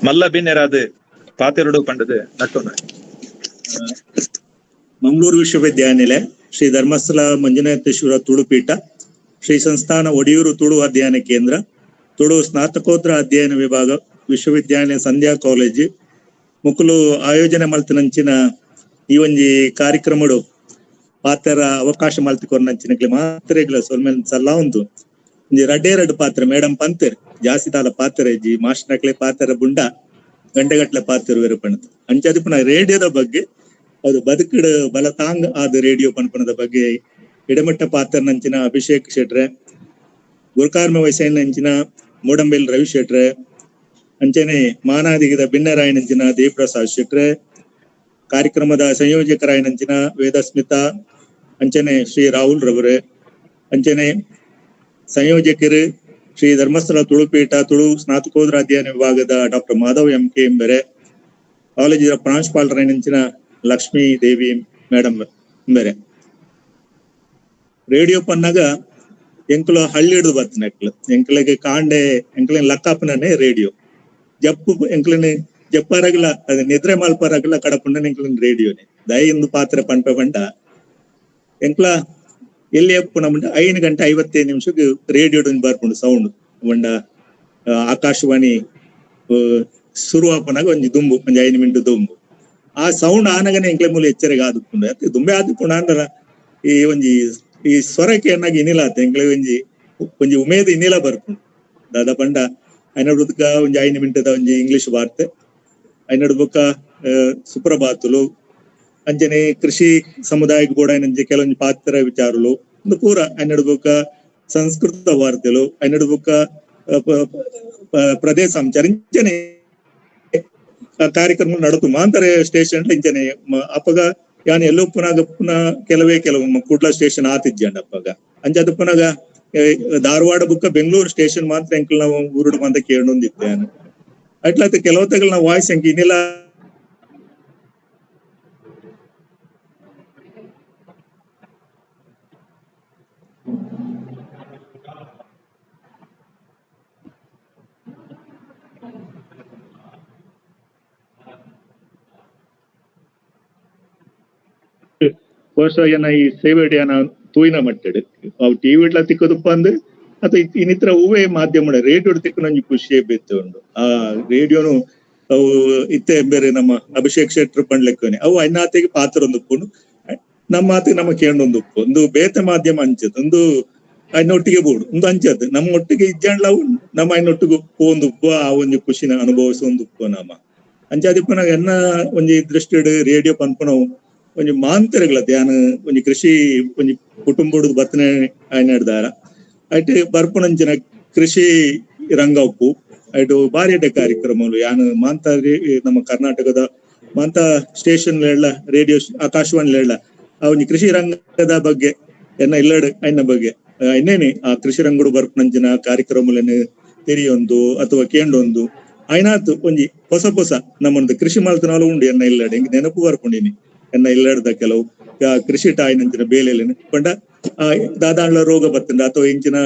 ಮಲ್ಲ ಬಿನ್ನೆರಾದ ಪಾತೆರಡು ಪಂಡದು ನಟ್ಟೊಂದು ಮಂಗಳೂರು ವಿಶ್ವವಿದ್ಯಾನಿಲಯ ಶ್ರೀ ಧರ್ಮಸ್ಥಳ ಮಂಜುನಾಥೇಶ್ವರ ತುಳುಪೀಠ ಶ್ರೀ ಸಂಸ್ಥಾನ ಒಡಿಯೂರು ತುಳು ಅಧ್ಯಯನ ಕೇಂದ್ರ ತುಳು ಸ್ನಾತಕೋತ್ತರ ಅಧ್ಯಯನ ವಿಭಾಗ ವಿಶ್ವವಿದ್ಯಾಲಯ ಸಂಧ್ಯಾ ಕಾಲೇಜ್ ಮುಕುಲು ಆಯೋಜನೆ ಮಲ್ತಿನಂಚಿನ ಈ ಒಂಜಿ ಕಾರ್ಯಕ್ರಮಡು ಪಾತೆರ ಅವಕಾಶ ಮಲ್ತಿಕೊರ್ನಂಚಿನಕ್ಲೆ ಮಾತ್ರೆಗ್ಲ ಸೊಲ್ಮೆಲ್ ಸಲ್ಲ ಉಂದು ಒಂಜಿ ರಡ್ಡೆ ಪಾತ್ರ ಮೇಡಮ್ ಪಂತರ್ ಜಾಸ್ತಿ ತಾಲ ಪಾತ್ರ ಇಜ್ಜಿ ಮಾಸ್ಟರ್ನಕ್ಲೆ ಪಾತ್ರ ಬುಂಡ ಗಂಟೆಗಟ್ಲೆ ಪಾತ್ರ ಬೇರೆ ಪಣತ್ ಅಂಚಾದಿ ಪುನಃ ರೇಡಿಯೋದ ಬಗ್ಗೆ ಅದು ಬದುಕಡ್ ಬಲತಾಂಗ್ ಆದ ರೇಡಿಯೋ ಪನ್ಪನದ ಬಗ್ಗೆ ಇಡಮಟ್ಟ ಪಾತ್ರ ನಂಚಿನ ಅಭಿಷೇಕ್ ಶೆಟ್ರೆ, ಗುರುಕಾರ್ಮ ವಯಸ್ಸಿನ ನಂಚಿನ ಮೂಡಂಬೆಲ್ ರವಿ ಶೆಟ್ರೆ, ಅಂಚನೆ ಮಾನಾದಿಗದ ಭಿನ್ನರಾಯನಂಚಿನ ದೇವಪ್ರಸಾದ್ ಶೆಟ್ರೆ, ಕಾರ್ಯಕ್ರಮದ ಸಂಯೋಜಕರಾಯನಂಚಿನ ವೇದಸ್ಮಿತಾ, ಅಂಚನೆ ಶ್ರೀ ರಾಹುಲ್ ರವರೇ, ಅಂಚನೆ ಸಂಯೋಜಕರು ಶ್ರೀ ಧರ್ಮಸ್ಥಳ ತುಳುಪೀಠ ತುಳು ಸ್ನಾತಕೋತ್ತರ ಅಧ್ಯಯನ ವಿಭಾಗದ ಡಾಕ್ಟರ್ ಮಾಧವ್ MK ಎಂಬರೆ, ಕಾಲೇಜಿನ ಪ್ರಾಂಶುಪಾಲರಾಯನಂಚಿನ ಲಕ್ಷ್ಮೀ ದೇವಿ ಮೇಡಮ್ ಎಂಬರೆ. ರೇಡಿಯೋ ಪನ್ನಾಗ ಎಂಕುಲ ಹಳ್ಳಿಡ್ದು ಬರ್ತನೆ ಎಂಕಲಿಗೆ ಕಾಂಡೆ ಎಂಕಲಿನ ಲಕ್ಕಪ್ಪನೇ ರೇಡಿಯೋ ಜಪ್ಪು ಎಂಕಲಿನ ಜಪ್ಪಾರಾಗಲ ಅದ ನಿದ್ರೆ ಮಲ್ಪಾರಾಗಲ ಕಡಪುಂಡ ಎಂಕಲಿನ ರೇಡಿಯೋನೆ ದಯಂದು ಪಾತ್ರ ಪಂಪ ಪಂಡ ಎಂಕ್ಲ ಎಲ್ಲಿ ಅಪ್ಪು ನಮ್ಮಂಡ 5 ಗಂಟೆ 55 ನಿಮಿಷಕ್ಕೆ ರೇಡಿಯೋ ಬರ್ಪುಂಡು ಸೌಂಡ್ ಮಂಡ ಆಕಾಶವಾಣಿ ಶುರು ಆಪನಾಗ ಒಂಜಿ ದುಂಬು ಒಂಜಿ 5 ಮಿನಿಟ್ ದುಂಬು ಆ ಸೌಂಡ್ ಆನಗನೆ ಎಂಕ್ಲೆ ಮೂಲ ಎಚ್ಚರಿಕೆ ಆದುಕೊಂಡು ಅತ್ತೆ ದುಂಬೆ ಆದುಕೊಂಡು ಅಂದ್ರ ಈ ಸ್ವರಕ್ಕೆ ಏನಾಗಿ ಇನ್ನಿಲ್ಲ ಎಂಕ್ಲೆ ಒಂಜಿ ಉಮೇದ್ ಇನ್ನಿಲ್ಲ ಬರ್ಪುಂಡು ದಾದ ಪಂಡ ಐನಡ್ ಬುದ್ಕ ಒಂಜಿ 5 ಮಿನಿಟದ ಒಂಜಿ ಇಂಗ್ಲಿಷ್ ವಾರ್ತೆ ಐನಡ್ ಬುಕ್ಕ ಸುಪ್ರಭಾತುಲು ಅಂಚನೆ ಕೃಷಿ ಸಮುದಾಯಕ್ಕೆ ಕೂಡ ನಂಜಿ ಕೆಲವೊಂದು ಪಾತ್ರ ವಿಚಾರಗಳು ಒಂದು ಪೂರ ಐನಡ್ ಬುಕ್ಕ ಸಂಸ್ಕೃತ ವಾರ್ತೆಲು ಐನಡ್ ಬುಕ್ಕ ಪ್ರದೇಶ ಸಂಚಾರ ಇಂಚನೆ ಕಾರ್ಯಕ್ರಮ ನಡತು ಮಾಂತರ ಸ್ಟೇಷನ್ ಇಂಚನೆ ಅಪ್ಪಗ ಯಾನ್ ಎಲ್ಲೋ ಪುನಃ ಕೆಲವು ಕುಡ್ಲ ಸ್ಟೇಷನ್ ಆತಿಜ್ಜಂಡ ಅಪ್ಪಗ ಅಂಚದ ಪುನಗ ಧಾರವಾಡ ಬುಕ್ಕ ಬೆಂಗಳೂರು ಸ್ಟೇಷನ್ ಮಾತ್ರ ಎಂಕಲ್ ನಾವು ಊರುಡು ಮಂದ ಕೇಳೊಂದಿದ್ದೆ ಅಟ್ಲಾತ ಕೆಲವತ್ತಗಳ ನಾವು ವಾಯ್ಸ್ ಎಂಕ ಇನ್ನಿಲ್ಲ ಈ ಸೇವೆಡಿಯನ ತೂಯಿನ ಮಟ್ಟೆಡ್ ಅವು ಟಿವಿ ಇಡ್ಲ ತಿಕ್ಕದಪ್ಪ ಅಂದ್ ಅಥವಾ ಇನ್ನಿತರ ಹೂವೇ ಮಾಧ್ಯಮ ರೇಡಿಯೋ ತಿಕ್ಕನಂಜಿ ಖುಷಿ ಬೇತೆ ಉಂಡು ಆ ರೇಡಿಯೋನು ಅವು ಇತ್ತೆ ಬೇರೆ ನಮ್ಮ ಅಭಿಷೇಕ್ ಶೆಟ್ರು ಪಂಡ್ಲೆಕ್ಕನೆ ಅವು ಅನ್ನಾತಿಗೆ ಪಾತ್ರ ಒಂದು ಉಪ್ಪುಂಡು ನಮ್ಮ ಮಾತಿಗೆ ನಮ್ಮ ಕೇಂದ್ರ ಉಪ್ಪು ಒಂದು ಬೇತೆ ಮಾಧ್ಯಮ ಅಂಚದ್ ಒಂದು ಅಯ್ನೊಟ್ಟಿಗೆ ಬೋಡು ಒಂದು ಅಂಚದ್ ನಮ್ಮ ಒಟ್ಟಿಗೆ ಇಜ್ಜಂಡ್ಲವು ನಮ್ಮ ಅಯ್ನೊಟ್ಟಿಗೆ ಒಂದು ಉಪ್ಪು ಆ ಒಂದು ಖುಷಿನ ಅನುಭವಿಸೋ ಒಂದು ಉಪ್ಪು ನಮ್ಮ ಅಂಚಾದಿಪ್ಪನ ಎನ್ನ ಒಂಜಿ ದೃಷ್ಟಿಡ್ ರೇಡಿಯೋ ಪನ್ಪನವು ಒಂಜಿ ಮಾಂತರಗಳ ಧ್ಯಾನ ಒಂಜಿ ಕೃಷಿ ಒಂಜಿ ಕುಟುಂಬದ ಬರ್ತನೆ ಆಯ್ನಾಡ್ದಾರ ಐಟ್ ಬರ್ಪುನಂಚಿನ ಕೃಷಿ ರಂಗ ಉಪ್ಪು ಐಟು ಬಾರಿ ಎಡ್ಡೆ ಕಾರ್ಯಕ್ರಮಗಳು ಯಾನ್ ಮಾಂತ ನಮ್ಮ ಕರ್ನಾಟಕದ ಮಾಂತ ಸ್ಟೇಷನ್ ರೇಡಿಯೋ ಆಕಾಶವಾಣಿ ಆ ಒಂಜಿ ಕೃಷಿ ರಂಗದ ಬಗ್ಗೆ ಎನ್ನ ಇಲ್ಲಡ್ ಐನ ಬಗ್ಗೆ ಇನ್ನೇನೆ ಆ ಕೃಷಿ ರಂಗಡು ಬರ್ಪುನಂಚಿನ ಕಾರ್ಯಕ್ರಮಗಳನ್ನು ತೆರಿಯೊಂದು ಅಥವಾ ಕೇಂಡೊಂದು ಐನಾತ್ ಒಂಜಿ ಹೊಸ ನಮ್ಮೊಂದು ಕೃಷಿ ಮಲ್ತನಾಲು ಉಂಡು ಎನ್ನ ಇಲ್ಲಡ್ ಹೆಂಗ್ ನೆನಪು ಬರ್ಕೊಂಡಿನಿ ಎನ್ನ ಇಲ್ಲಡ್ದ ಕೆಲವು ಕೃಷಿ ಟಾಯ್ನಂಚಿನ ಬೇಲೆಲೆನ್ ಪಂಡ ದಾದಾಂಡ್ಲ ರೋಗ ಬತ್ತಂಡ ಅಥವಾ ಇಂಚಿನ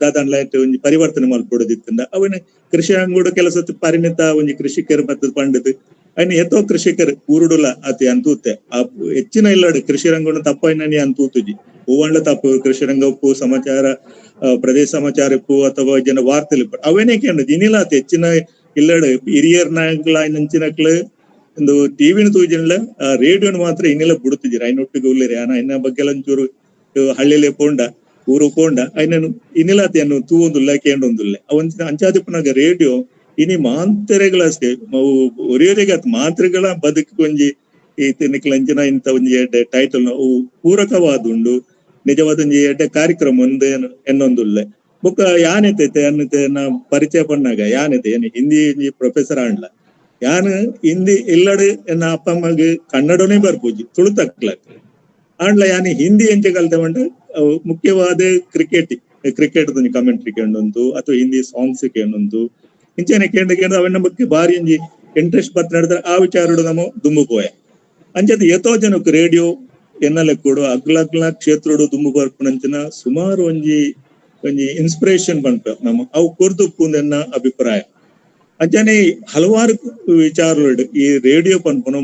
ದಾದಾಂಡ್ಲ ಒಂಜಿ ಪರಿವರ್ತನೆ ಮಲ್ಪೊಡದಿತ್ತಂಡ ಅವನ ಕೃಷಿ ಅಂಗೂಡು ಕೆಲಸ ಪರಿಣಿತ ಒಂಜಿ ಕೃಷಿಕರು ಬತ್ತದ ಪಂಡದ್ ಅಯ್ನ ಎತ್ತೋ ಕೃಷಿಕರು ಊರುಡುಲ ಅತಿ ಅಂತೂತೆ ಆ ಹೆಚ್ಚಿನ ಇಲ್ಲಡ್ ಕೃಷಿ ರಂಗವನ್ನು ತಪ್ಪೈನನಿ ಅಂತೂತುಜಿ ಹೂವಂಡ್ಲ ತಪ್ಪು ಕೃಷಿ ರಂಗ ಉಪ್ಪು ಸಮಾಚಾರ ಪ್ರದೇಶ ಸಮಾಚಾರ ಉಪ್ಪು ಅಥವಾ ಜನ ವಾರ್ತೆಲು ಅವೇನೇ ಕೇಂದ್ರ ಇನಿಲ್ಲ ಅತಿ ಹೆಚ್ಚಿನ ಇಲ್ಲಡ್ ಹಿರಿಯರ್ನಾಗ್ಲಂಚಿನಕ್ಲು ಒಂದು ಟಿವಿನ ತೂಜನ್ಲ ರೇಡಿಯೋನ ಮಾತ್ರ ಇನ್ನೆಲ್ಲ ಬಿಡುತ್ತಿದ್ದೀರ ಐನೊಟ್ಟಿಗೆ ಉಳ್ಳೇರಿ ಇನ್ನ ಬಗ್ಗೆ ಎಲ್ಲ ಒಂಚೂರು ಹಳ್ಳಿಲೆ ಪೋಂಡ ಊರು ಪೋಂಡ ಐನನು ಇನ್ನಿಲ್ಲತೆಯನ್ನು ತೂವೊಂದುಲ್ಲ ಕೇಂಡೊಂದುಲ್ಲೆ ಅವಂಚಿನ ಅಂಚಾದಿಪ್ಪನಾಗ ರೇಡಿಯೋ ಇನಿ ಮಾಂತರೆಗಳಷ್ಟೇ ಒರಿಯೋರಿಗೆ ಮಾತ್ರೆಗಳ ಬದುಕು ಒಂಜಿ ಈ ತಿನ್ನಿಕ್ಲಂಚಿನ ಇಂತ ಒಂಜಿ ಎಡ್ಡೆ ಟೈಟಲ್ ಪೂರಕವಾದುಂಡು ನಿಜವಾದ ಒಂಜಿ ಎಡ್ಡೆ ಕಾರ್ಯಕ್ರಮ ಒಂದು ಎನ್ನೊಂದುಲ್ಲೆ ಬೊಕ್ಕ ಯಾನೆತೈತೆ ಅನ್ನತೆ ನಾ ಪರಿಚಯ ಪಣ್ಣಾಗ ಯಾನೆತೆ ಏನ್ ಹಿಂದಿ ಪ್ರೊಫೆಸರ್ ಆಂಡ್ಲ ಯಾನ್ ಹಿಂದಿ ಇಲ್ಲಡ್ ಎನ್ನ ಅಪ್ಪ ಅಮ್ಮಗೆ ಕನ್ನಡನೇ ಬರ್ಪೂಜಿ ತುಳುತಕ್ಲಕ್ ಆಂಡ್ಲ ಯಾನ್ ಹಿಂದಿ ಎಂಚೆ ಕಲ್ತವಂಡ ಮುಖ್ಯವಾದ ಕ್ರಿಕೆಟ್ ಕಮೆಂಟ್ರಿ ಕೇಳೊಂದು ಅಥವಾ ಹಿಂದಿ ಸಾಂಗ್ಸ್ ಕೇಳೊಂದು ಇಂಚನೆ ಕೇಂದ್ರ ಅವನ ಬಗ್ಗೆ ಬಾರಿ ಒಂಜಿ ಇಂಟ್ರೆಸ್ಟ್ ಬತ್ ನಡೆದ್ರೆ ಆ ವಿಚಾರ ನಮ್ಮ ದುಂಬು ಪೋಯ ಅಂಚದ ಎತೋ ಜನಕ್ಕೆ ರೇಡಿಯೋ ಎನ್ನಲೆ ಕೂಡ ಅಗ್ಲಗ್ಲ ಕ್ಷೇತ್ರಡು ದುಂಬು ಬರ್ಪುನಂಚಿನ ಸುಮಾರು ಒಂಜಿ ಇನ್ಸ್ಪಿರೇಷನ್ ಬಂತ ನಮ್ಮ ಅವು ಕೊರ್ದುಪ್ಪುಂದೆನ್ನ ಅಭಿಪ್ರಾಯ ಅಂಚನೆ ಹಲವಾರು ವಿಚಾರಗಳು ಈ ರೇಡಿಯೋ ಪನ್ಪುನ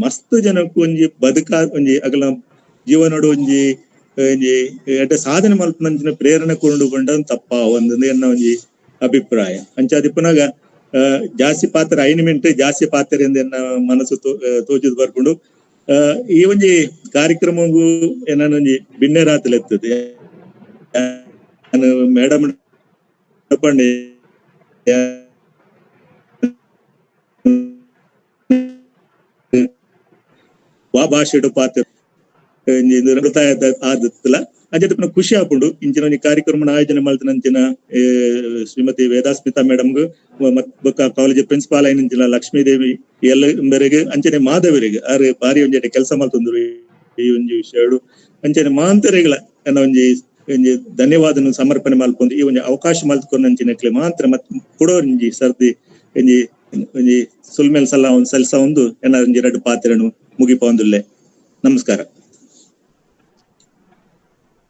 ಮಸ್ತ್ ಜನಕ್ಕೆ ಒಂಜಿ ಬದುಕಾ ಒಂಜಿ ಅಗಲ ಜೀವನಡು ಒಂಜಿ ಎಡ್ಡೆ ಸಾಧನೆ ಮಲ್ಪನಂಚಿನ ಪ್ರೇರಣೆ ಕೊಂಡು ಬಂಡ ತಪ್ಪ ಒಂದೊಂದು ಎನ್ನ ಒಂಜಿ ಅಭಿಪ್ರಾಯ ಅಂಚಾದಿಪ್ಪನಾಗ ಜಾಸ್ತಿ ಪಾತ್ರ 5 ಮಿನಿಟ್ ಜಾಸ್ತಿ ಪಾತ್ರ ಎಂದ ಮನಸ್ಸು ತೋಚಿದ್ ಬರ್ಕೊಂಡು ಈ ಒಂಜಿ ಕಾರ್ಯಕ್ರಮಗೂ ಏನೊಂಜಿ ಬಿನ್ನೆ ರಾತ್ರಿ ಎತ್ತದೆ ಮೇಡಮ್ ವಾ ಭಾಷೆಡು ಪಾತ್ರ ಆದತ್ತಲ್ಲ ಅಂಚೆ ಖುಷಿ ಆಪುಂಡು ಇಂಚಿನ ಒಂಜಿ ಕಾರ್ಯಕ್ರಮ ಆಯೋಜನೆ ಮಲ್ತನಂಚಿನ ಶ್ರೀಮತಿ ವೇದಾಸ್ಮಿತಾ ಮೇಡಮ್ಗೂ ಬೊಕ್ಕ ಕಾಲೇಜ್ ಪ್ರಿನ್ಸಿಪಾಲ್ ಆಯ್ನಂಚಿನ ಲಕ್ಷ್ಮೀದೇವಿ ಎಲ್ಲ ಬೇರೆಗೆ ಅಂಚನೆ ಮಾಧವರಿಗೆ ಆರು ಬಾರಿ ಒಂಜಿ ಕೆಲಸ ಮಲ್ತೊಂದ್ರು ಈ ಒಂಜಿ ವಿಷಯಡು ಅಂಚನೆ ಮಾಂತರೆಗಳ ನನ್ನ ಒಂಜಿ ಧನ್ಯವಾದ ಸಮರ್ಪಣೆ ಮಲ್ಪೊಂದು ಈ ಒಂಜಿ ಅವಕಾಶ ಮಲ್ತ್ಕೊಂಡಂಚಿನಕ್ಲೆ ಮಾತ್ರ ಮತ್ತೆ ಕೊಡೋ ಒಂಜಿ ಸರ್ದಿ ಒಂಜಿ ಸುಲ್ಮೇಲ್ ಸಲ್ಸ ಒಂದು ಎನ್ನ ಒಂಜಿ ಎರಡು ಪಾತ್ರೆನು ಮುಗಿಪೊಂದುಲ್ಲೆ. ನಮಸ್ಕಾರ.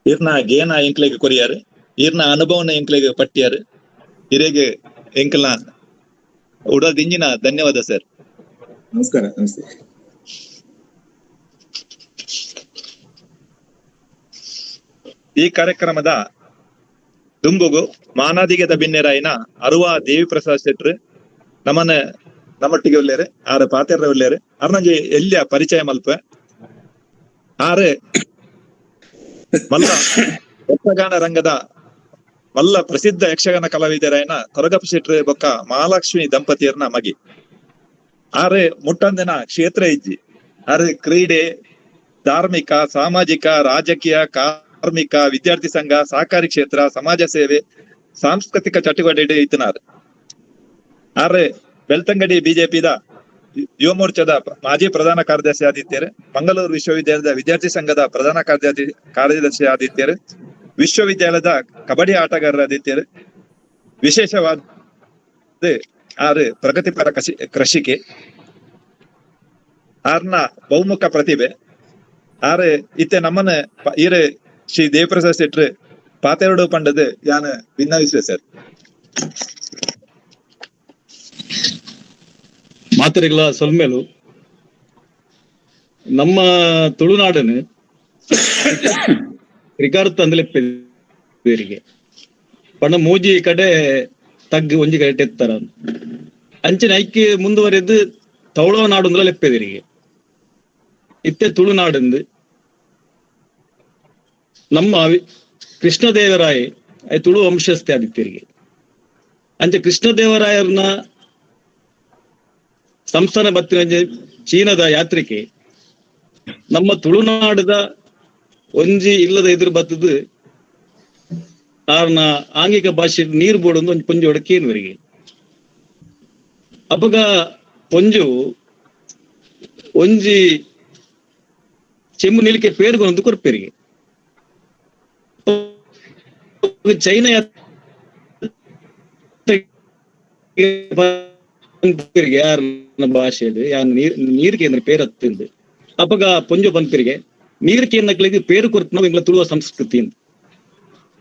ಇರ್ನ ಗೇನ ಎಂಕ್ಲೆಗೆ ಕೊರಿಯಾರು, ಇರ್ನ ಅನುಭವನ ಎಂಕ್ಲೆಗೆ ಪಟ್ಟಿಯಾರು, ಹಿರೇಗೆ ಎಂಕಲ್ನ ಉಡದಿಂಜಿನ ಧನ್ಯವಾದ ಸರ್. ನಮಸ್ಕಾರ. ನಮಸ್ತೆ. ಈ ಕಾರ್ಯಕ್ರಮದ ದುಂಬುಗು ಮಾನಾದಿಗೆದ ಬಿನ್ನೆರಾಯಿನ ಅರುವ ದೇವಿ ಪ್ರಸಾದ್ ಶೆಟ್ರು ನಮ್ಮೊಟ್ಟಿಗೆ ಒಳ್ಳೆಯರು ಆರು ಪಾತೆರ ಒಳ್ಳೆಯರು ಅರ್ನಂಜಿ ಎಲ್ಲಿಯ ಪರಿಚಯ ಮಲ್ಪ ಆರು ಮಲ್ಲ ಯಕ್ಷಗಾನ ರಂಗದ ಮಲ್ಲ ಪ್ರಸಿದ್ಧ ಯಕ್ಷಗಾನ ಕಲಾವಿದರಾಯನ ಕೊರಗಪ್ಪ ಶೆಟ್ರು ಬೊಕ್ಕ ಮಹಾಲಕ್ಷ್ಮಿ ದಂಪತಿಯರ್ನ ಮಗಿ ಆರು ಮುಟ್ಟಂದಿನ ಕ್ಷೇತ್ರ ಇಜ್ಜಿ ಆರು ಕ್ರೀಡೆ, ಧಾರ್ಮಿಕ, ಸಾಮಾಜಿಕ, ರಾಜಕೀಯ, ಕಾರ್ಮಿಕ, ವಿದ್ಯಾರ್ಥಿ ಸಂಘ, ಸಹಕಾರಿ ಕ್ಷೇತ್ರ, ಸಮಾಜ ಸೇವೆ, ಸಾಂಸ್ಕೃತಿಕ ಚಟುವಟಿಕೆ ಇತ್ತನಾರು ಆರು ಬೆಳ್ತಂಗಡಿ ಬಿಜೆಪಿದ ಯುವ ಮೋರ್ಚಾದ ಮಾಜಿ ಪ್ರಧಾನ ಕಾರ್ಯದರ್ಶಿ ಆದಿತ್ಯರು, ಮಂಗಳೂರು ವಿಶ್ವವಿದ್ಯಾಲಯದ ವಿದ್ಯಾರ್ಥಿ ಸಂಘದ ಪ್ರಧಾನ ಕಾರ್ಯದರ್ಶಿ ಆದಿತ್ಯರು, ವಿಶ್ವವಿದ್ಯಾಲಯದ ಕಬಡ್ಡಿ ಆಟಗಾರರಾದಿತ್ಯರು, ವಿಶೇಷವಾದ ಆರು ಪ್ರಗತಿಪರ ಕೃಷಿಕೆ ಆರ್ನ ಬಹುಮುಖ ಪ್ರತಿಭೆ ಆರು ಇತ್ತೆ ನಮ್ಮನ್ನ ಈರೆ ಶ್ರೀ ದೇವಪ್ರಸಾದ್ ಶೆಟ್ರು ಪಾತೆರಡು ಪಂಡದು ಯಾನ ಭಿನ್ನವಿಸುವೆ ಸರ್. ಮಾತೆರೆಗಳ ಸೊಲ್ಮೇಲು ನಮ್ಮ ತುಳುನಾಡನ್ನು ರಿಕಾರ್ಡ್ ತಂದಲೆಪ್ಪರಿಗೆ ಪಂಡ ಮೂಜಿ ಕಡೆ ತಗ್ಗು ಒಂಜಿ ಕಡೆ ಎತ್ತರ ಅಂಚಿನ ಐಕ್ಯ ಮುಂದುವರೆದು ತೌಳವ ನಾಡು ಲೆಪ್ಪೆದರಿಗೆ ಇತ್ತೆ ತುಳುನಾಡು ನಮ್ಮ ಕೃಷ್ಣದೇವರಾಯ ತುಳು ವಂಶಸ್ಥೆ ಆದಿತ್ಯರಿಗೆ ಅಂಚೆ ಕೃಷ್ಣದೇವರಾಯರ್ನ ಸಂಸ್ಥಾನ ಬತ್ತಿನ ಚೀನಾದ ಯಾತ್ರಿಕೆ ನಮ್ಮ ತುಳುನಾಡದ ಒಂಜಿ ಇಲ್ಲದ ಎದುರು ಬತ್ತದು ಆರ್ನ ಆಂಗಿಕ ಭಾಷೆ ನೀರು ಬೋಡೊಂದು ಒಂಜಿ ಪೊಂಜು ಒಡಕೇನುವರಿಗೆ ಅಪಗ ಪೊಂಜು ಒಂಜಿ ಚೆಮ್ಮು ನಿಲಿಕೆ ಪೇರ್ಗೊಂದು ಕೊರ್ಪೆರಿಗೆ ಚೈನಾ ಯಾರ ಭಾಷೆ ನೀರು ಕೇಂದ್ರ ಪೇರು ಹತ್ತಿಂದು ಅಪಗ ಪೊಂಜು ಬಂತಿರಿಗೆ ನೀರು ಕೇಂದ್ರಗಳಿಗೆ ಪೇರು ಕೊರ್ತು ನಾವು ಇಂಗ್ಲ ತುಳುವ ಸಂಸ್ಕೃತಿ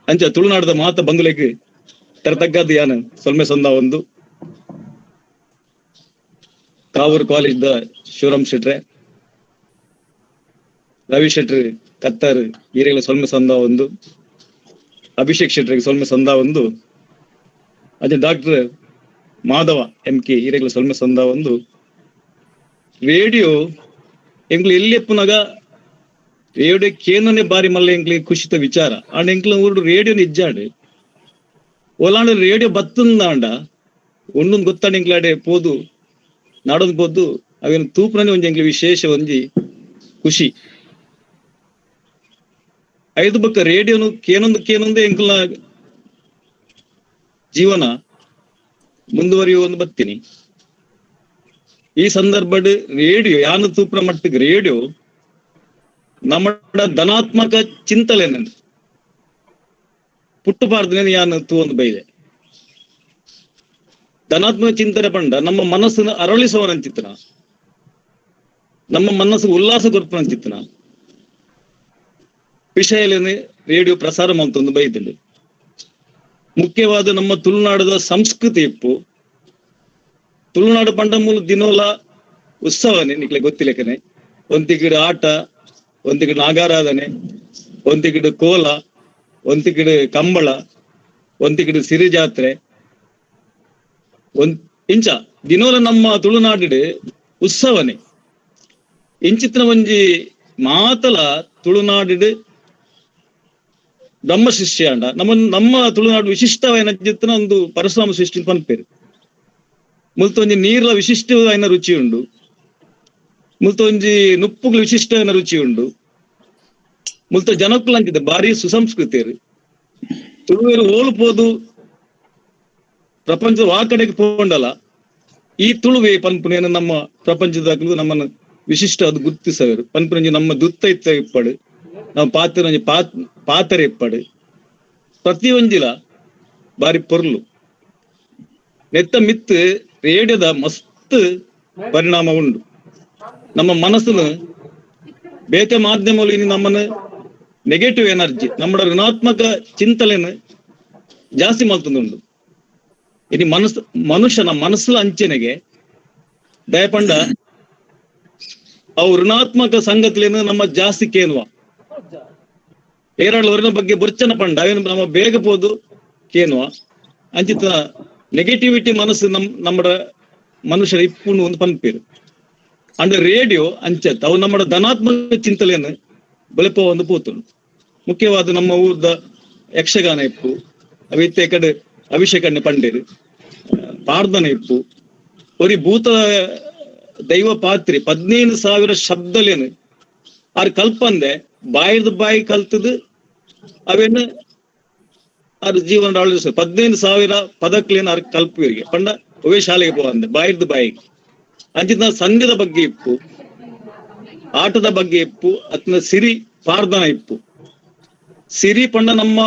ಅಂಚ ತುಳುನಾಡದ ಮಾತ ಬಂಗುಲೆಗೆ ತರತಗ್ಗದ್ದು ಯಾನು ಸೊಲ್ಮೆ ಸೊಂದ ಒಂದು ಕಾವೂರು ಕಾಲೇಜ್ದ ಶಿವರಾಮ್ ಶೆಟ್ರೆ, ರವಿ ಶೆಟ್ರು ಕತ್ತರ್ ಈರೆಗಳ ಸೊಲ್ಮೆ ಸೊಂದ ಒಂದು, ಅಭಿಷೇಕ್ ಶೆಟ್ರಿಗೆ ಸೊಲ್ಮೆ ಸೊಂದ ಒಂದು, ಅದೇ ಡಾಕ್ಟರ್ ಮಾಧವ MK ಈರೆಗಳ ಸೊಲ್ಮೆ ಸೊಂದ ಒಂದು. ರೇಡಿಯೋ ಎಂಗ್ಲು ಎಲ್ಲಿಪ್ಪುನಾಗ ರೇಡಿಯೋ ಕೇಂದ್ರನೇ ಬಾರಿ ಮಲ್ಲ ಎಂಗ್ಲಿ ಖುಷಿತ ವಿಚಾರ ಅಂಡ್ ಎಂಕ್ಲ ಊರು ರೇಡಿಯೋ ನಿಜ್ಜಾಡು ಒಲಾಂಡ ರೇಡಿಯೋ ಬತ್ತುಂದಾಂಡ ಒಂದೊಂದು ಗೊತ್ತಾಂಡ ಎಂಕ್ಲಾಡೆ ಪೋದು ನಾಡೋದು ಪೋದು ಅವೇನು ತೂಪ್ರನೇ ಒಂಜಿ ಎಂಗ್ಲಿ ವಿಶೇಷ ಒಂಜಿ ಖುಷಿ ಐದು ಬಕ್ಕ ರೇಡಿಯೋನು ಕೇನೊಂದು ಎಂಕ್ಲ ಜೀವನ ಮುಂದುವರಿಯುವ ಒಂದು ಬತ್ತೀನಿ. ಈ ಸಂದರ್ಭಡ್ ರೇಡಿಯೋ ಯಾನು ತೂಪ್ರ ಮಟ್ಟಿಗೆ ರೇಡಿಯೋ ನಮ್ಮ ಧನಾತ್ಮಕ ಚಿಂತನೆ ಪುಟ್ಟುಪಾರ್ದನೆ ಯಾನು ತೂ ಒಂದು ಬೈದೆ ಧನಾತ್ಮಕ ಚಿಂತನೆ ಪಂಡ ನಮ್ಮ ಮನಸ್ಸನ್ನು ಅರಳಿಸುವನಂಚಿತ್ತನ, ನಮ್ಮ ಮನಸ್ಸು ಉಲ್ಲಾಸ ಕೊರ್ಪನಂಚಿತ್ತನ ವಿಷಯಲೇನೆ ರೇಡಿಯೋ ಪ್ರಸಾರ ಮಾಡ್ತೊಂದು ಬೈದಲ್ಲಿ. ಮುಖ್ಯವಾದ ನಮ್ಮ ತುಳುನಾಡದ ಸಂಸ್ಕೃತಿ ಇಪ್ಪು ತುಳುನಾಡು ಪಂಡ ಮೂಲ ದಿನೋಲ ಉತ್ಸವನೇ ನಿಕ್ಲೆ ಗೊತ್ತಿಲ್ಲಕನೆ ಒಂತಿಗಿಡ ಆಟ, ಒಂತಿಗಿಡ ನಾಗಾರಾಧನೆ, ಒಂತಿಗಿಡ ಕೋಲ, ಒಂತಿಗಿಡ ಕಂಬಳ, ಒಂತಿಗಿಡ ಸಿರಿ ಜಾತ್ರೆ ಇಂಚ ದಿನೋಲ ನಮ್ಮ ತುಳುನಾಡಿಡ್ ಉತ್ಸವನೇ ಇಂಚಿತ್ತಿನ ಒಂಜಿ ಮಾತಲ ತುಳುನಾಡಿಡ್ ಬ್ರಹ್ಮ ಶಿಷ್ಯ ಅಂಡ ನಮ್ಮ ತುಳುನಾಡು ವಿಶಿಷ್ಟವಾಯಿನ ಒಂದು ಪರಶುರಾಮ ಸೃಷ್ಟಿ ಪನ್ಪೇರು ಮುಲ್ತೊಂಜಿ ನೀರ್ಲ ವಿಶಿಷ್ಟವಾಯಿನ ರುಚಿ ಉಂಡು, ಮುಲ್ತೊಂಜಿ ನುಪ್ಪುಗಳು ವಿಶಿಷ್ಟವಾಯಿನ ರುಚಿ ಉಂಡು, ಮುಲ್ತ ಜನಕ್ಕುಲು ಅಂಚಿದೆ ಬಾರಿ ಸುಸಂಸ್ಕೃತಿಯರು ತುಳುವೇರು ಓಲ್ಪೋದು ಪ್ರಪಂಚದ ಆ ಕಡೆಗೆ ಪೋಂಡಲ್ಲ ಈ ತುಳುವೆ ಪನ್ಪುನೇನು ನಮ್ಮ ಪ್ರಪಂಚದಾಗಲು ನಮ್ಮನ್ನು ವಿಶಿಷ್ಟವಾದ ಗುರ್ತಿಸವರು ಪನ್ಪುನಂಜಿ ನಮ್ಮ ದುತ್ತ ಇತ್ತ ಇಪ್ಪಡು ನಮ್ಮ ಪಾತ್ರೆ ಇಪ್ಪಡು ಪ್ರತಿಯೊಂಜಿಲ ಬಾರಿ ಪೊರ್ಲು ನೆತ್ತ ಮಿತ್ತು ರೇಡಿಯೋದ ಮಸ್ತ್ ಪರಿಣಾಮ ಉಂಡು. ನಮ್ಮ ಮನಸ್ಸನ್ನು ಬೇತೆ ಮಾಧ್ಯಮಗಳು ಇನ್ನು ನಮ್ಮನ್ನು ನೆಗೆಟಿವ್ ಎನರ್ಜಿ ನಮ್ಮ ಋಣಾತ್ಮಕ ಚಿಂತನೆಯನ್ನು ಜಾಸ್ತಿ ಮಾಡ್ತುಂಡು. ಇನ್ನು ಮನುಷ್ಯನ ಮನಸ್ಸು ಅಂಚನೆಗೆ ದಯಪಂಡ ಅವು ಋಣಾತ್ಮಕ ಸಂಗತಿಯನ್ನು ನಮ್ಮ ಜಾಸ್ತಿ ಕೇಳುವ ಏರಾಳ ಬಗ್ಗೆ ಬುರ್ಚನ ಪಂಡ ಅವೇನು ನಮ್ಮ ಬೇಗ ಪೋದು ಕೇನುವ ಅಂಚಿತ ನೆಗೆಟಿವಿಟಿ ಮನಸ್ಸು ನಮ್ಮ ಮನುಷ್ಯರ ಇಪ್ಪುಂಡು ಒಂದು ಪನ್ಪೇರು ಅಂಡ್ ರೇಡಿಯೋ ಅಂಚತ್ ಅವು ನಮ್ಮ ಧನಾತ್ಮಕ ಚಿಂತನೆಯನ್ನು ಬೆಳಪೋ ಒಂದು ಪೋತುಂಡು. ಮುಖ್ಯವಾದ ನಮ್ಮ ಊರ್ದ ಯಕ್ಷಗಾನ ಇಪ್ಪು ಅವಿತ್ತೆ ಕಡೆ ಅಭಿಷೇಕಣ್ಣೆ ಪಂಡೇರು ಪ್ರಾರ್ಥನೆ ಇಪ್ಪು ಒರಿ ಭೂತ ದೈವ ಪಾತ್ರೆ 15,000 ಶಬ್ದಲೇನು ಆರ್ ಕಲ್ಪಂದೆ ಬಾಯಿದ ಬಾಯಿ ಕಲ್ತದು ಅವೇನು ಅವ್ರ ಜೀವನ 15,000 ಪದಕ್ಲೇನು ಅವ್ರ ಕಲ್ಪುವರಿಗೆ ಪಂಡ ಅವೇ ಶಾಲೆಗೆ ಹೋಗಂದೆ ಬಾಯಿದ ಬಾಯಿಗೆ ಅಂಚಿನ ಸಂಘದ ಬಗ್ಗೆ ಇಪ್ಪು, ಆಟದ ಬಗ್ಗೆ ಇಪ್ಪು, ಅತ್ನ ಸಿರಿ ಪ್ರಾರ್ಥನಾ ಇಪ್ಪು. ಸಿರಿ ಪಂಡ ನಮ್ಮ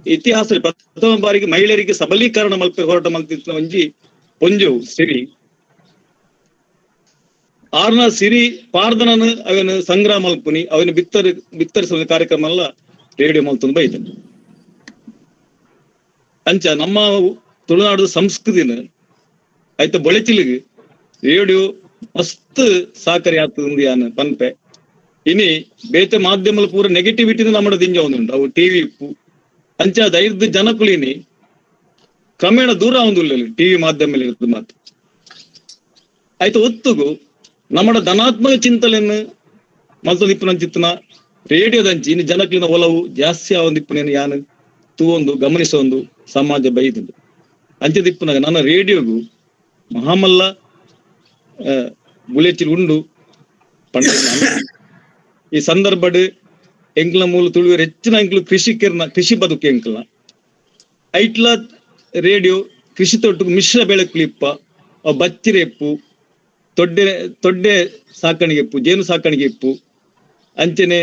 ಇತಿಹಾಸದಲ್ಲಿ ಪ್ರಥಮ ಬಾರಿಗೆ ಮಹಿಳೆಯರಿಗೆ ಸಬಲೀಕರಣ ಮಲ್ಪೆ ಹೋರಾಟ ಮಲ್ತಿತ್ತು ಒಂಜಿ ಪೊಂಜು ಸಿರಿ ಆರ್ನ ಸಿರಿ ಪಾರ್ದನನು ಅವನು ಸಂಗ್ರಹ ಮಲ್ಪುನಿ ಅವನು ಬಿತ್ತರಿಸುವ ಕಾರ್ಯಕ್ರಮ ಎಲ್ಲ ರೇಡಿಯೋ ಮಲ್ತೊಂದು ಬೈತಾನೆ. ಅಂಚ ನಮ್ಮ ತುಳುನಾಡು ಸಂಸ್ಕೃತಿನ ಆಯ್ತ ಬೊಳೆಚಿಲಿಗೆ ರೇಡಿಯೋ ಮಸ್ತ್ ಸಾಕರಿ ಆಗ್ತದೆ ಯಾನ ಪನ್ಪೆ. ಇನಿ ಬೇತೆ ಮಾಧ್ಯಮ ಪೂರ ನೆಗೆಟಿವಿಟಿನ ನಮ್ಮ ದಿಂಜ ಒಂದುಂಟು ಅವು ಟಿವಿ ಇಪ್ಪು ಅಂಚ ದೈರ್ದ ಜನಕುಲಿನಿ ಕ್ರಮೇಣ ದೂರ ಒಂದಿಲ್ಲ ಟಿವಿ ಮಾಧ್ಯಮ ಇರ್ತದೆ ಮಾತು ಆಯ್ತು. ಒತ್ತುಗು ನಮ್ಮ ಧನಾತ್ಮಕ ಚಿಂತನೆಯನ್ನು ಮಲ್ತೊಂದಿಪ್ಪನ ಚಿತ್ತನ ರೇಡಿಯೋದಂಚಿ ಇನ್ನು ಜನಕ್ಲಿನ ಒಲವು ಜಾಸ್ತಿ ಆವೊಂದಿಪ್ಪನೇನು ಯಾನು ತೂವೊಂದು ಗಮನಿಸೊಂದು ಸಮಾಜ ಬೈದುಂಡು ಅಂಚದಿಪ್ಪನಾಗ ನನ್ನ ರೇಡಿಯೋಗು ಮಹಾಮಲ್ಲ ಬುಲೆಚಿಲ್ ಉಂಡು ಪಂಡ. ಈ ಸಂದರ್ಭಡ್ ಎಂಕ್ಲ ಮೂಲ ತುಳುವೇರು ಹೆಚ್ಚಿನ ಎಂಕ್ಲು ಕೃಷಿ ಬದುಕು ಎಂಕ್ಲ ಐಟ್ಲ ರೇಡಿಯೋ ಕೃಷಿ ತೊಟ್ಟು ಮಿಶ್ರ ಬೆಳಕುಲಿಪ್ಪ ಬಚ್ಚಿರೆ ಎಪ್ಪು ತೊಡ್ಡೆ ಸಾಕಾಣಿಗೆ ಇಪ್ಪು, ಜೇನು ಸಾಕಾಣಿಗೆ ಇಪ್ಪು, ಅಂಚನೆ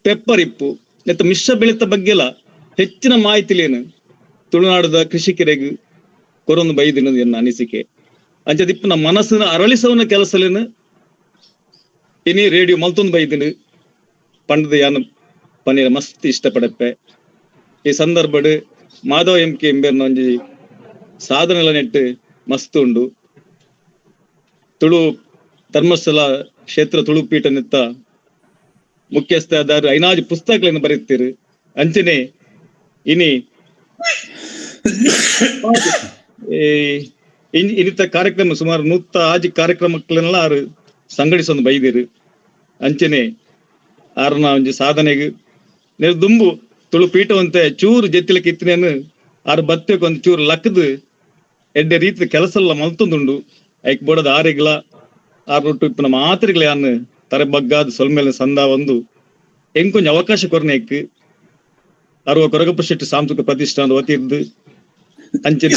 ಪೆಪ್ಪರ್ ಇಪ್ಪು ನೆತ್ತ ಮಿಶ್ರ ಬೆಳೆತ ಬಗ್ಗೆಲ್ಲ ಹೆಚ್ಚಿನ ಮಾಹಿತಿಲೇನು ತುಳುನಾಡದ ಕೃಷಿಕರಿಗೆ ಕೊರೊಂದು ಬೈದಿನ ಎನ್ನ ಅನಿಸಿಕೆ. ಅಂಚದಿಪ್ಪ ನಮ್ಮ ಮನಸ್ಸಿನ ಅರಳಿಸವನ ಕೆಲಸಲೇನು ಇನಿ ರೇಡಿಯೋ ಮಲ್ತೊಂದು ಬೈದಿನ ಪಂಡದ ಯಾನ ಪನ್ನೀರ ಮಸ್ತ್ ಇಷ್ಟಪಡಪ್ಪೆ. ಈ ಸಂದರ್ಭಡ್ ಮಾಧವ MK ಎಂಬೆರ್ನ ಒಂಜಿ ಸಾಧನೆಲ ನೆಟ್ಟು ಮಸ್ತ್ ಉಂಡು. ತುಳು ಧರ್ಮಸ್ಥಳ ಕ್ಷೇತ್ರ ತುಳುಪೀಠ ನಿತ್ತ ಮುಖ್ಯಸ್ಥರಾದ ಐನಾಜು ಪುಸ್ತಕಗಳನ್ನು ಬರೆಯುತ್ತೀರು. ಅಂಚನೆ ಇನಿ ಇನ್ನಿತ ಕಾರ್ಯಕ್ರಮ ಸುಮಾರು 100 ಆಜಿ ಕಾರ್ಯಕ್ರಮಗಳನ್ನೆಲ್ಲ ಆರು ಸಂಘಟಿಸೊಂದು ಬೈದಿರು. ಅಂಚನೆ ಆರ್ನ ಒಂಜಿ ಸಾಧನೆಗೆ ದುಂಬು ತುಳು ಪೀಠವಂತೆ ಚೂರು ಜೆತ್ತಿಲಕ್ಕೆ ಇತ್ತಿನೇನು ಆರು ಬತ್ತಕ್ಕೆ ಒಂದು ಚೂರು ಲಕ್ಕದು ಎಡ್ಡೆ ರೀತಿ ಕೆಲಸ ಎಲ್ಲ ಮಲ್ತೊಂದುಂಡು. ಐಕ್ ಬೋಡದ ಆರೆಗ್ಲ ಆರ್ನೊಟ್ಟು ಇಪ್ಪನ ಮಾತ್ರೆಗಳ ಯಾನು ತರೆ ಬಗ್ಗಾದ ಸೊಲ್ಮೇಲೆ ಸಂದ ಒಂದು ಎಂಕೊಂಜ ಅವಕಾಶ ಕೊರನೇಕ್ ಅರುವ ಕೊರಗಪ್ಪ ಶೆಟ್ಟಿ ಸಾಂಸ್ಕೃತಿಕ ಪ್ರತಿಷ್ಠಾನ ಒತ್ತಿರ್ದು ಅಂಚಿನ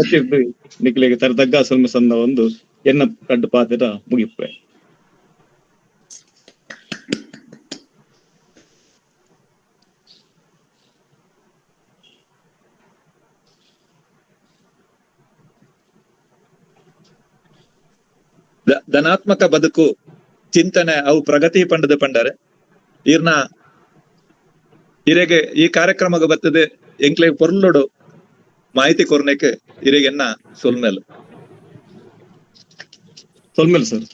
ಒತ್ತಿರ್ದು ನಿಕ್ಲಿಗೆ ತರ ತಗ್ಗ ಸೊಲ್ಮೆ ಸಂದ ಒಂದು ಎನ್ನ ಕಡ್ಡು ಪಾತ್ರ ಮುಗಿಪ್ಪೆ. ಧನಾತ್ಮಕ ಬದುಕು ಚಿಂತನೆ ಅವು ಪ್ರಗತಿ ಪಂಡದ ಪಂಡರೆ ಇರೆಗೆ ಈ ಕಾರ್ಯಕ್ರಮಕ್ಕೆ ಬರ್ತದೆ ಎಂಕ್ಲೆ ಪೊರ್ಲೋಡು ಮಾಹಿತಿ ಕೊರ್ನೆಕ್ ಇರೆಗೆನ್ನ ಸೊಲ್ಮೇಲ್ ಸರ್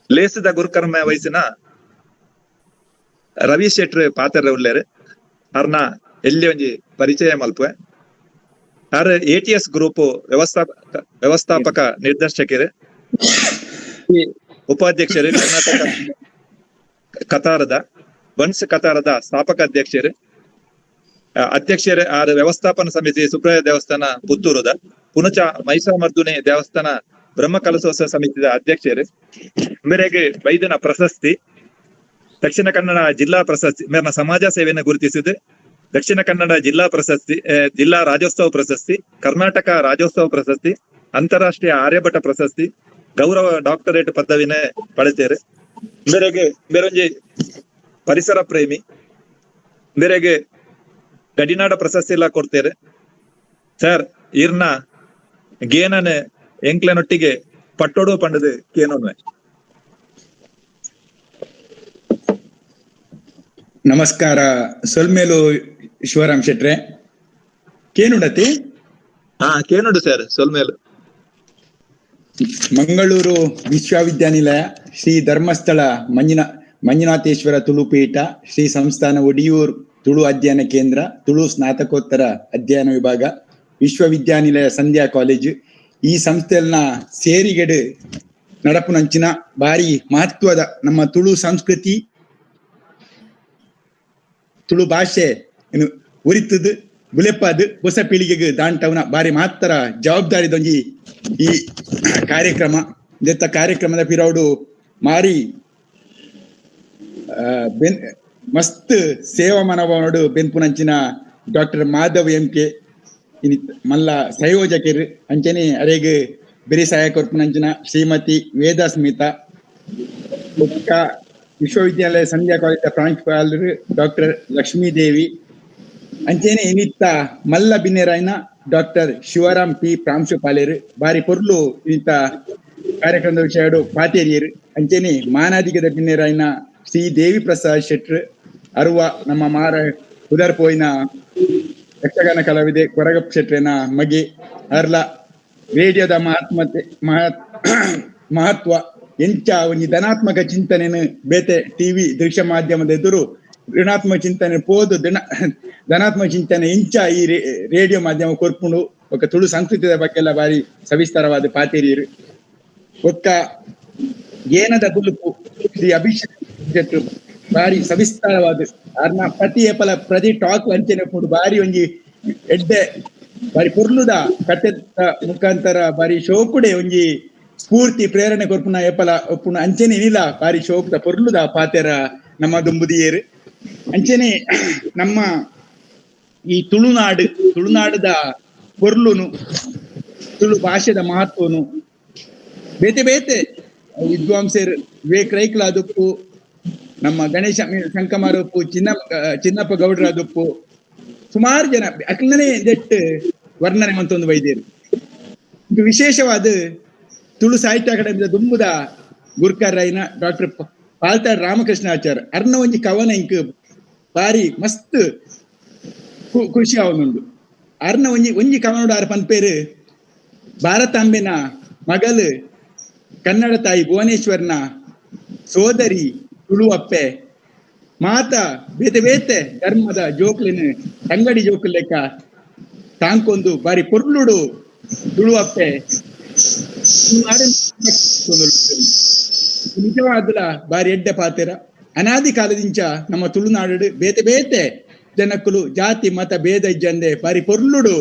ಲೇಸಿದ ಗುರುಕರ್ಮ ವಯಸ್ಸಿನ ರವಿ ಶೆಟ್ರ್ ಪಾತ್ರ ಉಳ್ಳೇರು ಅವ್ರನ್ನ ಎಲ್ಲಿ ಒಂಜಿ ಪರಿಚಯ ಮಲ್ಪುವೆ. ಅವ್ರ ATS ಗ್ರೂಪ್ ವ್ಯವಸ್ಥಾಪಕ ನಿರ್ದೇಶಕರು, ಉಪಾಧ್ಯಕ್ಷರು, ಕರ್ನಾಟಕ ಕತಾರದ ವನ್ಸ್ ಕತಾರದ ಸ್ಥಾಪಕ ಅಧ್ಯಕ್ಷರು ಅಧ್ಯಕ್ಷರೇ ಆರು ವ್ಯವಸ್ಥಾಪನಾ ಸಮಿತಿ ಸುಬ್ರಾಯ ದೇವಸ್ಥಾನ ಪುತ್ತೂರುದ ಪುನಚ ಮೈಸಾಮರ್ದುನೆ ದೇವಸ್ಥಾನ ಬ್ರಹ್ಮಕಲಶೋತ್ಸವ ಸಮಿತಿದ ಅಧ್ಯಕ್ಷರು ಮೇರೆಗೆ ವೈದ್ಯನ ಪ್ರಶಸ್ತಿ ದಕ್ಷಿಣ ಕನ್ನಡ ಜಿಲ್ಲಾ ಪ್ರಶಸ್ತಿ ಮೇರನ ಸಮಾಜ ಸೇವೆಯನ್ನು ಗುರುತಿಸಿದೆ. ದಕ್ಷಿಣ ಕನ್ನಡ ಜಿಲ್ಲಾ ಪ್ರಶಸ್ತಿ, ಜಿಲ್ಲಾ ರಾಜ್ಯೋತ್ಸವ ಪ್ರಶಸ್ತಿ, ಕರ್ನಾಟಕ ರಾಜ್ಯೋತ್ಸವ ಪ್ರಶಸ್ತಿ, ಅಂತಾರಾಷ್ಟ್ರೀಯ ಆರ್ಯಭಟ ಪ್ರಶಸ್ತಿ, ಗೌರವ ಡಾಕ್ಟರೇಟ್ ಪದವಿನ ಪಡೆತೇರು. ಮೇರೆಗೆ ಬೇರೊಂಜಿ ಪರಿಸರ ಪ್ರೇಮಿ ಬೇರೆಗೆ ಗಡಿನಾಡ ಪ್ರಶಸ್ತಿ ಎಲ್ಲ ಕೊಡ್ತೇರೆ ಸರ್. ಇರ್ನ ಗೇನನ್ ಎಂಕ್ಲೆನೊಟ್ಟಿಗೆ ಪಟ್ಟೋಡು ಪಂಡದು ಕೇನೊನ್ವೆ. ನಮಸ್ಕಾರ ಸೊಲ್ಮೇಲು ಶಿವರಾಮ್ ಶೆಟ್ರೆ ಕೇನುಡತಿ ಕೇನುಡು ಸರ್ ಸೊಲ್ಮೇಲು. ಮಂಗಳೂರು ವಿಶ್ವವಿದ್ಯಾನಿಲಯ ಶ್ರೀ ಧರ್ಮಸ್ಥಳ ಮಂಜುನಾಥೇಶ್ವರ ತುಳುಪೀಠ ಶ್ರೀ ಸಂಸ್ಥಾನ ಒಡಿಯೂರ್ ತುಳು ಅಧ್ಯಯನ ಕೇಂದ್ರ ತುಳು ಸ್ನಾತಕೋತ್ತರ ಅಧ್ಯಯನ ವಿಭಾಗ ವಿಶ್ವವಿದ್ಯಾನಿಲಯ ಸಂಧ್ಯಾ ಕಾಲೇಜು ಈ ಸಂಸ್ಥೆಯನ್ನ ಸೇರಿಗೆಡು ನಡಪುನಂಚಿನ ಭಾರಿ ಮಹತ್ವದ ನಮ್ಮ ತುಳು ಸಂಸ್ಕೃತಿ ತುಳು ಭಾಷೆ ಉರಿತದು ಬುಲೆಪ್ಪದು ಹೊಸ ಪೀಳಿಗೆಗೆ ದಾಂಟವನ ಬಾರಿ ಮಾತ್ರ ಜವಾಬ್ದಾರಿದೊಂಜಿ ಈ ಕಾರ್ಯಕ್ರಮ. ಇದೆತ್ತ ಕಾರ್ಯಕ್ರಮದ ಪಿರೌಡು ಮಾರಿ ಮಸ್ತ್ ಸೇವಾ ಮನೋಭಾವನೋಡು ಬೆನ್ಪುನಂಚಿನ ಡಾಕ್ಟರ್ ಮಾಧವ್ MK ಮಲ್ಲ ಸಂಯೋಜಕರು ಅಂಚನೆ ಅರೆಗ್ ಬೆರಿ ಸಹಾಯ ಕೊರ್ಪುನಂಚಿನ ಶ್ರೀಮತಿ ವೇದ ಸ್ಮಿತಾ, ವಿಶ್ವವಿದ್ಯಾಲಯ ಸಂಧ್ಯಾ ಕಾಲೇಜ್ ಪ್ರಾಂಶುಪಾಲರು ಡಾಕ್ಟರ್ ಲಕ್ಷ್ಮೀದೇವಿ ಅಂಚೆನೆ ಇನ್ನಿತ್ತ ಮಲ್ಲ ಬಿನ್ನೆರಾಯ್ನ ಡಾಕ್ಟರ್ ಶಿವರಾಮ್ P ಪ್ರಾಂಶುಪಾಲರು ಬಾರಿ ಪೊರ್ಲು ಇನ್ನಿತ್ತ ಕಾರ್ಯಕ್ರಮದ ವಿಷಯ ಪಾತೇರಿಯರು ಅಂಚೆನೆ ಮಾನಾದಿಗದ ಬಿನ್ನೆರಾಯ್ನ ಶ್ರೀ ದೇವಿ ಪ್ರಸಾದ್ ಶೆಟ್ರು ಅರುವ ನಮ್ಮ ಮಾರ ಉದರ್ ಪೋಯಿನ ಯಕ್ಷಗಾನ ಕಲಾವಿದೆ ಕೊರಗಪ್ಪ ಶೆಟ್ರನ ಮಗೆ ಅರ್ಲ ರೇಡಿಯೋದ ಮಹತ್ವ ಎಂಚ ಒಂಜಿ ಧನಾತ್ಮಕ ಚಿಂತನೆಯನ್ನು ಬೇತೆ ಟಿವಿ ದೃಶ್ಯ ಮಾಧ್ಯಮದ ಎದುರು ಋಣಾತ್ಮಕ ಚಿಂತನೆ ಪೋದು ಧನಾತ್ಮಕ ಚಿಂತನೆ ಎಂಚ ಈ ರೇಡಿಯೋ ಮಾಧ್ಯಮ ಕೊರ್ಪುಂಡು ಒಕ್ಕ ತುಳು ಸಂಸ್ಕೃತಿಯ ಬಗ್ಗೆ ಎಲ್ಲ ಬಾರಿ ಸವಿಸ್ತಾರವಾದ ಪಾತೇರಿಯರು ಒಕ್ಕ ಏನದ ಬುಲುಪು ಶ್ರೀ ಅಭಿಷೇಕ್ ಬಾರಿ ಸವಿಸ್ತಾರವಾದ ಅರ್ನ ಪ್ರತಿ ಟಾಕ್ ಅಂಚನೆ ಪುಂಡು ಬಾರಿ ಒಂಜಿ ಎಡ್ಡೆ ಬಾರಿ ಪೊರ್ಲುದ ಕತೆ ಮುಖಾಂತರ ಬಾರಿ ಶೋಕುಡೆ ಒಂಜಿ ಸ್ಫೂರ್ತಿ ಪ್ರೇರಣೆ ಕೊರ್ಪುನ ಏಪಲ ಒಪ್ಪುನ ಅಂಚನೆ ಏನಿಲ್ಲ ಬಾರಿ ಶೋಕದ ಪೊರ್ಲುದ ಪಾತೆರ ನಮ್ಮ ದುಂಬುದಿಯೇರು ಅಂಚನೆ ನಮ್ಮ ಈ ತುಳುನಾಡದ ಪೊರ್ಲುನು ತುಳು ಭಾಷೆದ ಮಹತ್ವನು ಬೇತೆ ಬೇತೆ ವಿದ್ವಾಂಸರು ವಿವೇಕ್ ರೈಕ್ಲ ಅದುಪ್ಪು ನಮ್ಮ ಗಣೇಶ ಶಂಕಮಾರ್ ಉಪ್ಪು ಚಿನ್ನಪ್ಪ ಗೌಡ್ರ ಅದುಪ್ಪು ಸುಮಾರು ಜನ ಅಕ್ಲನೇ ದೆಟ್ಟು ವರ್ಣನೆ ಮಂತೊಂದು ವೈದ್ಯರು. ಇದು ವಿಶೇಷವಾದ ತುಳು ಸಾಹಿತ್ಯ ಅಕಾಡೆಮಿದ ದುಂಬುದ ಗುರ್ಕರ್ರೈನ ಡಾಕ್ಟರ್ ಪಾಲ್ತಾಡ್ ರಾಮಕೃಷ್ಣಾಚಾರ್ಯ ಅರ್ನ ಒಂಜಿ ಕವನ ಇಂಕ್ ಬಾರಿ ಮಸ್ತ್ ಖುಷಿ ಅವನುಂಡು. ಅರ್ನ ಒಂಜಿ ಕವನೋಡು ಆರ್ ಪನ್ಪೇರು ಭಾರತಾಂಬೆನ ಮಗಲು ಕನ್ನಡ ತಾಯಿ ಭುವನೇಶ್ವರ್ನ ಸೋದರಿ ತುಳು ಅಪ್ಪೆ ಮಾತ ಬೇತೆ ಬೇತೆ ಧರ್ಮದ ಜೋಕ್ಲಿನ ತಂಗಡಿ ಜೋಕ್ಲು ಲೆಕ್ಕ ತಾಂಕೊಂದು ಬಾರಿ ಪೊರ್ಲುಡು ತುಳು ಅಪ್ಪೆ ನಿಜವಾದ ಬಾರಿ ಎಡ್ಡೆ ಪಾತೆರ. ಅನಾದಿ ಕಾಲದಿಂಚ ನಮ್ಮ ತುಳುನಾಡು ಬೇತೆ ಬೇತೆ ಜನಕ್ಕಲು ಜಾತಿ ಮತ ಭೇದ ಇಜ್ಜಂದೆ ಬಾರಿ ಪೊರ್ಲುಡು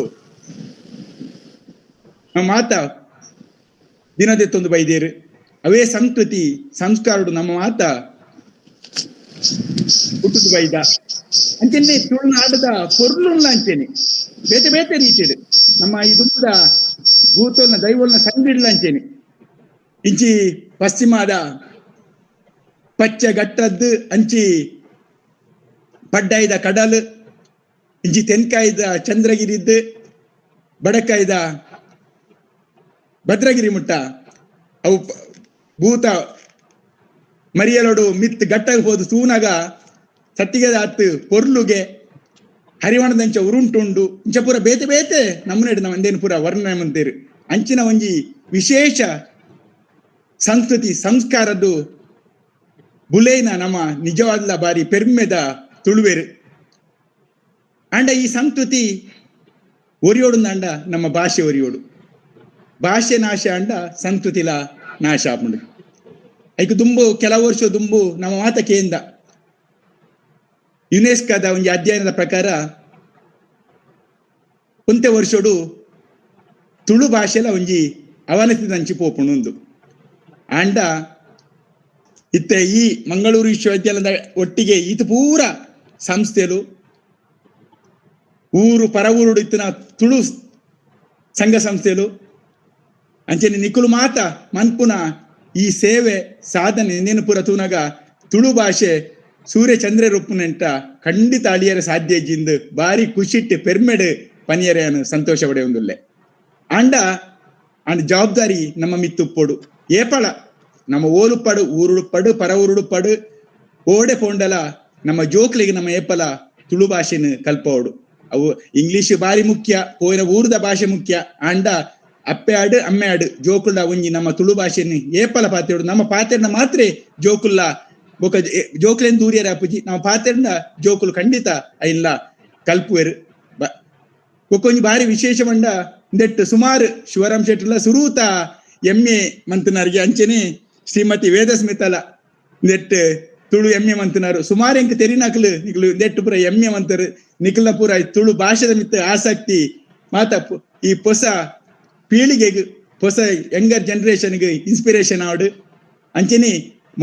ಮಾತ ದಿನದೆತ್ತೊಂದು ಬೈದೇರು ಅವೇ ಸಂಸ್ಕೃತಿ ಸಂಸ್ಕಾರಡು ನಮ್ಮ ಮಾತ ಹುಟ್ಟುದು ಬೈದ ಅಂಚೆನೆ ತುಳುನಾಡದ ಪೊರ್ಲುಲ್ಲ ಅಂಚೆನೆ ಬೇತೆ ಬೇತೆ ರೀತಿಡು ನಮ್ಮ ಈ ದುಂಬುದ ಭೂತೋಲ್ನ ದೈವಲ್ನ ಸಂಗಿಡ್ಲ ಅಂಚೆನೆ ಇಂಚಿ ಪಶ್ಚಿಮದ ಪಚ್ಚ ಗಟ್ಟದ್ದು ಅಂಚಿ ಪಡ್ಡಾಯ್ದ ಕಡಲು ಇಂಚಿ ತೆನ್ಕಾಯ್ದ ಚಂದ್ರಗಿರಿದ್ದು ಬಡಕಾಯ್ದ ಭದ್ರಗಿರಿ ಮುಟ್ಟ ಅವು ಭೂತ ಮರಿಯಲೋಡು ಮಿತ್ ಗಟ್ಟಗೆ ಹೋದು ತೂನಾಗ ಸತ್ತಿಗೆ ಆತು ಪೊರ್ಲುಗೆ ಹರಿವಣದಂಚ ಉರುಂಟುಂಡು ಇಂಚ ಪೂರ ಬೇತೆ ಬೇತೆ ನಮ್ಮನೆಡು ನಮ್ಮ ಅಂದೇನು ಪೂರ ವರ್ಣನೆ ಮಂತೇರು ಅಂಚಿನ ಒಂಜಿ ವಿಶೇಷ ಸಂಸ್ಕೃತಿ ಸಂಸ್ಕಾರದ್ದು ಬುಲೇನ ನಮ್ಮ ನಿಜವಾದ ಬಾರಿ ಪೆರ್ಮೆದ ತುಳುವೆರು ಅಂಡ ಈ ಸಂಸ್ಕೃತಿ ಒರಿಯೋಡು ಅಂಡ ನಮ್ಮ ಭಾಷೆ ಒರಿಯೋಡು ಭಾಷೆ ನಾಶ ಅಂಡ ಸಂಸ್ಕೃತಿಲ ನಾಶ ಆಪುಂಡು ಐಕು ದುಂಬು ಕೆಲವು ವರ್ಷ ದುಂಬು ನಮ್ಮ ಮಾತ ಕೇಂದ ಯುನೆಸ್ಕೋದ ಒಂದು ಅಧ್ಯಯನದ ಪ್ರಕಾರ ಒಂತೆ ವರ್ಷಡು ತುಳು ಭಾಷೆಲ ಒಂಜಿ ಅವನತಿದಂಚಿ ಪೋಪುಣುಂದು ಆಂಡ ಇತ್ತೆ ಈ ಮಂಗಳೂರು ವಿಶ್ವವಿದ್ಯಾಲಯದ ಒಟ್ಟಿಗೆ ಇದು ಪೂರ ಸಂಸ್ಥೆಲು ಊರು ಪರವೂರುಡು ಇತ್ತಿನ ತುಳು ಸಂಘ ಸಂಸ್ಥೆಲು ಅಂಚನೆ ನಿಕುಲು ಮಾತ ಮನ್ಪುನ ಈ ಸೇವೆ ಸಾಧನೆ ಇನ್ನೇನು ಪೂರ ತೂನಗ ತುಳು ಭಾಷೆ ಸೂರ್ಯ ಚಂದ್ರ ರೂಪುನೆಂಟ ಖಂಡಿತ ಅಳಿಯರ ಸಾಧ್ಯ ಜಿಂದು ಬಾರಿ ಖುಷಿಟ್ಟು ಪೆರ್ಮೆಡ್ ಪನಿಯರೆಯನ್ನು ಸಂತೋಷ ಪಡೆ ಒಂದುಲ್ಲೆ ಆಂಡ ಜವಾಬ್ದಾರಿ ನಮ್ಮ ಮಿತ್ತುಪ್ಪೊಡು ಏಪಳ ನಮ್ಮ ಓಲುಪಡು ಊರುಡುಪಡು ಪರ ಊರುಡುಪಡು ಓಡೆ ಪೋಂಡಲ ನಮ್ಮ ಜೋಕ್ಲಿಗೆ ನಮ್ಮ ಏಪಲ ತುಳು ಭಾಷೆನ ಕಲ್ಪೋಡು ಅವು ಇಂಗ್ಲಿಷ್ ಬಾರಿ ಮುಖ್ಯ ಪೋಯಿನ ಊರ್ದ ಭಾಷೆ ಮುಖ್ಯ ಆಂಡ ಅಪ್ಪೆ ಆಡು ಅಮ್ಮೆ ಆಡು ಜೋಕುಲ್ಲ ಒಂಜಿ ನಮ್ಮ ತುಳು ಭಾಷೆನ ಏಪಲ ಪಾತೆಡು ನಮ್ಮ ಪಾತೆರ್ನ ಮಾತ್ರ ಜೋಕುಲ್ಲ ಬೊಕ ಜೋಕ್ಲೆನ್ ದೂರಿಯರ ಅಪ್ಪುಜಿ ನಮ್ಮ ಪಾತೆರ್ನ ಜೋಕುಲು ಖಂಡಿತ ಇಲ್ಲ ಕಲ್ಪುವೆರು ಬೊಕೊಂಜಿ ಬಾರಿ ವಿಶೇಷ ಮಂಡ ಇಂದೆಟ್ಟು ಸುಮಾರು ಶಿವರಾಮ್ ಶೆಟ್ಟರ್ಲ ಸುರೂತ ಎಮ್ಮೆ ಮಂತನರ್ಗೆ ಅಂಚನೆ ಶ್ರೀಮತಿ ವೇದಸ್ಮಿತಲ ಇಂದೆಟ್ಟು ತುಳು ಎಮ್ಮೆ ಮಂತನಾರು ಸುಮಾರು ಎಂಕ್ ತೆರಿನಾಕ್ಲು ನಿಕ್ಲು ಇಂದೆಟ್ಟು ಪೂರ ಎಮ್ಮೆ ಮಂತರು ನಿಕ್ಲ ಪೂರ ತುಳು ಭಾಷೆದ ಮಿತ್ತ ಆಸಕ್ತಿ ಮಾತ ಈ ಹೊಸ ಪೀಳಿಗೆಗೆ ಹೊಸ ಯಂಗರ್ ಜನರೇಷನ್ಗೆ ಇನ್ಸ್ಪಿರೇಷನ್ ಆಡು ಅಂಚನೆ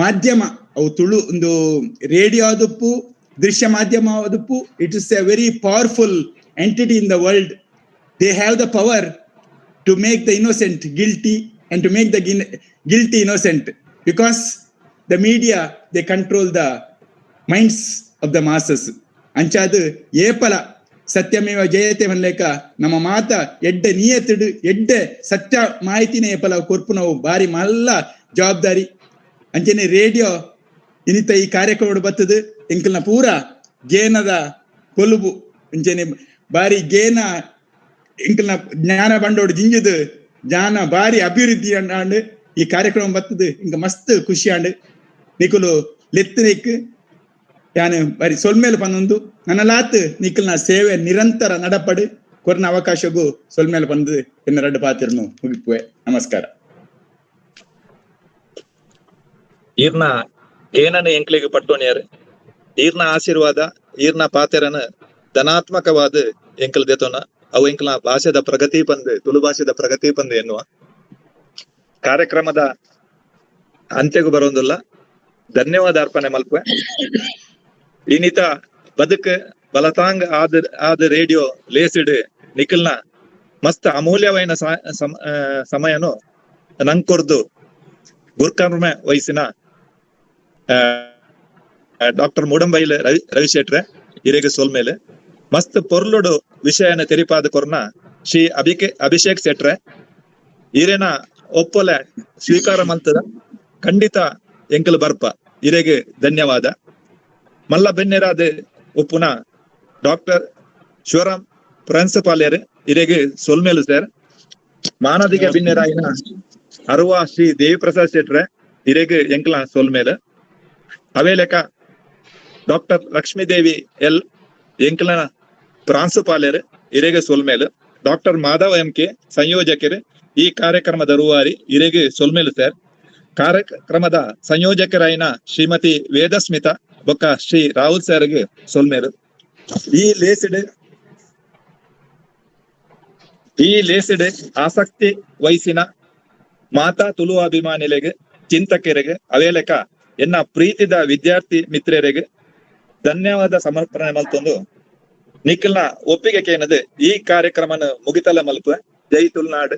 ಮಾಧ್ಯಮ ಅವು ತುಳು ಒಂದು ರೇಡಿಯೋ ಆದಪ್ಪು ದೃಶ್ಯ ಮಾಧ್ಯಮ ಆದಪ್ಪು it is a very powerful entity in the world. They have the power to make the innocent guilty and to make the guilty innocent, because the media, they control the minds of the masses. ಅಂಚಾದು ಏಪಲ ಸತ್ಯಮೇವ ಜಯತೆ ಮನ್ಲೇಕ ನಮ್ಮ ಮಾತ ಎಡ್ಡೆ ನಿಯತಿಡು ಎಡ್ಡೆ ಸತ್ಯ ಮಾಹಿತಿನ ಏಪಲ ಕೊರ್ಪು ನಾವು ಬಾರಿ ಮಲ್ಲ ಜವಾಬ್ದಾರಿ ಅಂಚನೆ ರೇಡಿಯೋ ಇನ್ನಿತ ಈ ಕಾರ್ಯಕ್ರಮ ಬರ್ತದೆ ಎಂಕಲ್ನ ಪೂರ ಗೇನದ ಕೊಲುಬು ಅಂಚನೆ ಬಾರಿ ಗೇನ ಎಂಕಲ್ನ ಜ್ಞಾನ ಬಂಡೋಡು ಜಿಂಜದು ಜ್ಞಾನ ಬಾರಿ ಅಭಿವೃದ್ಧಿ ಅಂಡ್ ಈ ಕಾರ್ಯಕ್ರಮ ಬರ್ತದೆ ಇಂಕ ಮಸ್ತ್ ಖುಷಿ ಅಂಡ್ ನಿಕುಲು ಲೆತ್ತನಿಕ್ ಯಾನು ಬಾರಿ ಸೊಲ್ಮೇಲೆ ಪನ್ನೊಂದು ನನ್ನಲಾತ್ ನಿಕಲ್ನ ಸೇವೆ ನಿರಂತರ ನಡಪಡು ಕೊರ್ನ ಅವಕಾಶಗೂ ಸೊಲ್ಮೇಲೆ ಬಂದು ಎನ್ನ ರಡ್ಡು ಪಾತಿರ್ನು ಮುಗಿಪುವೆ. ನಮಸ್ಕಾರ. ಈರ್ನ ಏನನ್ನ ಎಂಕ್ಲಿಗೆ ಪಟ್ಟೋನಿಯರ್ ಈರ್ನ ಆಶೀರ್ವಾದ ಈರ್ನ ಪಾತೆರನ ಧನಾತ್ಮಕವಾದ ಎಂಕಲ್ ದೇತೋನ ಅವು ಎಂಕಲ್ನ ಭಾಷೆದ ಪ್ರಗತಿ ಪಂದ್ ತುಳು ಭಾಷೆದ ಪ್ರಗತಿ ಪಂದ್ ಎನ್ನುವ ಕಾರ್ಯಕ್ರಮದ ಅಂತ್ಯಗೂ ಬರೋದಿಲ್ಲ. ಧನ್ಯವಾದ ಅರ್ಪಣೆ ಮಲ್ಪೆ. ಇನ್ನಿತ ಬದುಕ್ ಬಲತಾಂಗ್ ಆದ ರೇಡಿಯೋ ಲೇಸಿಡ್ ನಿಖಿಲ್ನ ಮಸ್ತ್ ಅಮೂಲ್ಯವಾದ ಸಮಯನು ನಂಗ್ ಕೊರ್ದು ಗುರ್ಕರ್ಮ ವಯಸ್ಸಿನ ಡಾಕ್ಟರ್ ಮೂಡಂಬೈಲ್ ರವಿಶೆಟ್ರೆ ಹಿರೇಗ ಸೋಲ್ಮೇಲೆ ಮಸ್ತ್ ಪೊರ್ಲುಡು ವಿಷಯನ ತೆರಿಪಾದ ಕೊರ್ನ ಶ್ರೀ ಅಭಿಷೇಕ್ ಶೆಟ್ರೆ ಹಿರೇನ ಒಪ್ಪೊಲೆ ಸ್ವೀಕಾರ ಮಲ್ತದ ಖಂಡಿತ ಎಂಕಲ್ ಬರ್ಪ ಹಿರೇಗೆ ಧನ್ಯವಾದ. ಮಲ್ಲ ಬೆನ್ನೆರಾದ ಒಪ್ಪುನ ಡಾಕ್ಟರ್ ಶಿವರಾಮ್ ಪ್ರಿನ್ಸಿಪಾಲ್ಯರ್ ಹಿರೇಗೆ ಸೋಲ್ಮೇಲು ಸರ್. ಮಾನದಿಗೆ ಬಿನ್ನೆರಾಯಿನ ಅರುವ ಶ್ರೀ ದೇವಿ ಪ್ರಸಾದ್ ಶೆಟ್ರೆ ಹಿರೇಗೆ ಎಂಕಲ ಸೋಲ್ಮೇಲೆ. ಅವೇ ಲೆಕ್ಕ ಡಾಕ್ಟರ್ ಲಕ್ಷ್ಮೀದೇವಿ ಎಲ್ ಎಂಕಲನ ಪ್ರಾಂಶುಪಾಲ್ಯರ್ ಹಿರೇಗೆ ಸೋಲ್ಮೇಲು. ಡಾಕ್ಟರ್ ಮಾಧವ ಎಂಕೆ ಸಂಯೋಜಕರು ಈ ಕಾರ್ಯಕ್ರಮದ ರೂವಾರಿ ಹಿರೇಗೆ ಸೋಲ್ಮೇಲು ಸರ್. ಕಾರ್ಯಕ್ರಮದ ಸಂಯೋಜಕರಾಯಿನ ಶ್ರೀಮತಿ ವೇದಸ್ಮಿತಾ ಬೊಕ್ಕ ಶ್ರೀ ರಾಹುಲ್ ಸರ್ಗೆ ಸೋಲ್ಮೇಲು. ಈ ಲೇಸಿಡ್ ಆಸಕ್ತಿ ವಯಸ್ಸಿನ ಮಾತಾ ತುಳು ಅಭಿಮಾನಿಗಳಿಗೆ ಚಿಂತಕರಿಗೆ ಅವೇ ಲೆಕ್ಕ ಎನ್ನ ಪ್ರೀತಿದ ವಿದ್ಯಾರ್ಥಿ ಮಿತ್ರರಿಗೆ ಧನ್ಯವಾದ ಸಮರ್ಪಣೆ ಮಲ್ತೊಂದು ನಿಖಿಲ್ನ ಒಪ್ಪಿಗೆ ಕೇನದು ಈ ಕಾರ್ಯಕ್ರಮನ ಮುಗಿತಲ ಮಲ್ಪ. ಜೈ ತುಳುನಾಡು.